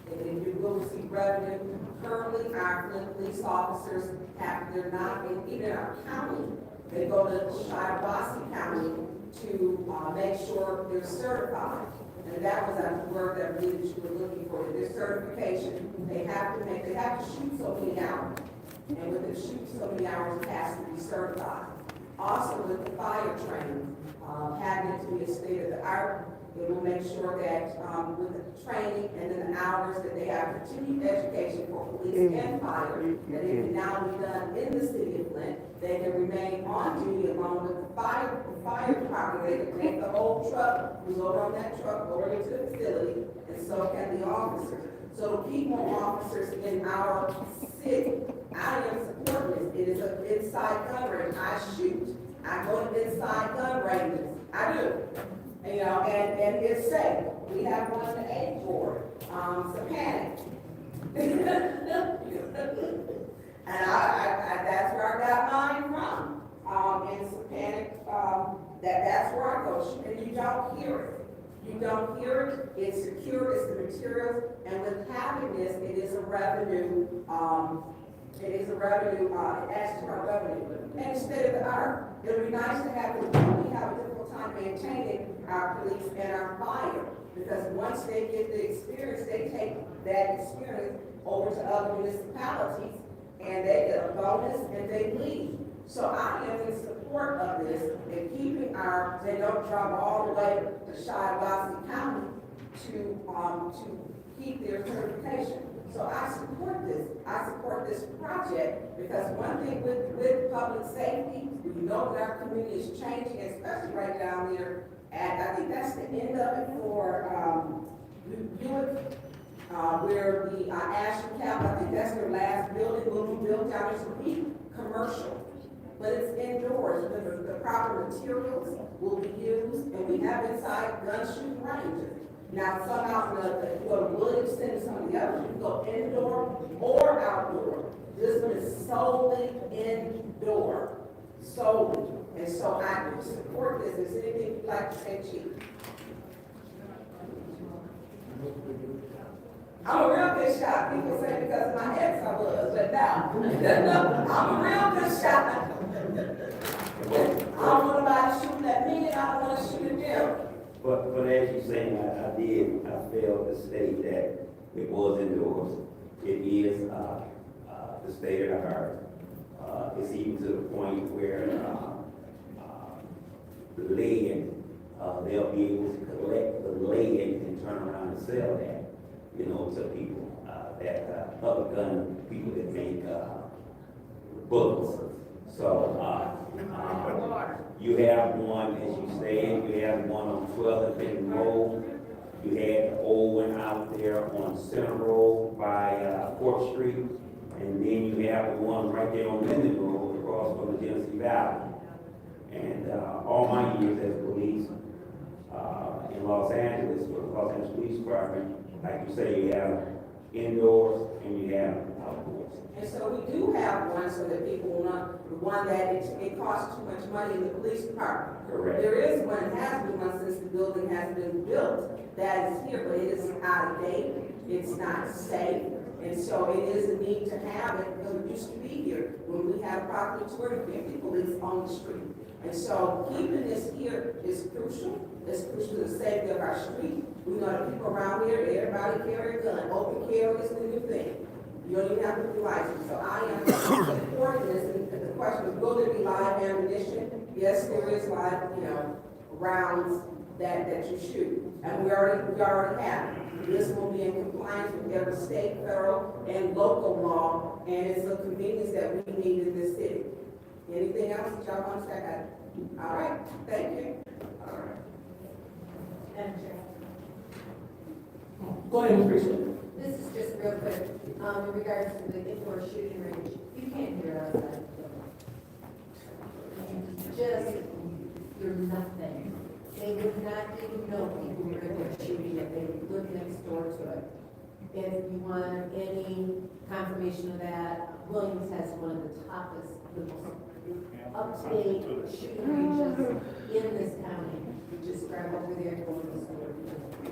and you will receive revenue. Currently, our Flint police officers they're not in even our county. They go to Shiawassee County to make sure they're certified. And that was a word that we were looking for. Their certification, they have to shoot so many hours. And with the shoot so many hours, it has to be certified. Also with the fire training, having it to be a state of the art, it will make sure that with the training and then the hours that they have continued education for police and fire, that it can now be done in the city of Flint. They can remain on duty along with the fire department. They can take the whole truck, who's over on that truck, over into the facility, and so can the officers. So to keep more officers in our city, I am supporting this. It is an inside gun range. I shoot. I go to inside gun ranges. I do. You know, and it's safe. We have one in the 8th ward, Sapanic. And that's where I got mine from. In Sapanic, that's where I go. And you don't hear it. You don't hear it. It's secure. It's the materials. And with having this, it is a revenue. It is a revenue. It adds to our revenue. And instead of the art, it would be nice to have. We have a difficult time maintaining our police and our fire, because once they get the experience, they take that experience over to other municipalities and they get a bonus and they leave. So I am in support of this and keeping they don't travel all the way to Shiawassee County to keep their certification. So I support this. I support this project because one thing with public safety, we know that our community is changing, especially right down there. And I think that's the end of it for Buick, where the Ashland Cap, I think that's their last building will be built down. It's will be commercial, but it's indoors. The proper materials will be used, and we have inside gun shooting ranges. Now, some out in the, if you go to Williamston and some of the others, you can go indoor or outdoor. This one is solely indoor, solely. And so I do support this. Is there anything you'd like to say, Chief? I'm a real good shot. People say because of my ex I was, but no, I'm a real good shot. I don't want nobody shooting at me, and I don't want to shoot at them. But as you saying, I failed to state that it was indoors. It is, the state of the art. It's even to the point where, the lead, they'll be able to collect the lead and turn around and sell that, you know, to people, that, other gun people that make, bullets. So, you have one, as you said, you have one on 12th and Benton Road. You had the old one out there on Center Road by 4th Street. And then you have the one right there on Linden Road across from the Genesee Valley. And all my years as police in Los Angeles, for the Los Angeles Police Department, like you say, you have indoors and you have outdoors. And so we do have one so that people will not, the one that it costs too much money in the police department. Correct. There is one, has been one since the building has been built, that is here, but it is out of date, it's not safe, and so it is a need to have it, because it used to be here, when we had approximately 250 police on the street. And so keeping this here is crucial. It's crucial to the safety of our street. We know that people around here, everybody carry a gun. Open carry is the new thing. You don't even have to be licensed. So I am supporting this. And the question is, will there be live ammunition? Yes, there is live, rounds that you shoot. And we already have it. This will be in compliance with every state, federal, and local law, and it's a convenience that we need in this city. Anything else that y'all want to say? All right, thank you. All right. Go ahead, Ms. Bishop. This is just real quick, in regards to the indoor shooting range. You can't hear outside. You're nothing. They would not even know people were indoor shooting if they lived next door to it. If you want any confirmation of that, Williams has one of the toughest, the most up-to-date shooting ranges in this county. You just drive over there and go to the store.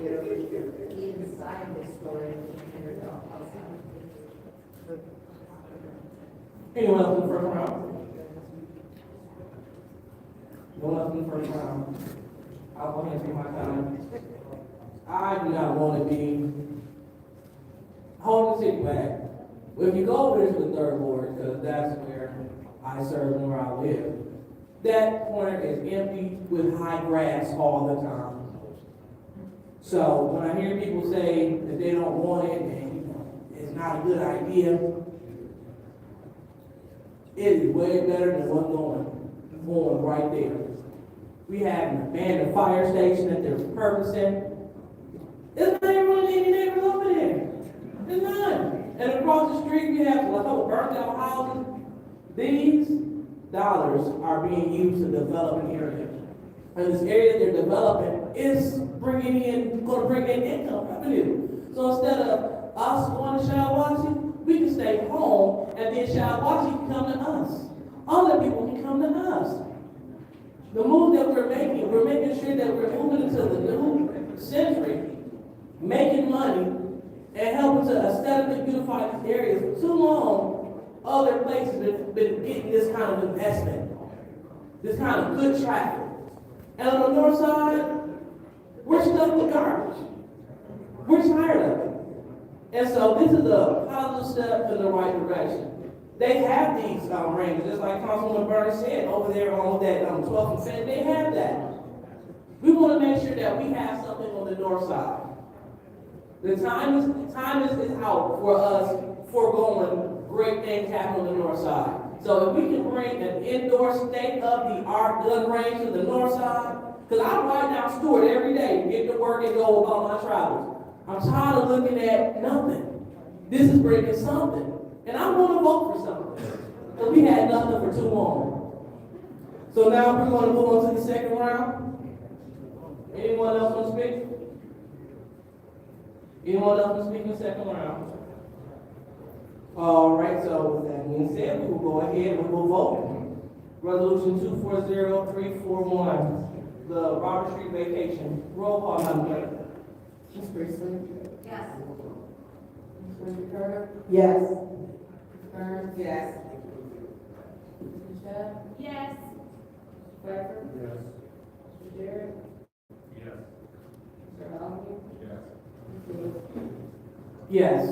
You're inside the store and you're outside. Anyone else in the first round? No one else in the first round? I'll go ahead and take my time. I do not want to be holding the city back. Well, if you go over to the third ward, because that's where I serve and where I live, that corner is empty with high grass all the time. So when I hear people say that they don't want it and it's not a good idea, it is way better than what's going right there. We have an abandoned fire station that they're repurposing. There's not even really any neighbors over there. There's none. And across the street we have a couple burnt out houses. These dollars are being used to develop an area. And this area they're developing is going to bring in income revenue. So instead of us going to Shiawassee, we can stay home and then Shiawassee can come to us. Other people can come to us. The move that we're making sure that we're moving into the new century, making money, and helping to aesthetically beautify these areas. For too long, other places have been getting this kind of investment, this kind of good traffic. And on the north side, we're stuck with garbage. We're tired of it. And so this is a positive step in the right direction. They have these ranges, just like Councilwoman Bernie said, over there on that 12th and Flint, they have that. We want to make sure that we have something on the north side. The time is out for us foregoing great things happening on the north side. So if we can bring an indoor state-of-the-art gun range to the north side, because I ride down Stewart every day to get to work and go about my travels. I'm tired of looking at nothing. This is bringing something. And I want to vote for something. Because we had nothing for too long. So now we're going to move on to the second round. Anyone else want to speak? Anyone else to speak in the second round? All right, so with that being said, we will go ahead and we will vote. Resolution 240341, the Robert Street vacation. Roll call, Madam Clerk. Ms. Priestley? Yes. Mr. Carter? Yes. Ms. Burns? Yes. Ms. Shad? Yes. Mr. Pfeiffer? Yes. Mr. Jarrett? Yes. Mr. Allen? Yes. Ms. Lewis? Yes.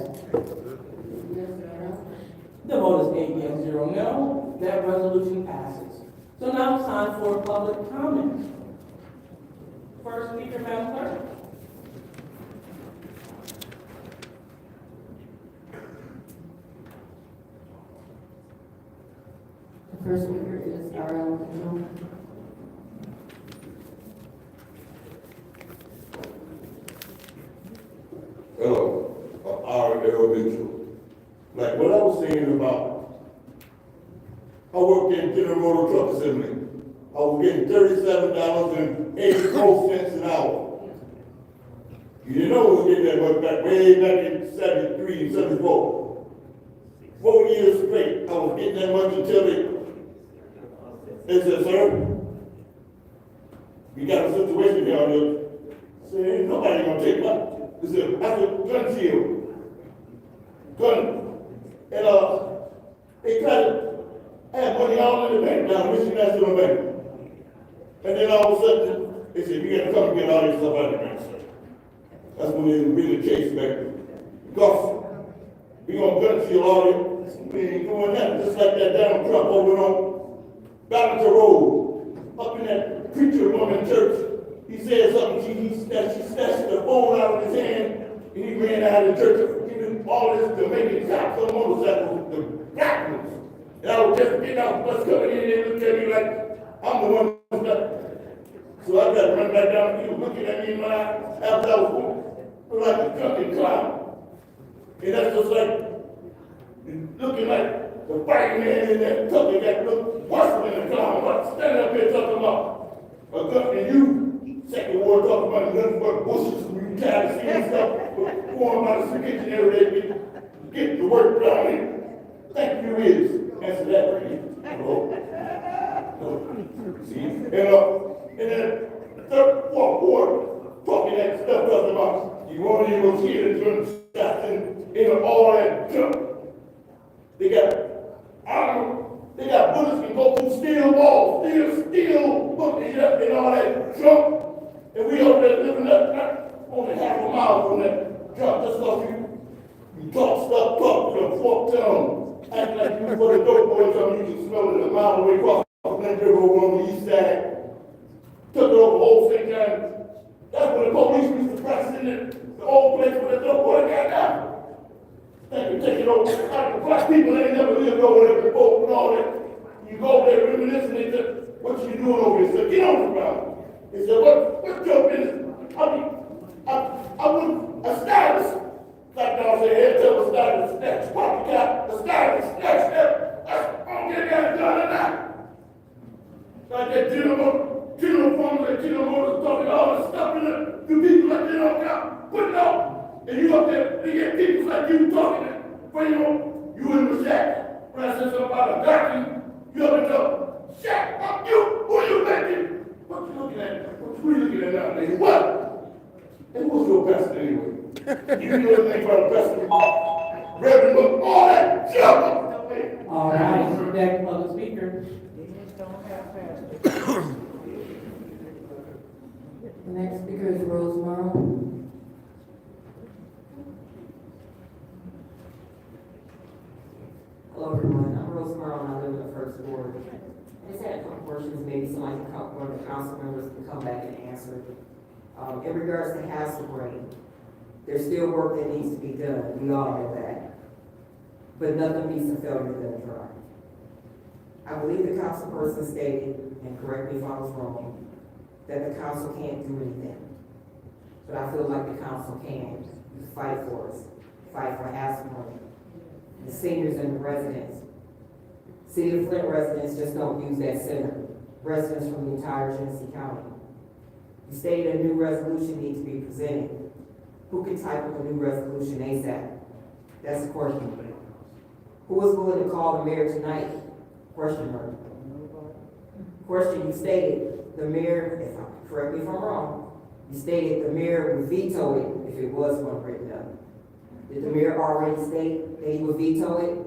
Yes, no. The vote is 8 yes, 0 no. That resolution passes. So now it's time for public comment. First speaker, Madam Clerk. The first speaker is R.L. Mitchell. Hello, R.L. Mitchell. Like what I was saying about, I worked in General Motor Truck Assembly. I was getting $37.84 an hour. You didn't know I was getting that much back, way back in 73, 74. 4 years straight, I was getting that much until they said, sir, we got a situation down there. I said, ain't nobody gonna take my, they said, I said, gun shield. Gun. And they tried to have money all in the bank down Michigan National Bank. And then all of a sudden, they said, you gotta come and get all this stuff out of the bank, sir. That's when they really chased back. Because we gonna gun shield all this. We ain't doing that. Just like that damn truck over on Ballinger Road, up in that preacher woman church. He said something, she snatched the phone out of his hand, and he ran out of the church. He knew all this Jamaican cops on motorcycles, the black ones. And I was just getting out the bus coming in, and they looked at me like, I'm the one who's got. So I got to run back down, and he was looking at me in my eye after I was going, like a drunken clown. And that's just like, looking like the fighting man in that truck that looked worse than the clown, but standing up here talking about a gun, and you, second war, talking about nothing but bushes, brutality and stuff, going by the kitchen every day, getting to work down here. Thank you, is. Answer that for you. Hello? See? And then third, fourth ward, talking that stuff about you won't even go see it and shots and all that junk. They got bullets can go through steel walls, steel bullets and all that junk. And we over there living up only half a mile from that junk. Just because you talk stuff, with a forked tongue, act like you for the dope boy, something you can smell it a mile away across the river over on the east side. Took it over the whole thing down. That's where the police used to practice in the old place where the dope boy got down. Think you take it over. The black people ain't never lived over there before and all that. You go over there reminiscing, they said, what you doing over here? They said, get on the ground. They said, what's your business? I was a stylist. Like I said, here, tell a stylist, snatch, copycat, a stylist, snatch, I don't get that done or not. Like that General Motors talking all this stuff in the people like they don't got, put it up. And you up there, they get people like you talking for you in the shack. When I said something about a doctor, you up and go, shack, fuck you, who you thinking? What you looking at? What you looking at now, nigga? What? And who's your best anyway? You know anything about the best of Reverend, look, all that junk. All right, next public speaker. The next speaker is Rose Morrow. Hello, everyone. I'm Rose Merle, and I live in the first ward. I just had a couple questions, maybe somebody can come, one of the council members can come back and answer. In regards to Hasselbrain, there's still work that needs to be done. We all know that. But nothing beats a failure than a try. I believe the council person stated, and correct me if I was wrong, that the council can't do anything. But I feel like the council can fight for us, fight for Hasselbrain, the seniors and the residents. City of Flint residents just don't use that center. Residents from the entire Genesee County. You stated a new resolution needs to be presented. Who can type up a new resolution ASAP? That's the question. Who is willing to call the mayor tonight? Question mark. Question, you stated the mayor, correct me if I'm wrong, you stated the mayor would veto it if it was one written up. Did the mayor already state that he would veto it?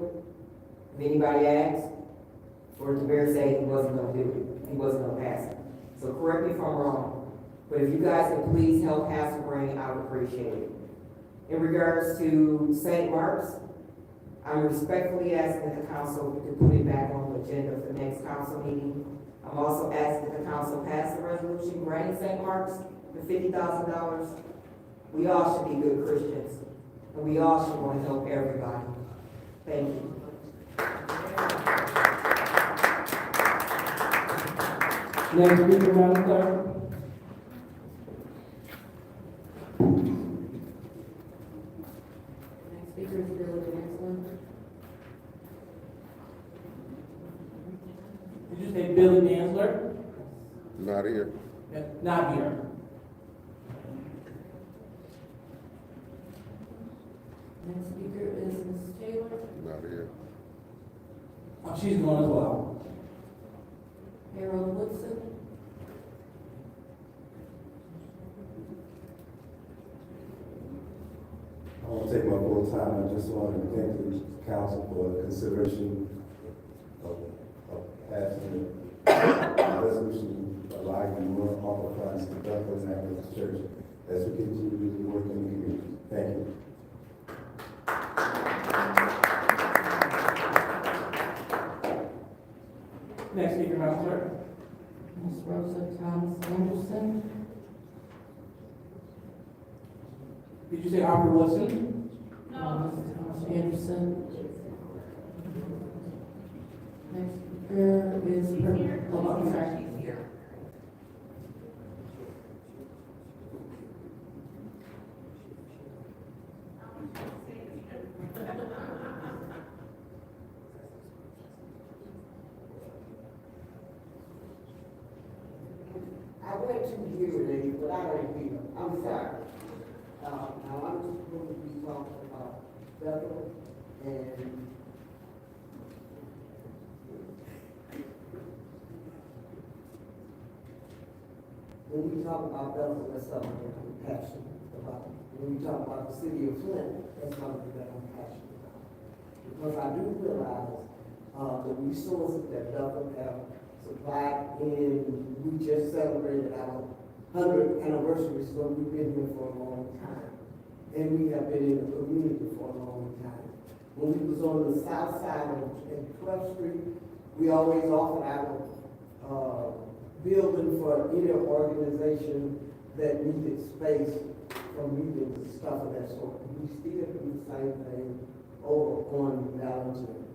If anybody asked? Or did the mayor say he wasn't gonna do it? He wasn't gonna pass it? So correct me if I'm wrong, but if you guys could please help pass the brain, I would appreciate it. In regards to St. Mark's, I'm respectfully asking the council to put it back on the agenda for the next council meeting. I'm also asking the council pass the resolution granting St. Mark's the $50,000. We all should be good Christians, and we all should want to help everybody. Thank you. Next speaker, Madam Clerk. Next speaker is Billy Dantzler. Did you say Billy Dantzler? Not here. Not here. Next speaker is Ms. Taylor. Not here. Oh, she's going as well. Harold Woodson. I won't take my full time, I just want to thank the council for the consideration of passing the resolution allowing more ARPA funds to Bethel Baptist Church as we continue to work in the community. Thank you. Next speaker, Madam Clerk. Ms. Rosa Thomas Anderson. Did you say Harper Woodson? No. Ms. Thomas Anderson. Next speaker is I'm sorry. I went to hear it, but I don't hear. I'm sorry. Now I'm just going to be talking about Bethel and when we talk about Bethel, that's something that I'm passionate about. When we talk about the city of Flint, that's something that I'm passionate about. Because I do realize the resources that Bethel have supplied in, we just celebrated our 100th anniversary, so we've been here for a long time. And we have been in the community for a long time. When we was on the south side of 12th Street, we always offered our building for any organization that needed space for meetings and stuff of that sort. We still do the same thing over on Valentin.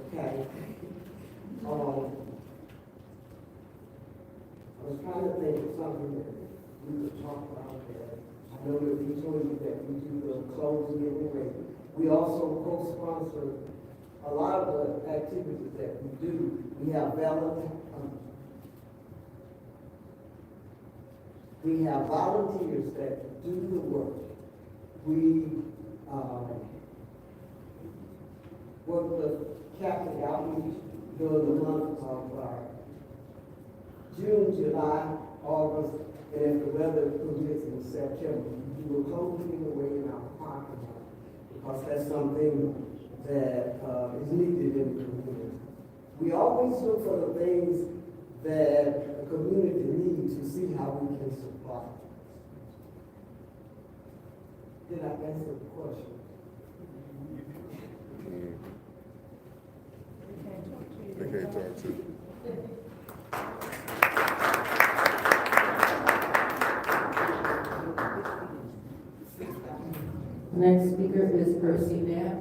Okay. I was trying to think of something that we could talk about there. I know that we told you that we do the closing and rating. We also co-sponsor a lot of the activities that we do. We have volunteers that do the work. We work with Catholic outreach during the month of June, July, August, and if the weather permits in September, we will closing away in our parking lot because that's something that is needed in the community. We always look for the things that the community needs to see how we can supply. Did I answer the question? They can't talk to you. Next speaker is Percy Knapp.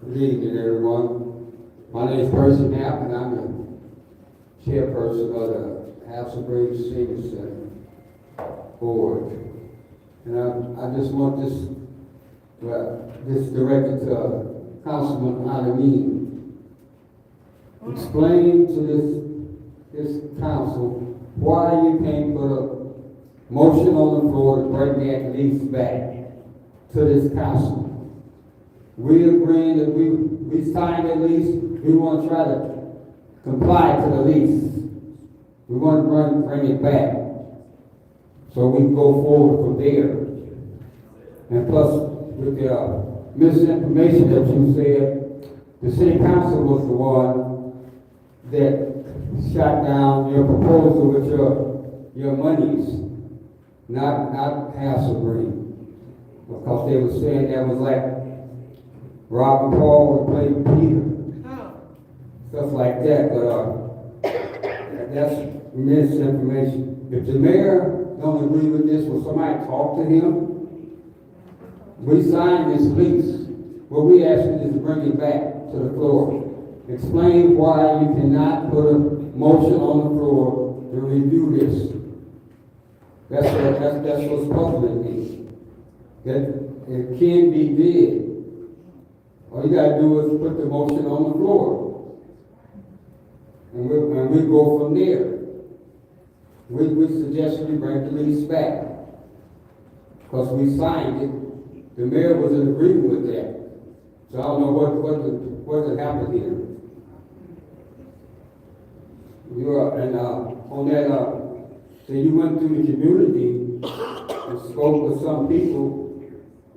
Good evening, everyone. My name is Percy Knapp, and I'm the chairperson of the Hassel Brave Senior Center Board. And I just want this directed to Councilman Alameen, explain to this council why you can't put a motion on the floor to bring that lease back to this council. We agreeing that we signed that lease, we want to try to comply to the lease. We want to bring it back so we can go forward from there. And plus, with the misinformation that you said, the city council was the one that shot down your proposal with your monies, not Hassel Green. Because they were saying that was like Robert Paul would play Peter. Stuff like that, but that's misinformation. If the mayor don't agree with this, will somebody talk to him? We signed this lease. What we asking is to bring it back to the floor. Explain why you cannot put a motion on the floor to review this. That's what's puzzling me. That it can be did. All you gotta do is put the motion on the floor. And we go from there. We suggest we bring the lease back. Because we signed it. The mayor was in agreement with that. So I don't know what happened here. On that, so you went through the community and spoke with some people.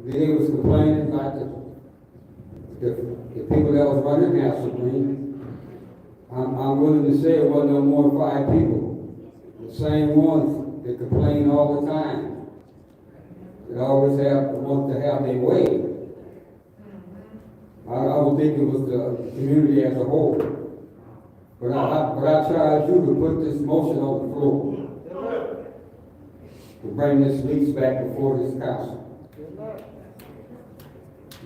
They was complaining about the people that was running Hassel Green. I'm willing to say it wasn't no more than 5 people. The same ones that complain all the time. They always want to have their way. I don't think it was the community as a whole. But I charge you to put this motion on the floor. To bring this lease back before this council.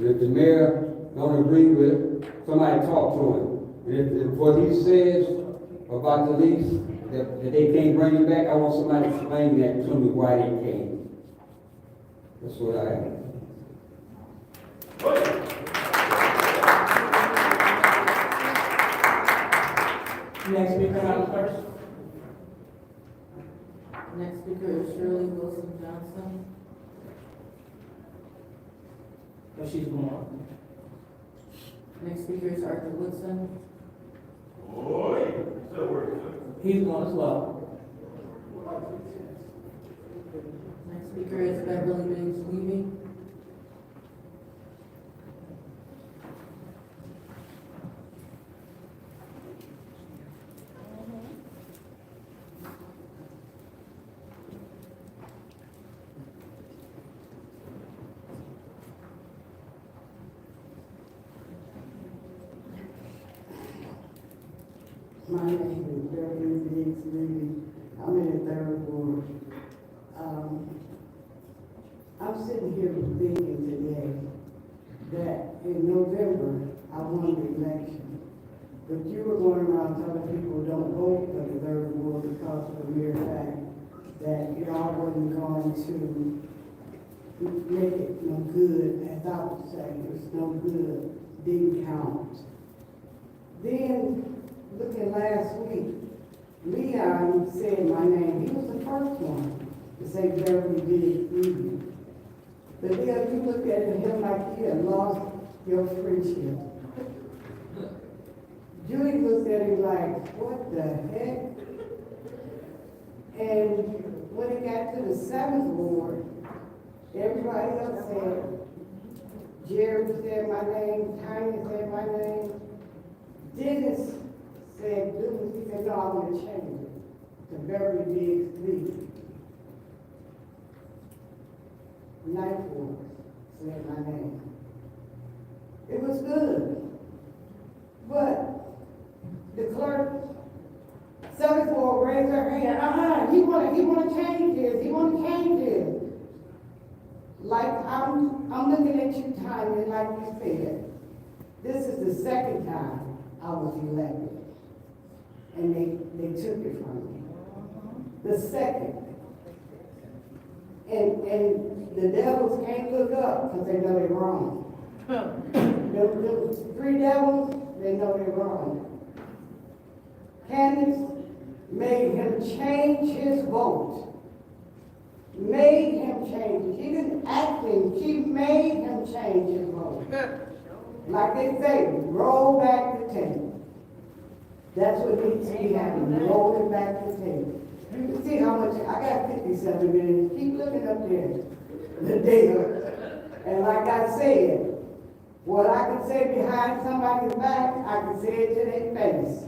If the mayor don't agree with it, somebody talk to him. If what he says about the lease, that they can't bring it back, I want somebody to explain that to me why they can't. That's what I have. Next speaker, Madam Clerk. Next speaker is Shirley Wilson Johnson. Oh, she's gone. Next speaker is Arthur Woodson. He's gone as well. Next speaker is Beverly Biggs Levy. My name is Beverly Biggs Levy. I'm in the 3rd Ward. I'm sitting here thinking today that in November, I won the election. But you were going around telling people don't vote for the 3rd Ward because of the mere fact that y'all wasn't going to make it no good, as I would say, it's no good, didn't count. Then, looking last week, Leon said my name. He was the first one to say Beverly Biggs Levy. But then you look at him like you had lost your friendship. Julie looked at him like, what the heck? And when it got to the 7th Ward, everybody else said, Jerry said my name, Tanya said my name, Dennis said, he said, no, I'm going to change it to Beverly Biggs Levy. 9th Ward said my name. It was good. But the clerk, 7th Ward raised her hand, he want to change this, he want to change this. Like, I'm looking at you, Tanya, like you said, this is the 2nd time I was elected. And they took it from me. The 2nd. And the devils can't look up because they know they're wrong. them three devils, they know they're wrong. Candace made him change his vote. Made him change it. She didn't ask him, she made him change his vote. Like they say, roll back the tape. That's what needs to be happening, rolling back the tape. You can see how much, I got 57 minutes, keep looking up there, the data. And like I said, what I can say behind somebody's back, I can say it to their face.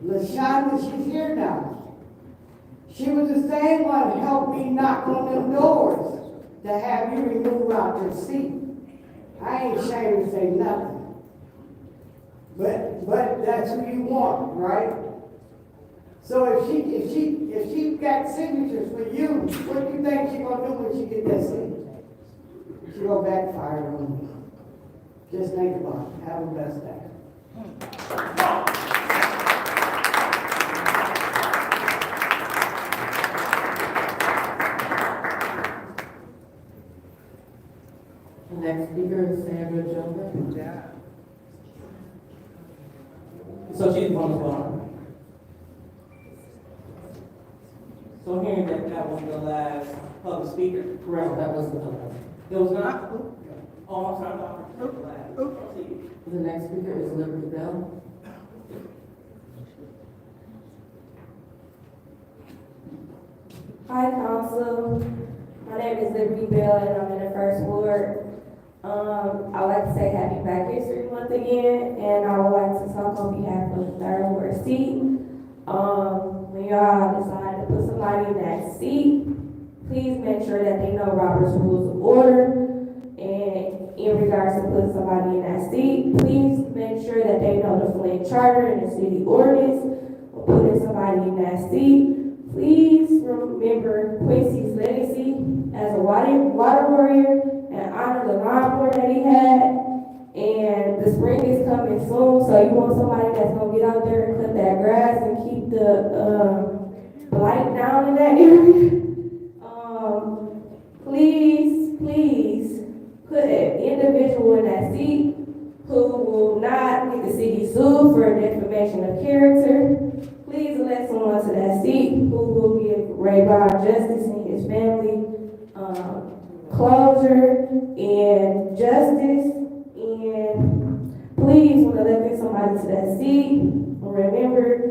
LaShonda, she's here now. She was the same one who helped me knock on them doors to have you removed out your seat. I ain't ashamed to say nothing. But that's who you want, right? So if she got signatures for you, what do you think she gonna do when she get that signature? She gonna backfire on you. Just think about it. Have a best day. The next speaker is Sandra Jones. Yeah. So she's on the phone. So hearing that was the last public speaker. Correct, that was the It was not? Oh, I'm sorry, Proceed. The next speaker is Liberty Bell. Hi, Council. My name is Liberty Bell, and I'm in the First Ward. I would like to say Happy Black History Month again, and I would like to talk on behalf of the Third Ward seat. When y'all decide to put somebody in that seat, please make sure that they know Robert's Rules of Order. And in regards to putting somebody in that seat, please make sure that they know the Flint Charter and the city ordinance. When putting somebody in that seat, please remember Quincy's legacy as a water warrior and honor the lawnmower that he had. And the spring is coming soon, so you want somebody that's gonna get out there and cut that grass and keep the blight down in that area. Please put an individual in that seat who will not get the city sued for defamation of character. Please elect someone to that seat who will give Ray Bond justice and his family closure and justice. And please, when electing somebody to that seat, remember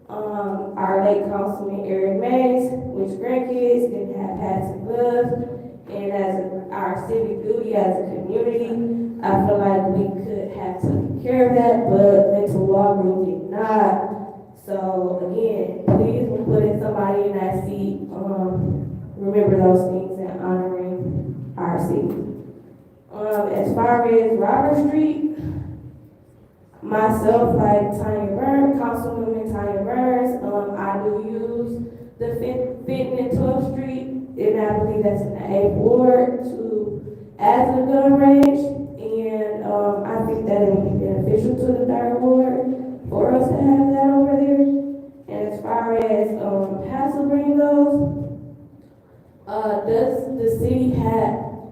our late Councilman Eric Mays, which grandkids didn't have hats and gloves. And as our civic duty as a community, I feel like we could have taken care of that, but mental law group did not. So again, please, when putting somebody in that seat, remember those things and honoring our city. As far as Robert Street, myself, like Tanya Burns, Councilwoman Tanya Burns, I do use the Fenton and 12th Street, and I believe that's in the 8th Ward, as a gun range, and I think that it would be beneficial to the 3rd Ward for us to have that over there. And as far as Hasselgreen goes, does the city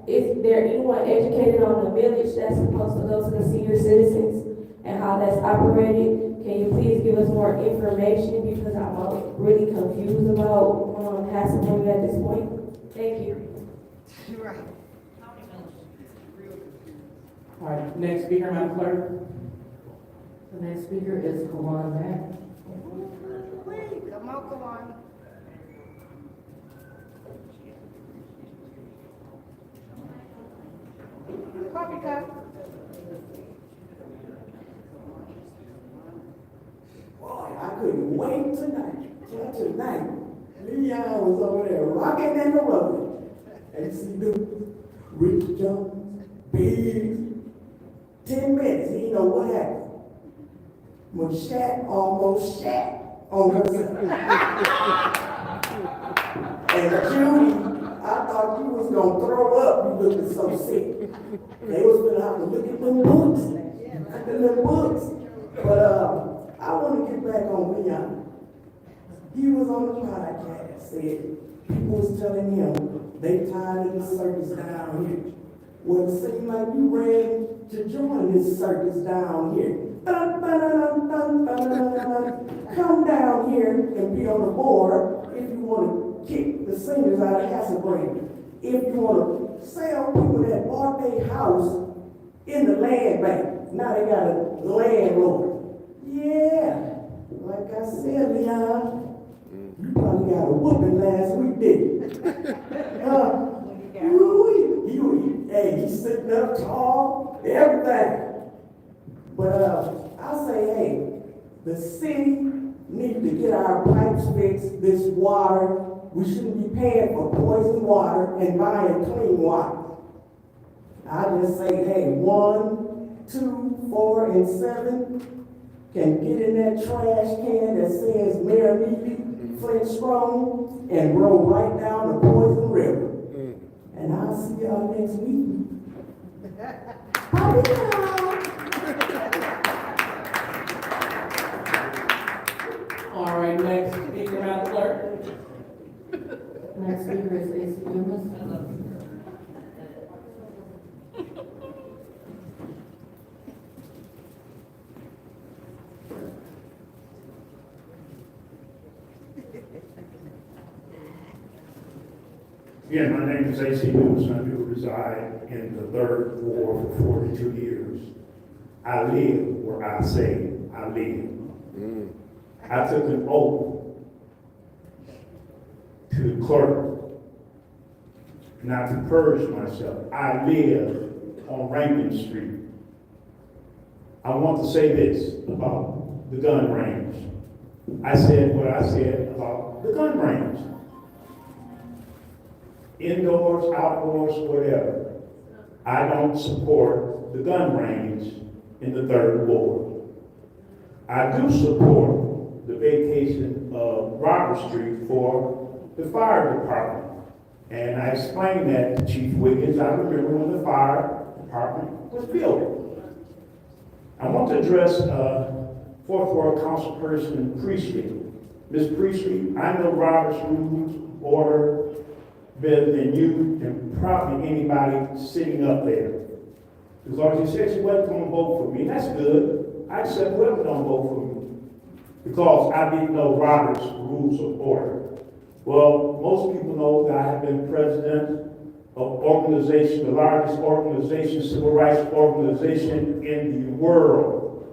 is there anyone educated on the millage that's supposed to go to the senior citizens and how that's operated? Can you please give us more information, because I'm really confused about Hasselgreen at this point? Thank you. You're right. All right, next speaker, Madam Clerk. The next speaker is Kawan Mack. Come on, come on. Coffee cup. Boy, I couldn't wait tonight. Leon was over there rocking and rolling. And see the Rich Jones, big, 10 minutes, he didn't know what happened. When Shaq almost shat on herself. And Judy, I thought you was gonna throw up, you looking so sick. They was gonna have to look at them books. Look at them books. But I want to get back on Leon. He was on the podcast, said people was telling him they tired of the circus down here. Well, it seemed like you ran to join this circus down here. Dun, dun, dun, dun, dun, dun, dun, dun. Come down here and be on the board if you want to kick the singers out of Hasselbrand. If you want to sell people that bought their house in the land bank, now they got a landlord. Yeah, like I said, Leon, you probably got a whooping last week, didn't you? Hey, he's sitting up tall, everything. But I say, hey, the city needs to get our pipes fixed, this water. We shouldn't be paying for poison water and buying clean water. I just say, hey, 1, 2, 4, and 7 can get in that trash can that says Mayor Neely, Flint Strong, and roll right down the Poison River. And I'll see y'all next week. All right, next speaker, Madam Clerk. Next speaker is AC Dumas. Again, my name is A.C. Lewis, and I do reside in the 3rd Ward for 42 years. I live where I say I live. I took an oath to the clerk not to purge myself. I live on Rankin Street. I want to say this about the gun range. I said what I said about the gun range. Indoors, outdoors, whatever. I don't support the gun range in the 3rd Ward. I do support the vacation of Robert Street for the fire department. And I explained that to Chief Wiggins. I remember when the fire department was built. I want to address 4th Ward Councilperson Priestley. Ms. Priestley, I know Robert's rules, order, better than you and probably anybody sitting up there. Because you said you wasn't going to vote for me. That's good. I accept whoever don't vote for me. Because I didn't know Robert's rules of order. Well, most people know that I have been president of organization, the largest organization, civil rights organization in the world.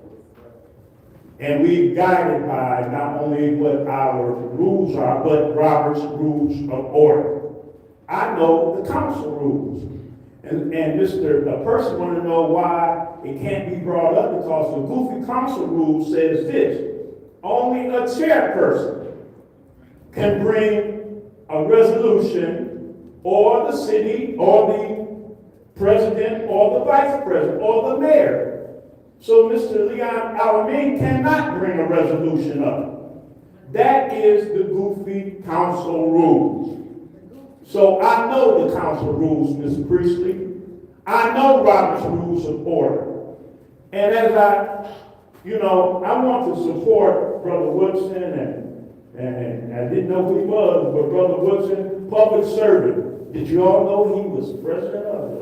And we're guided by not only what our rules are, but Robert's rules of order. I know the council rules. And the person want to know why it can't be brought up because the goofy council rule says this: only a chairperson can bring a resolution, or the city, or the president, or the vice president, or the mayor. So Mr. Leon Alamein cannot bring a resolution up. That is the goofy council rules. So I know the council rules, Ms. Priestley. I know Robert's rules of order. And as I want to support Brother Woodson, and I didn't know who he was, but Brother Woodson, public servant. Did you all know he was president of the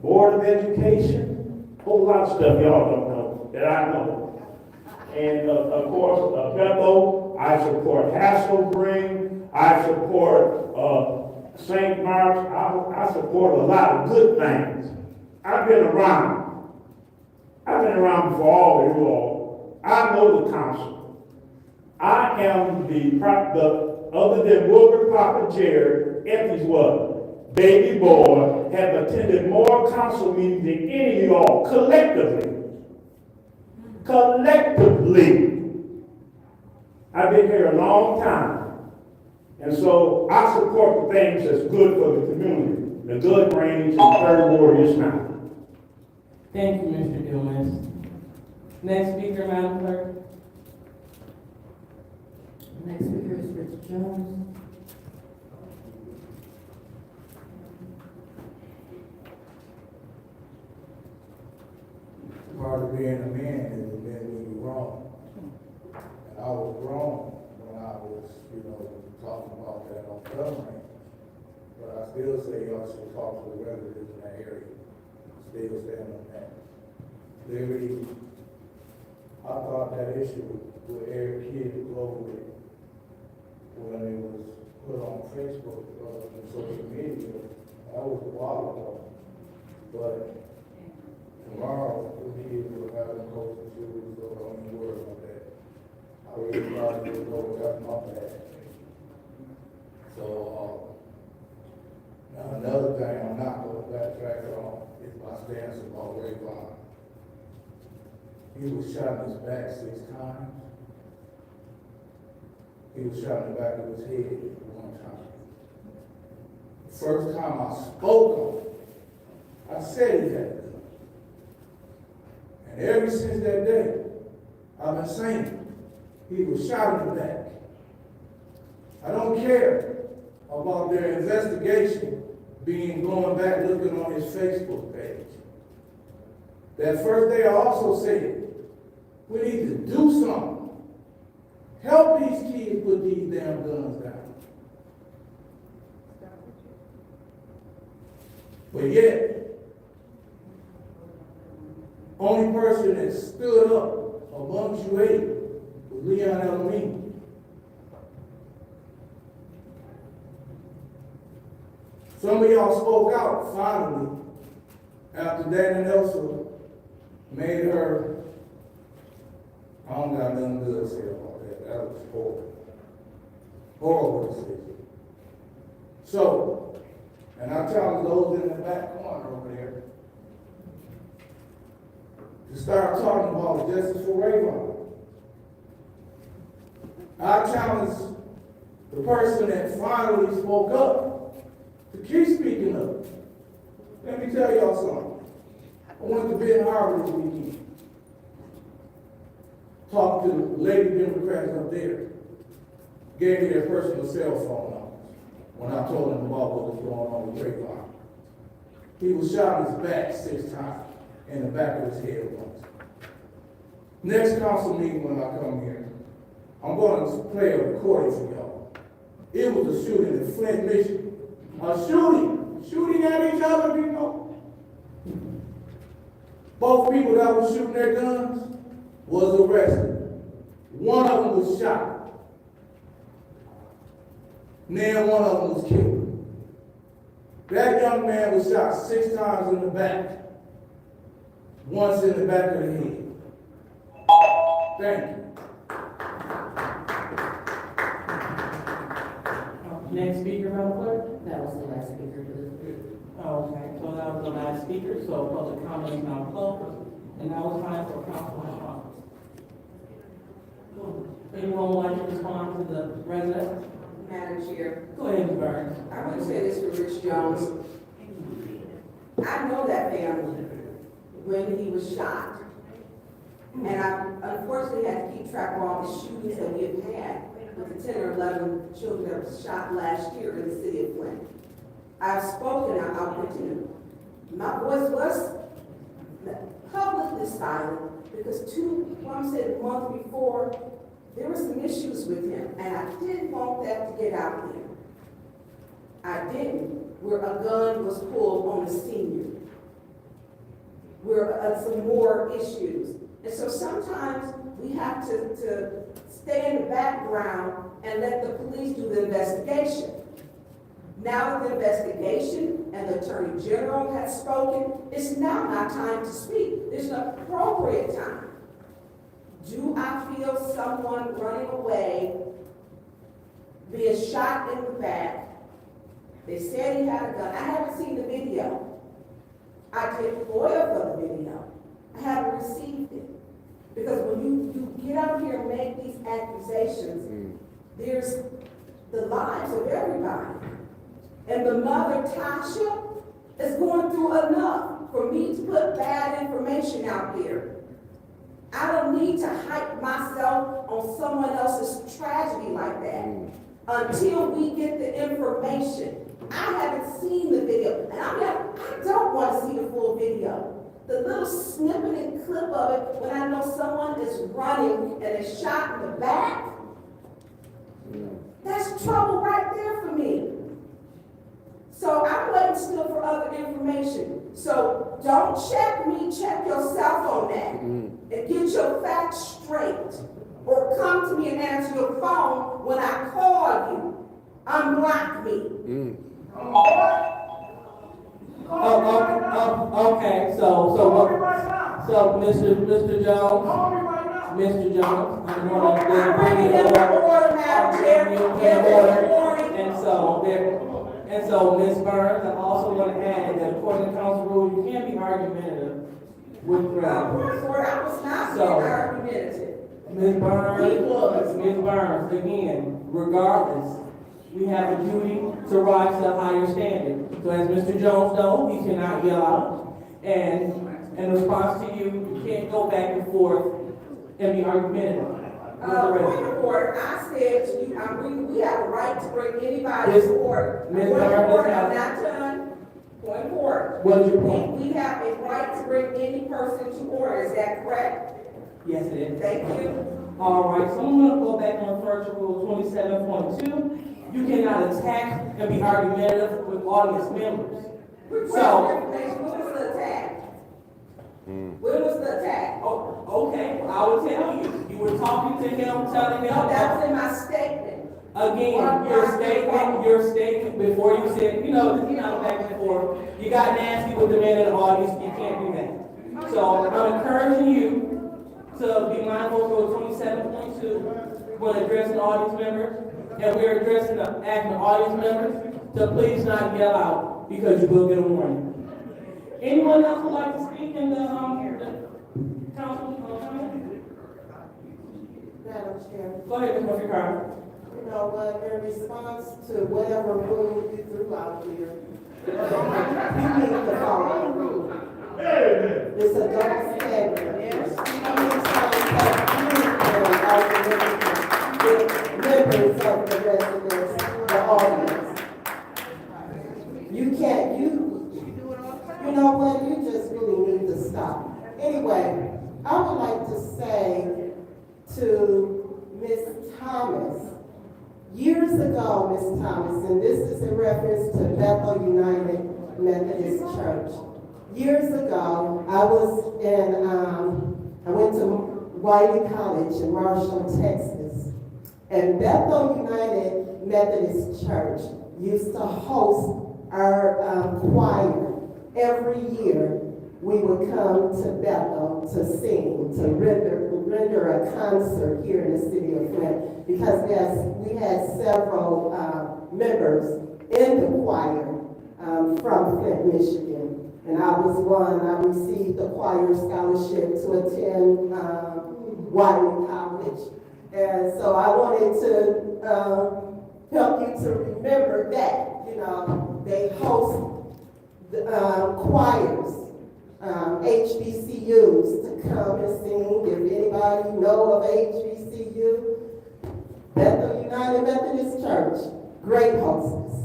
Board of Education? A whole lot of stuff y'all don't know that I know. And of course, Bethel, I support Hasselbrand, I support St. Mark's, I support a lot of good things. I've been around. I've been around before all of you all. I know the council. I am other than Wilbur, Papa Jared, Effie's what? Baby boy, have attended more council meetings than any of y'all collectively. Collectively. I've been here a long time. And so I support the things that's good for the community. The good range and 3rd Ward is not. Thank you, Mr. Dumas. Next speaker, Madam Clerk. Next speaker is Richard Jones. Part of being a man is admitting you're wrong. And I was wrong when I was, talking about that on government. But I still say y'all should talk to the residents in that area. Still stand on that. Very, I thought that issue with every kid globally, when it was put on Facebook, and social media, that was a while ago. But tomorrow, the kids will have them coaching shoes, so don't even worry about that. I really thought it would go without my bad. So, now another thing I'm not going to backtrack on is my stance about Ray Vaughn. He was shot in his back 6 times. He was shot in the back of his head 1 time. The first time I spoke on it, I said he had a gun. And ever since that day, I've been saying he was shot in the back. I don't care about their investigation going back looking on his Facebook page. That first day I also said, we need to do something. Help these kids put these damn guns down. But yet, only person that stood up amongst you 8 was Leon Elamine. Some of y'all spoke out finally after Danny Nelson made her, I don't got nothing good to say about that. That was horrible. Horrible decision. So, and I challenge those in the back corner over there to start talking about the justice for Rayvon. I challenge the person that finally spoke up to keep speaking up. Let me tell y'all something. I went to Ben Harbor this weekend. Talked to the lady Democrats up there. Gave me their personal cell phone numbers when I told them about what was going on with Rayvon. He was shot in his back 6 times, in the back of his head once. Next council meeting when I come here, I'm going to play a recording for y'all. It was a shooting in Flint, Michigan. A shooting at each other, you know. Both people that were shooting their guns was arrested. One of them was shot. Then one of them was killed. That young man was shot 6 times in the back. Once in the back of the head. Thank you. Next speaker, Madam Clerk? That was the last speaker for this group. Okay, so that was the last speaker, so public comment is now closed, and now it's time for council response. Anyone would like to respond to the resident? Madam Chair, Go ahead, Ms. Burns. I want to say this to Rich Jones. I know that family when he was shot. And I unfortunately had to keep track of all the shootings that we have had with the 10 or 11 children that were shot last year in the city of Flint. I've spoken, I'll continue. My voice was publicly silent because a month before, there were some issues with him, and I didn't want that to get out there. I didn't, where a gun was pulled on a senior, where some more issues. And so sometimes we have to stay in the background and let the police do the investigation. Now that the investigation and the Attorney General has spoken, it's now my time to speak. It's an appropriate time. Do I feel someone running away, being shot in the back? They said he had a gun. I haven't seen the video. I did FOIA for the video. I haven't received it. Because when you get out here and make these accusations, there's the lives of everybody. And the mother, Tasha, is going through enough for me to put bad information out there. I don't need to hype myself on someone else's tragedy like that until we get the information. I haven't seen the video, and I don't want to see the full video. The little snippet and clip of it when I know someone is running and is shot in the back, that's trouble right there for me. So I'm waiting still for other information. So don't check me, check yourself on that. And get your facts straight. Or come to me and answer your phone when I call you. Unblock me. Okay, so Mr. Jones, Mr. Jones, I'm gonna bring it over. And so, Ms. Burns, I also want to add that according to council rules, you can't be argumentative with I was not being argumentative. Ms. Burns, again, regardless, we have a duty to rise to a higher standard. So as Mr. Jones knows, he cannot yell out. And in response to you, you can't go back and forth and be argumentative. Point of order, I said to you, we have a right to bring anybody to court. Point of order, I'm not done. Point of order. What is your point? We have a right to bring any person to order, is that correct? Yes, it is. Thank you. All right, so I'm going to go back and refer to Rule 27.2. You cannot attack and be argumentative with audience members. When was the attack? When was the attack? Oh, okay, I will tell you. You were talking to him, telling him. No, that was in my statement. Again, your statement before you said, back and forth. You got nasty with the man in the audience. You can't do that. So I'm encouraging you to be mindful of 27.2 when addressing audience members. And we're addressing the acting audience members to please not yell out because you will get a warning. Anyone else would like to speak in the council? Madam Chair. Go ahead, Mr. Carter. You know what, in response to whatever rule you threw out here, you need to follow the rule. It's a double standard. How many times have you been members of the residents, the audience? You can't, you know what, you just really need to stop. Anyway, I would like to say to Ms. Thomas, years ago, Ms. Thomas, and this is in reference to Bethel United Methodist Church. Years ago, I went to Wiley College in Marshall, Texas, and Bethel United Methodist Church used to host our choir. Every year, we would come to Bethel to sing, to render a concert here in the city of Flint, because we had several members in the choir from Flint, Michigan. And I was one. I received the choir scholarship to attend Wiley College. And so I wanted to help you to remember that, they host choirs, HBCUs to come and sing. If anybody know of HBCU, Bethel United Methodist Church, great hostess.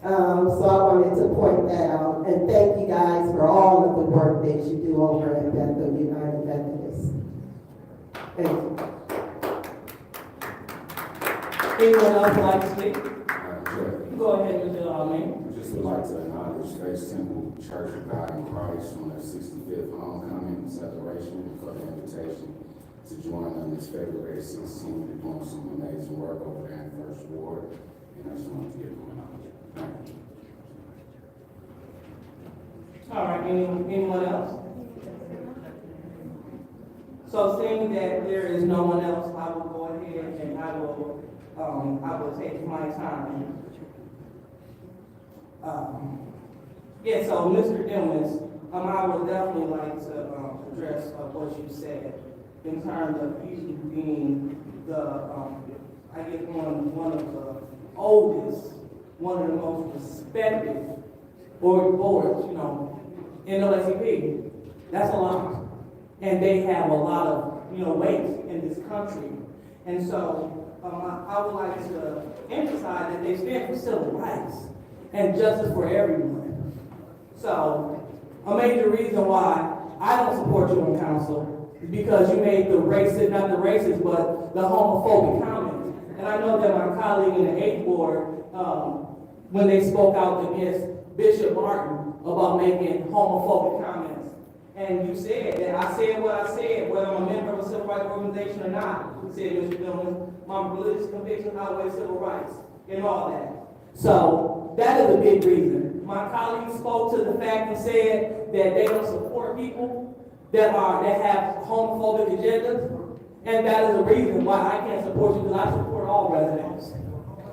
So I wanted to point that out, and thank you guys for all of the work that you do over at Bethel United Methodist. Thank you. Anyone else would like to speak? Sure. Go ahead, Mr. Alman. Just would like to acknowledge Faith Temple Church of God in Christ on their 65th homecoming celebration and for the invitation to join them this February 16th. They're doing some amazing work over there in First Ward, and I just wanted to give them an honor. Thank you. All right, anyone else? So seeing that there is no one else, I will go ahead and I will take my time. So Mr. Dillons, I would definitely like to address what you said in terms of you being one of the oldest, one of the most respected boards, in OSCP. That's a lot. And they have a lot of, weight in this country. And so I would like to emphasize that they stand for civil rights and justice for everyone. So a major reason why I don't support you on council is because you made not the racist, but the homophobic comment. And I know that my colleague in the 8th ward, when they spoke out against Bishop Martin about making homophobic comments. And you said that I said what I said, whether I'm a member of a civil rights organization or not. You said, Mr. Dillon, my religious conviction outweighs civil rights and all that. So that is a big reason. My colleagues spoke to the fact and said that they don't support people that have homophobic agendas. And that is the reason why I can't support you, because I support all residents.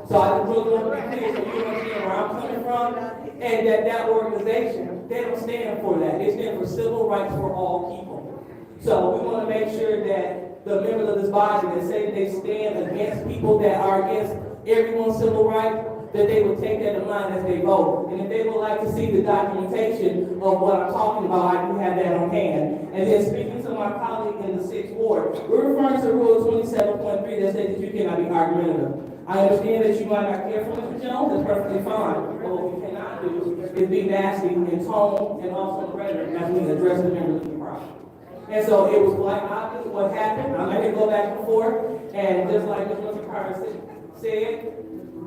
So I just really want to be clear so you understand where I'm coming from, and that organization, they don't stand for that. They stand for civil rights for all people. So we want to make sure that the members of this body that say they stand against people that are against everyone's civil rights, that they would take that in mind as they vote. And if they would like to see the documentation of what I'm talking about, I do have that on hand. And then speaking to my colleague in the 6th Ward, we're referring to Rule 27.3 that says that you cannot be argumentative. I understand that you might not care for Mr. Jones, that's perfectly fine. But what we cannot do is be nasty in tone and also in rhetoric as we address the members of the problem. And so it was quite obvious what happened. I'm not going to go back and forth. And just like Ms. Mr. Carter said,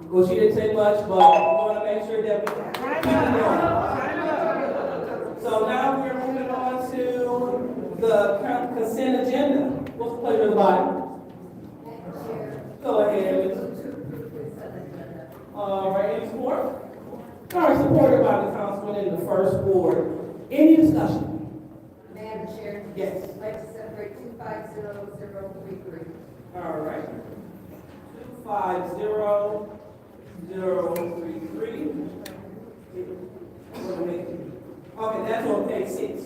well, she didn't say much, but we want to make sure that we keep it going. So now we're moving on to the consent agenda. What's the pleasure of the body? Go ahead. All right, any support? All right, supported by the councilman in the 1st Ward. Any discussion? Madam Chair? Yes. I'd like to separate 250033. All right. 250033. Okay, that's on page 6.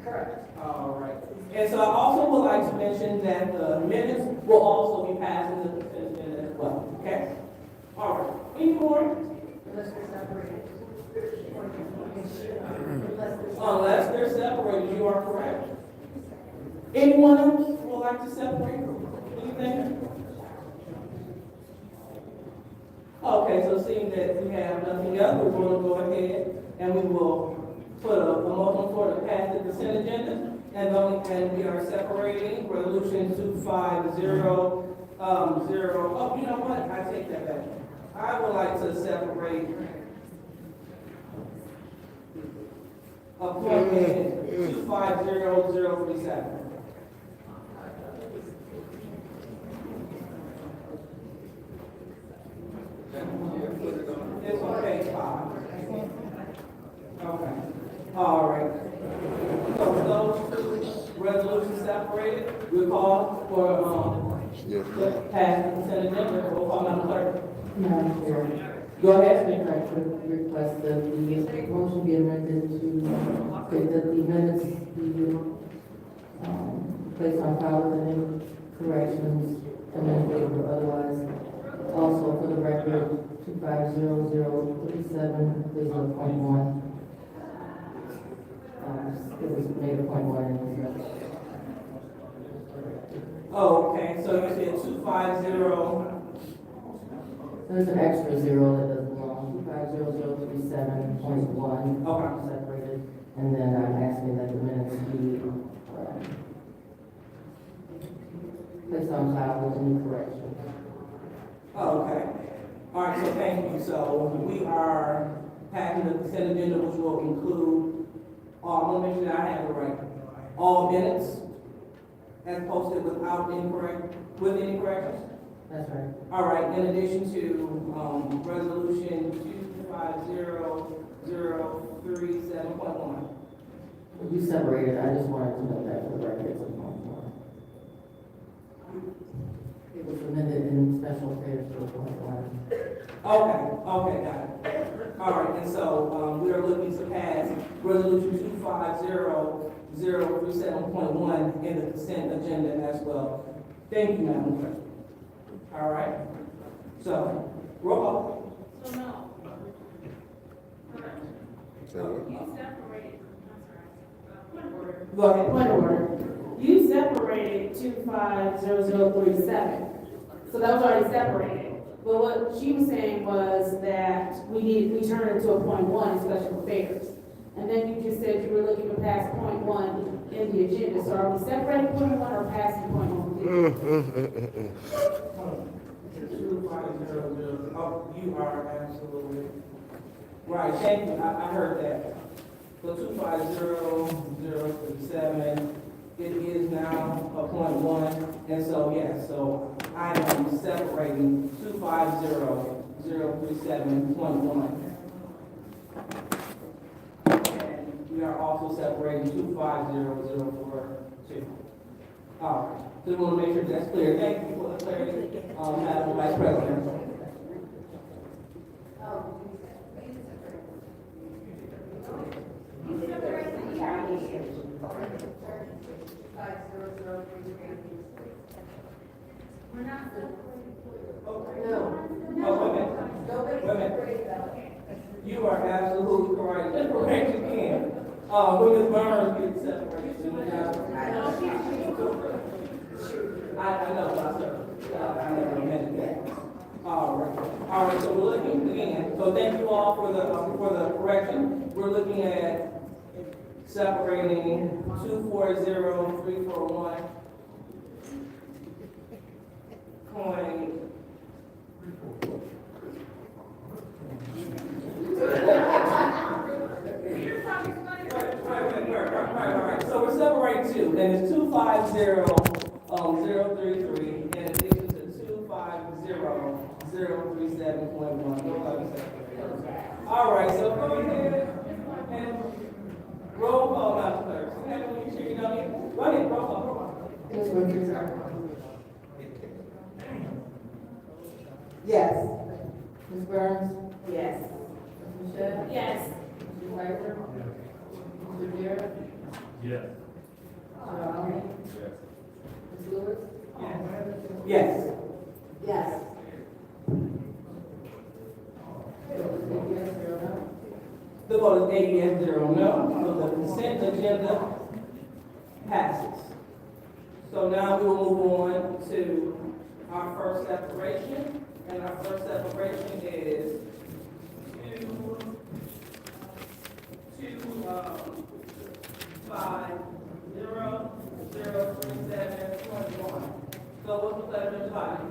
Correct. All right. And so I also would like to mention that the minutes will also be passed in the consent agenda as well. Okay? All right. Any more? Unless they're separated. Unless they're separated, you are correct. Anyone else would like to separate anything? Okay, so seeing that we have nothing else, we're going to go ahead and we will put a motion for the pass the consent agenda. And we are separating resolution 250. Oh, you know what? I take that back. I would like to separate appointment 250037. It's on page 5. Okay. All right. So those two resolutions separated, we'll call for pass the consent agenda. We'll call Madam Clerk. Madam Chair, Go ahead. I'd like to request that the motion be amended to state that the minutes be placed on file with any corrections, amended or otherwise. Also, for the record, 250037, please look point 1. It was made a point 1 in the Oh, okay. So you said 250. There's an extra 0 that doesn't belong. 250037.1. Okay. Separated. And then I'm asking that the minutes be placed on file with any corrections. Oh, okay. All right, so thank you. So we are passing the consent agenda, which will include, I want to make sure that I have it right, all minutes as posted without incorrect, with any corrections? That's right. All right, in addition to resolution 250037.1. You separated, I just wanted to know that for the record. It was amended in special affairs to point 1. Okay, got it. All right, and so we are looking to pass resolution 250037.1 in the consent agenda as well. Thank you, Madam Clerk. All right. So, roll call. So no. Say what? You separated, I'm sorry, point of order. Go ahead. Point of order. You separated 250037. So that was already separated. But what she was saying was that we turned it to a point 1 in special affairs. And then you just said you were looking to pass point 1 in the agenda. So are we separating point 1 or passing point 1? Oh, you are absolutely Right, thank you, I heard that. So 250037, it is now a .1, and so, yes, so I am separating 250037.1. And we are also separating 250042. All right, just want to make sure that's clear. Thank you for the clarity, Madam Vice President. We're not. No. Oh, wait a minute. You are absolutely correct. Just correct again. When Ms. Burns gets separated, I know, I never meant that. All right, so we're looking again. So thank you all for the correction. We're looking at separating 240341. Coin. Right. So we're separating two, and it's 250033 in addition to 250037.1. All right, so go ahead and roll call, Madam Clerk. Go ahead, roll call. Yes. Ms. Burns? Yes. Ms. Michelle? Yes. Mr. Piper? Mr. Garrett? Yes. Mr. Allen? Ms. Lewis? Yes. Yes. The vote is 8 yes, 0 no. So the consent agenda passes. So now we will move on to our first separation. And our first separation is 25037.1. So what's the pleasure of the body?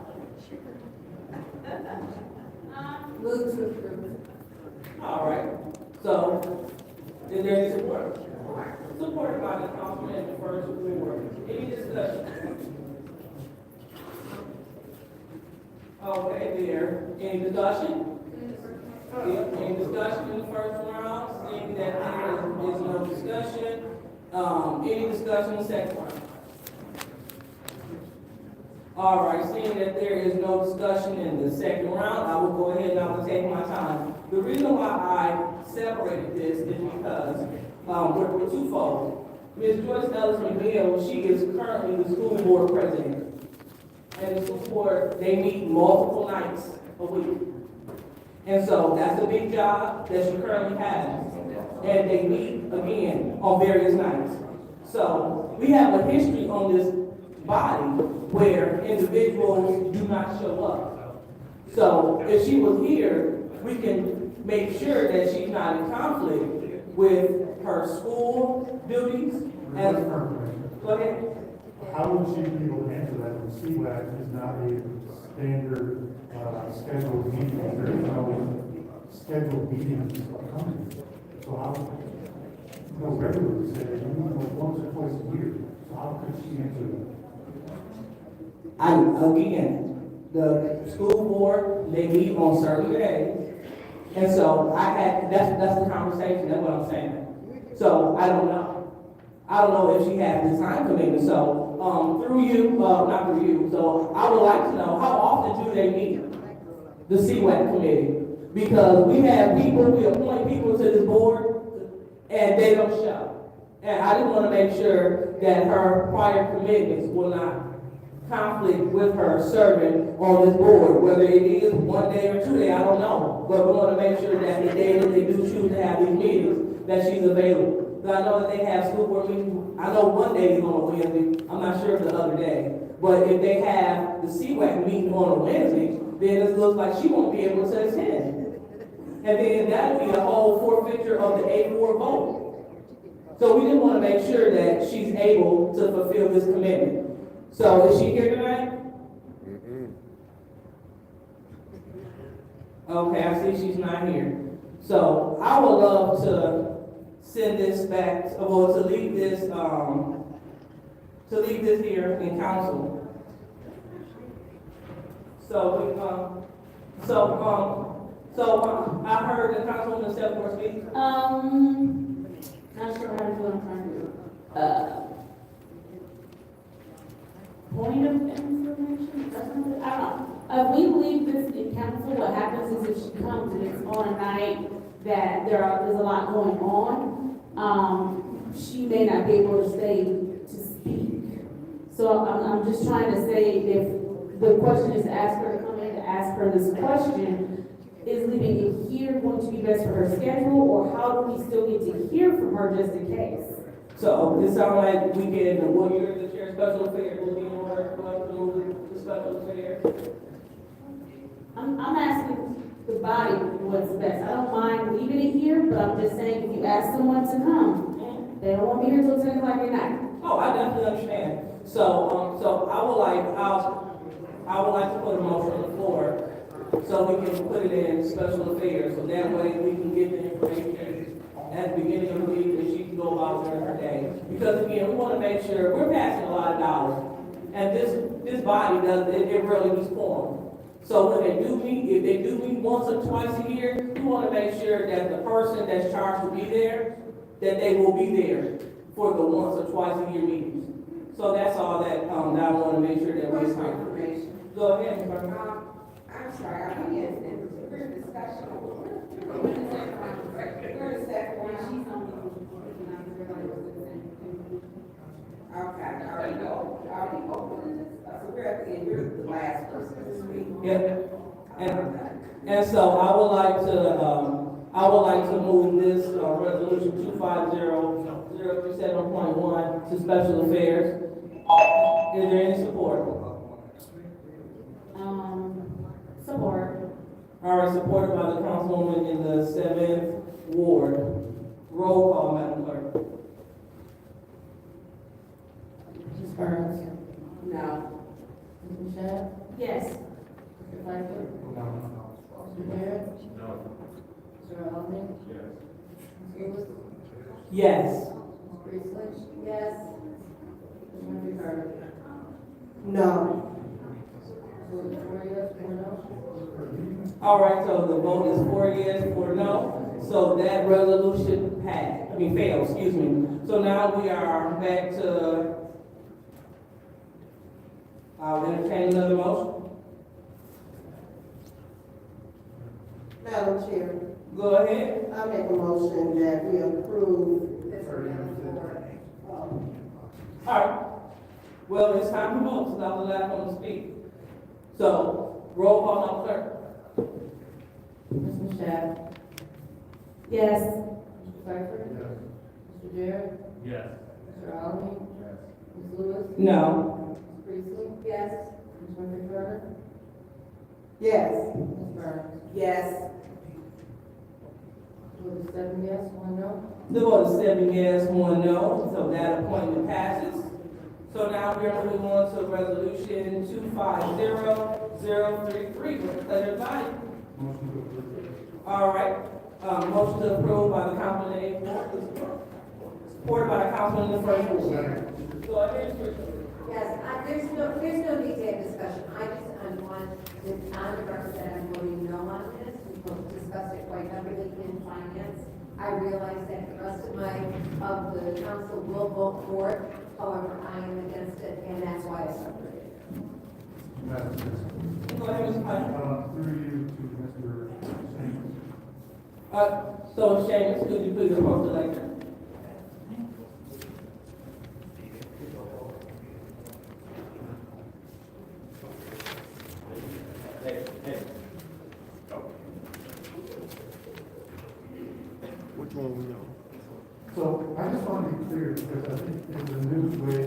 Move to approve. All right. So is there any support? Supported by the councilman in the first ward. Any discussion? Okay, there. Any discussion? Any discussion in the first round? Seeing that there is no discussion. Any discussion in the second round? All right, seeing that there is no discussion in the second round, I will go ahead and I will take my time. The reason why I separated this is because we're twofold. Ms. Joyce Ellis McNeil, she is currently the school board president. And the school board, they meet multiple nights a week. And so that's a big job that she currently has. And they meet again on various nights. So we have a history on this body where individuals do not show up. So if she was here, we can make sure that she's not in conflict with her school duties. And go ahead. How would she be able to answer that when CWAC is not a standard scheduled meeting? There is no scheduled meetings coming. So how, regularly say that you meet once or twice a year. So how could she answer that? Again, the school board, they meet on certain days. And so that's the conversation, that's what I'm saying. So I don't know. I don't know if she has the time commitment. So through you, not through you, so I would like to know how often do they meet, the CWAC committee? Because we have people, we appoint people to this board and they don't show. And I just want to make sure that her prior commitments will not conflict with her serving on this board, whether it is 1 day or 2 days, I don't know. But we want to make sure that the day that they do choose to have these meetings, that she's available. So I know that they have school board meetings, I know one day is on a Wednesday, I'm not sure of the other day. But if they have the CWAC meeting on a Wednesday, then it looks like she won't be able to attend. And then that would be a whole forfeiture of the A4 vote. So we just want to make sure that she's able to fulfill this commitment. So is she here tonight? Okay, I see she's not here. So I would love to send this back, or to leave this here in council. So I heard the councilwoman Stephen speak. Not sure how to do what I'm trying to do. Point of information, that's not it, I don't know. We leave this in council, what happens is if she comes and it's on a night that there's a lot going on, she may not be able to stay to speak. So I'm just trying to say, if the question is to ask her to come in to ask her this question, is leaving it here going to be best for her schedule, or how do we still get to hear from her just in case? So it sounds like we can, well, you're the chair of special affairs, will be in order to move the special affairs. I'm asking the body what's best. I don't mind leaving it here, but I'm just saying, if you ask someone to come, they don't want to be here till 10 o'clock at night. Oh, I definitely understand. So I would like to put a motion on the floor so we can put it in special affairs, so that way we can get the information at the beginning of the week and she can go about during her day. Because again, we want to make sure we're passing a lot of dollars, and this body does it really needs form. So when they do meet, if they do meet once or twice a year, we want to make sure that the person that's charged to be there, that they will be there for the once or twice a year meetings. So that's all that I want to make sure that we're information. Go ahead, Ms. Burton. I'm sorry, are we in discussion? Where is that one? Okay, already open this, so we're at the end, you're the last person to speak. Yeah, and so I would like to move this resolution 250-037.1 to special affairs. Is there any support? Support. All right, supported by the councilwoman in the 7th Ward. Roll call, Madam Clerk. Ms. Burns? No. Ms. Michelle? Yes. Mr. Pfeiffer? No. Mr. Barrett? No. Mr. Alden? Yes. Ms. Lewis? Yes. Ms. Priestley? Yes. Ms. Murphy Carter? No. So it's 4 yes, 4 no? All right, so the vote is 4 yes, 4 no. So that resolution failed, excuse me. So now we are back to, I'll entertain another motion. Madam Chair, Go ahead. I make a motion that we approve. All right. Well, it's time to vote, so I was the last one to speak. So, roll call, Madam Clerk. Ms. Michelle? Yes. Mr. Pfeiffer? Yes. Mr. Barrett? Yes. Mr. Alden? Yes. Ms. Lewis? No. Ms. Priestley? Yes. Ms. Murphy Carter? Yes. Ms. Burns? Yes. Vote is 7 yes, 1 no? The vote is 7 yes, 1 no, so that appointment passes. So now we're moving on to resolution 250-033, with the pleasure of the body. Motion to approve. All right, motion to approve by the councilman in the 8th ward, supported by the councilman in the 1st ward. Go ahead, Mr. Yes, there's no need to have discussion. I want to, on the record that I'm voting no on this. We've discussed it quite heavily in finance. I realize that the rest of the council will vote for it. However, I am against it, and that's why I separated. Madam Chair. Go ahead, Mr. Pike. Through you to Mr. James. So Seamus, could you please approach the lectern? Which one we on? So I just want to be clear, because I think in the newsway,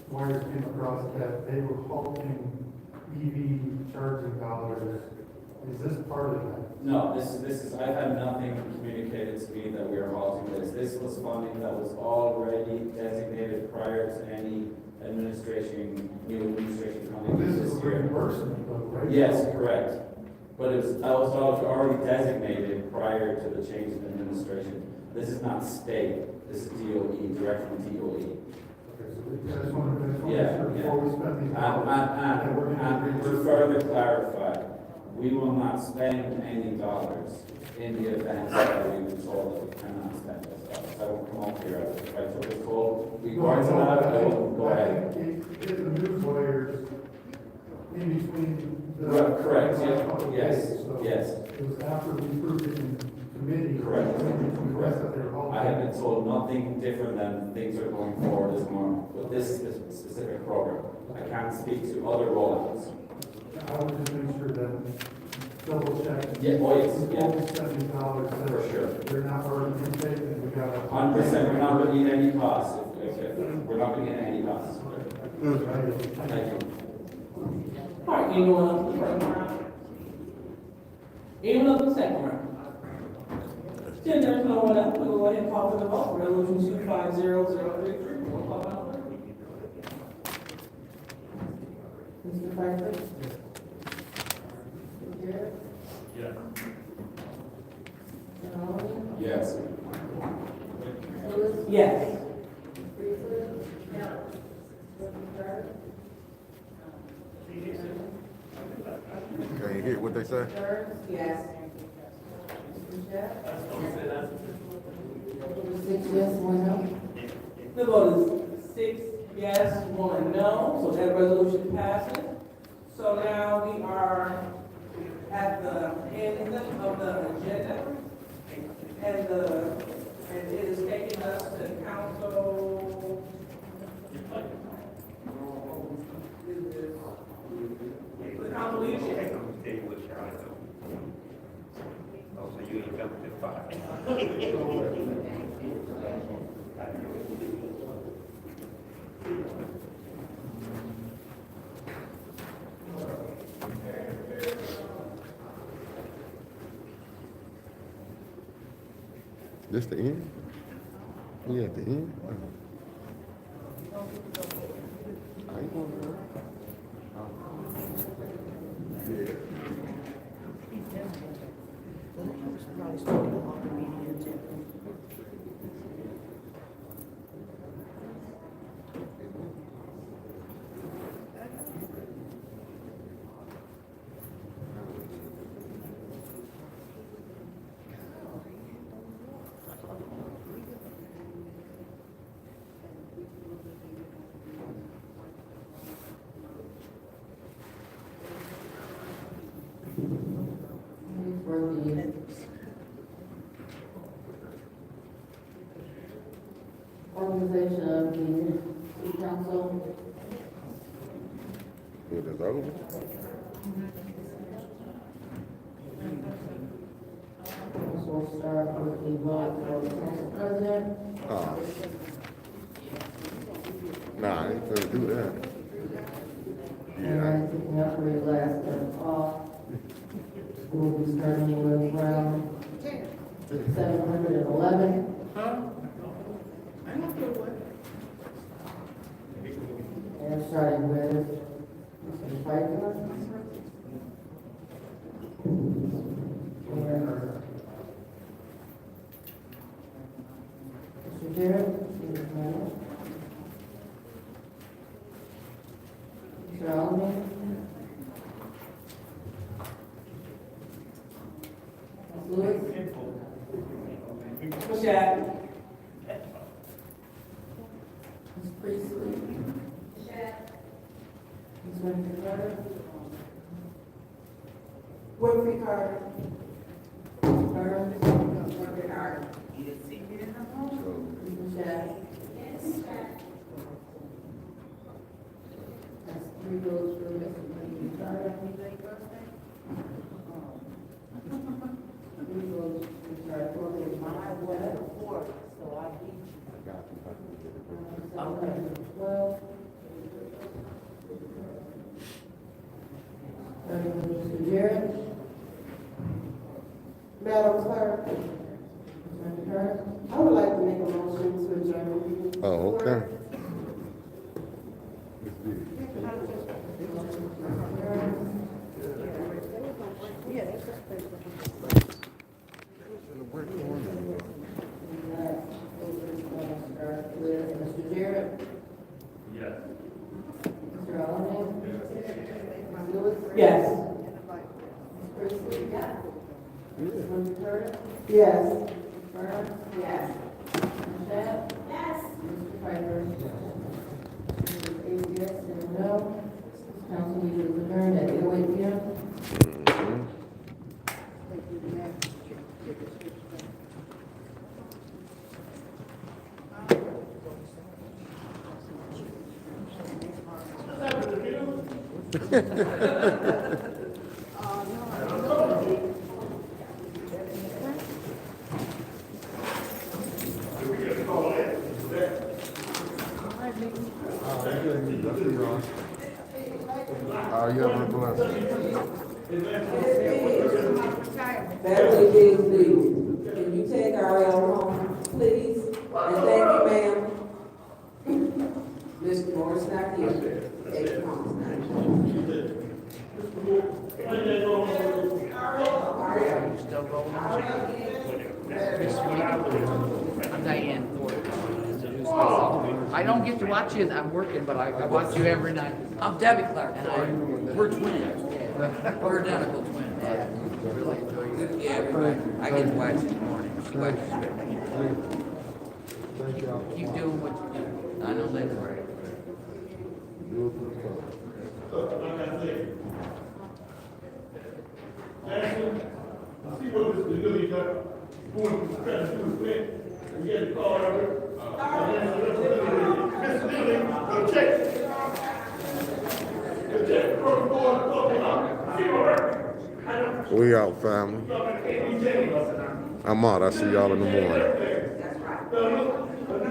wires came across that they were halting EV charging dollars. Is this part of that? No, this is, I've had nothing communicated to me that we are halting this. This was funding that was already designated prior to any new administration coming This this is year. reimbursement though, right? Yes, correct. But I was already designated prior to the change in administration. This is not state, this is DOE, direct from DOE. I just want to make Yeah, sure before we spend these dollars. And to further clarify, we will not spend any dollars in the event that we were told that we cannot spend those dollars. I will come up here, if I took a call, regards to that, I will go ahead. I think it's the newsletters in between the. Right, correct, yeah, couple of yes, days, so yes. It was after we approved it in committee. Correct. And the rest of their whole. I have been told nothing different than things are going forward this morning with this specific program. I can't speak to other rollouts. I would just make sure that double check. Yeah, oh, yes, yeah. Before we spend these dollars, that For sure. they're not already been taken, we got. 100%, we're not going to get any costs. We're not going to get any costs. Thank you. All right, anyone else in the first round? Anyone else in the second round? Since there's no one else, we'll go ahead and call for the vote. Resolution 250033. Roll call, Madam Clerk. Mr. Franklin? Yes. Yeah. Yes. Yes. Can you hear what they say? Yes. 6 yes, 1 no. The vote is 6 yes, 1 no, so that resolution passes. So now we are at the end of the agenda. And it is taking us to council. The council leadership. This the end? We at the end? I ain't gonna go. Yeah. For the organization of the city council. It is over? So we'll start with the vote for the council president. Nah, I ain't gonna do that. And then picking up where you last left off. We'll be starting with round 711. And starting with Mr. Piper. And Mr. Jarrett, please, madam. Mr. Allen. Lewis. Mashat. Ms. Priestley. Ms. Winfrey Carter. Winfrey Carter. Carter. Winfrey Carter. Mashat. That's 3 votes for Ms. Winfrey Carter. 3 votes for Okay. 12. Mr. Jarrett. Madam Clerk, Mr. Carter. I would like to make a motion to adjourn. Oh, okay. Yeah. Yes. Yes. Yes. Yes. Mr. Piper? Yes and no. Council meeting is adjourned at 8:08 p.m. You have a blessing. Beverly Hills Lease, can you take our home, please? And thank you, ma'am. Mr. Morris not here. Take it home. I'm Diane Ford. I don't get to watch you, I'm working, but I watch you every night. I'm Debbie Clark, and we're twins. We're identical twins. Yeah, really enjoy you. Yeah, I get to watch in the morning. She watches me. Keep doing what you do. I know that's right. See what Mr. Lilly got going to try to do with Flint, and he had to call her. Mr. Lilly, go check. Go check. We out, family. I'm out. I see y'all in the morning.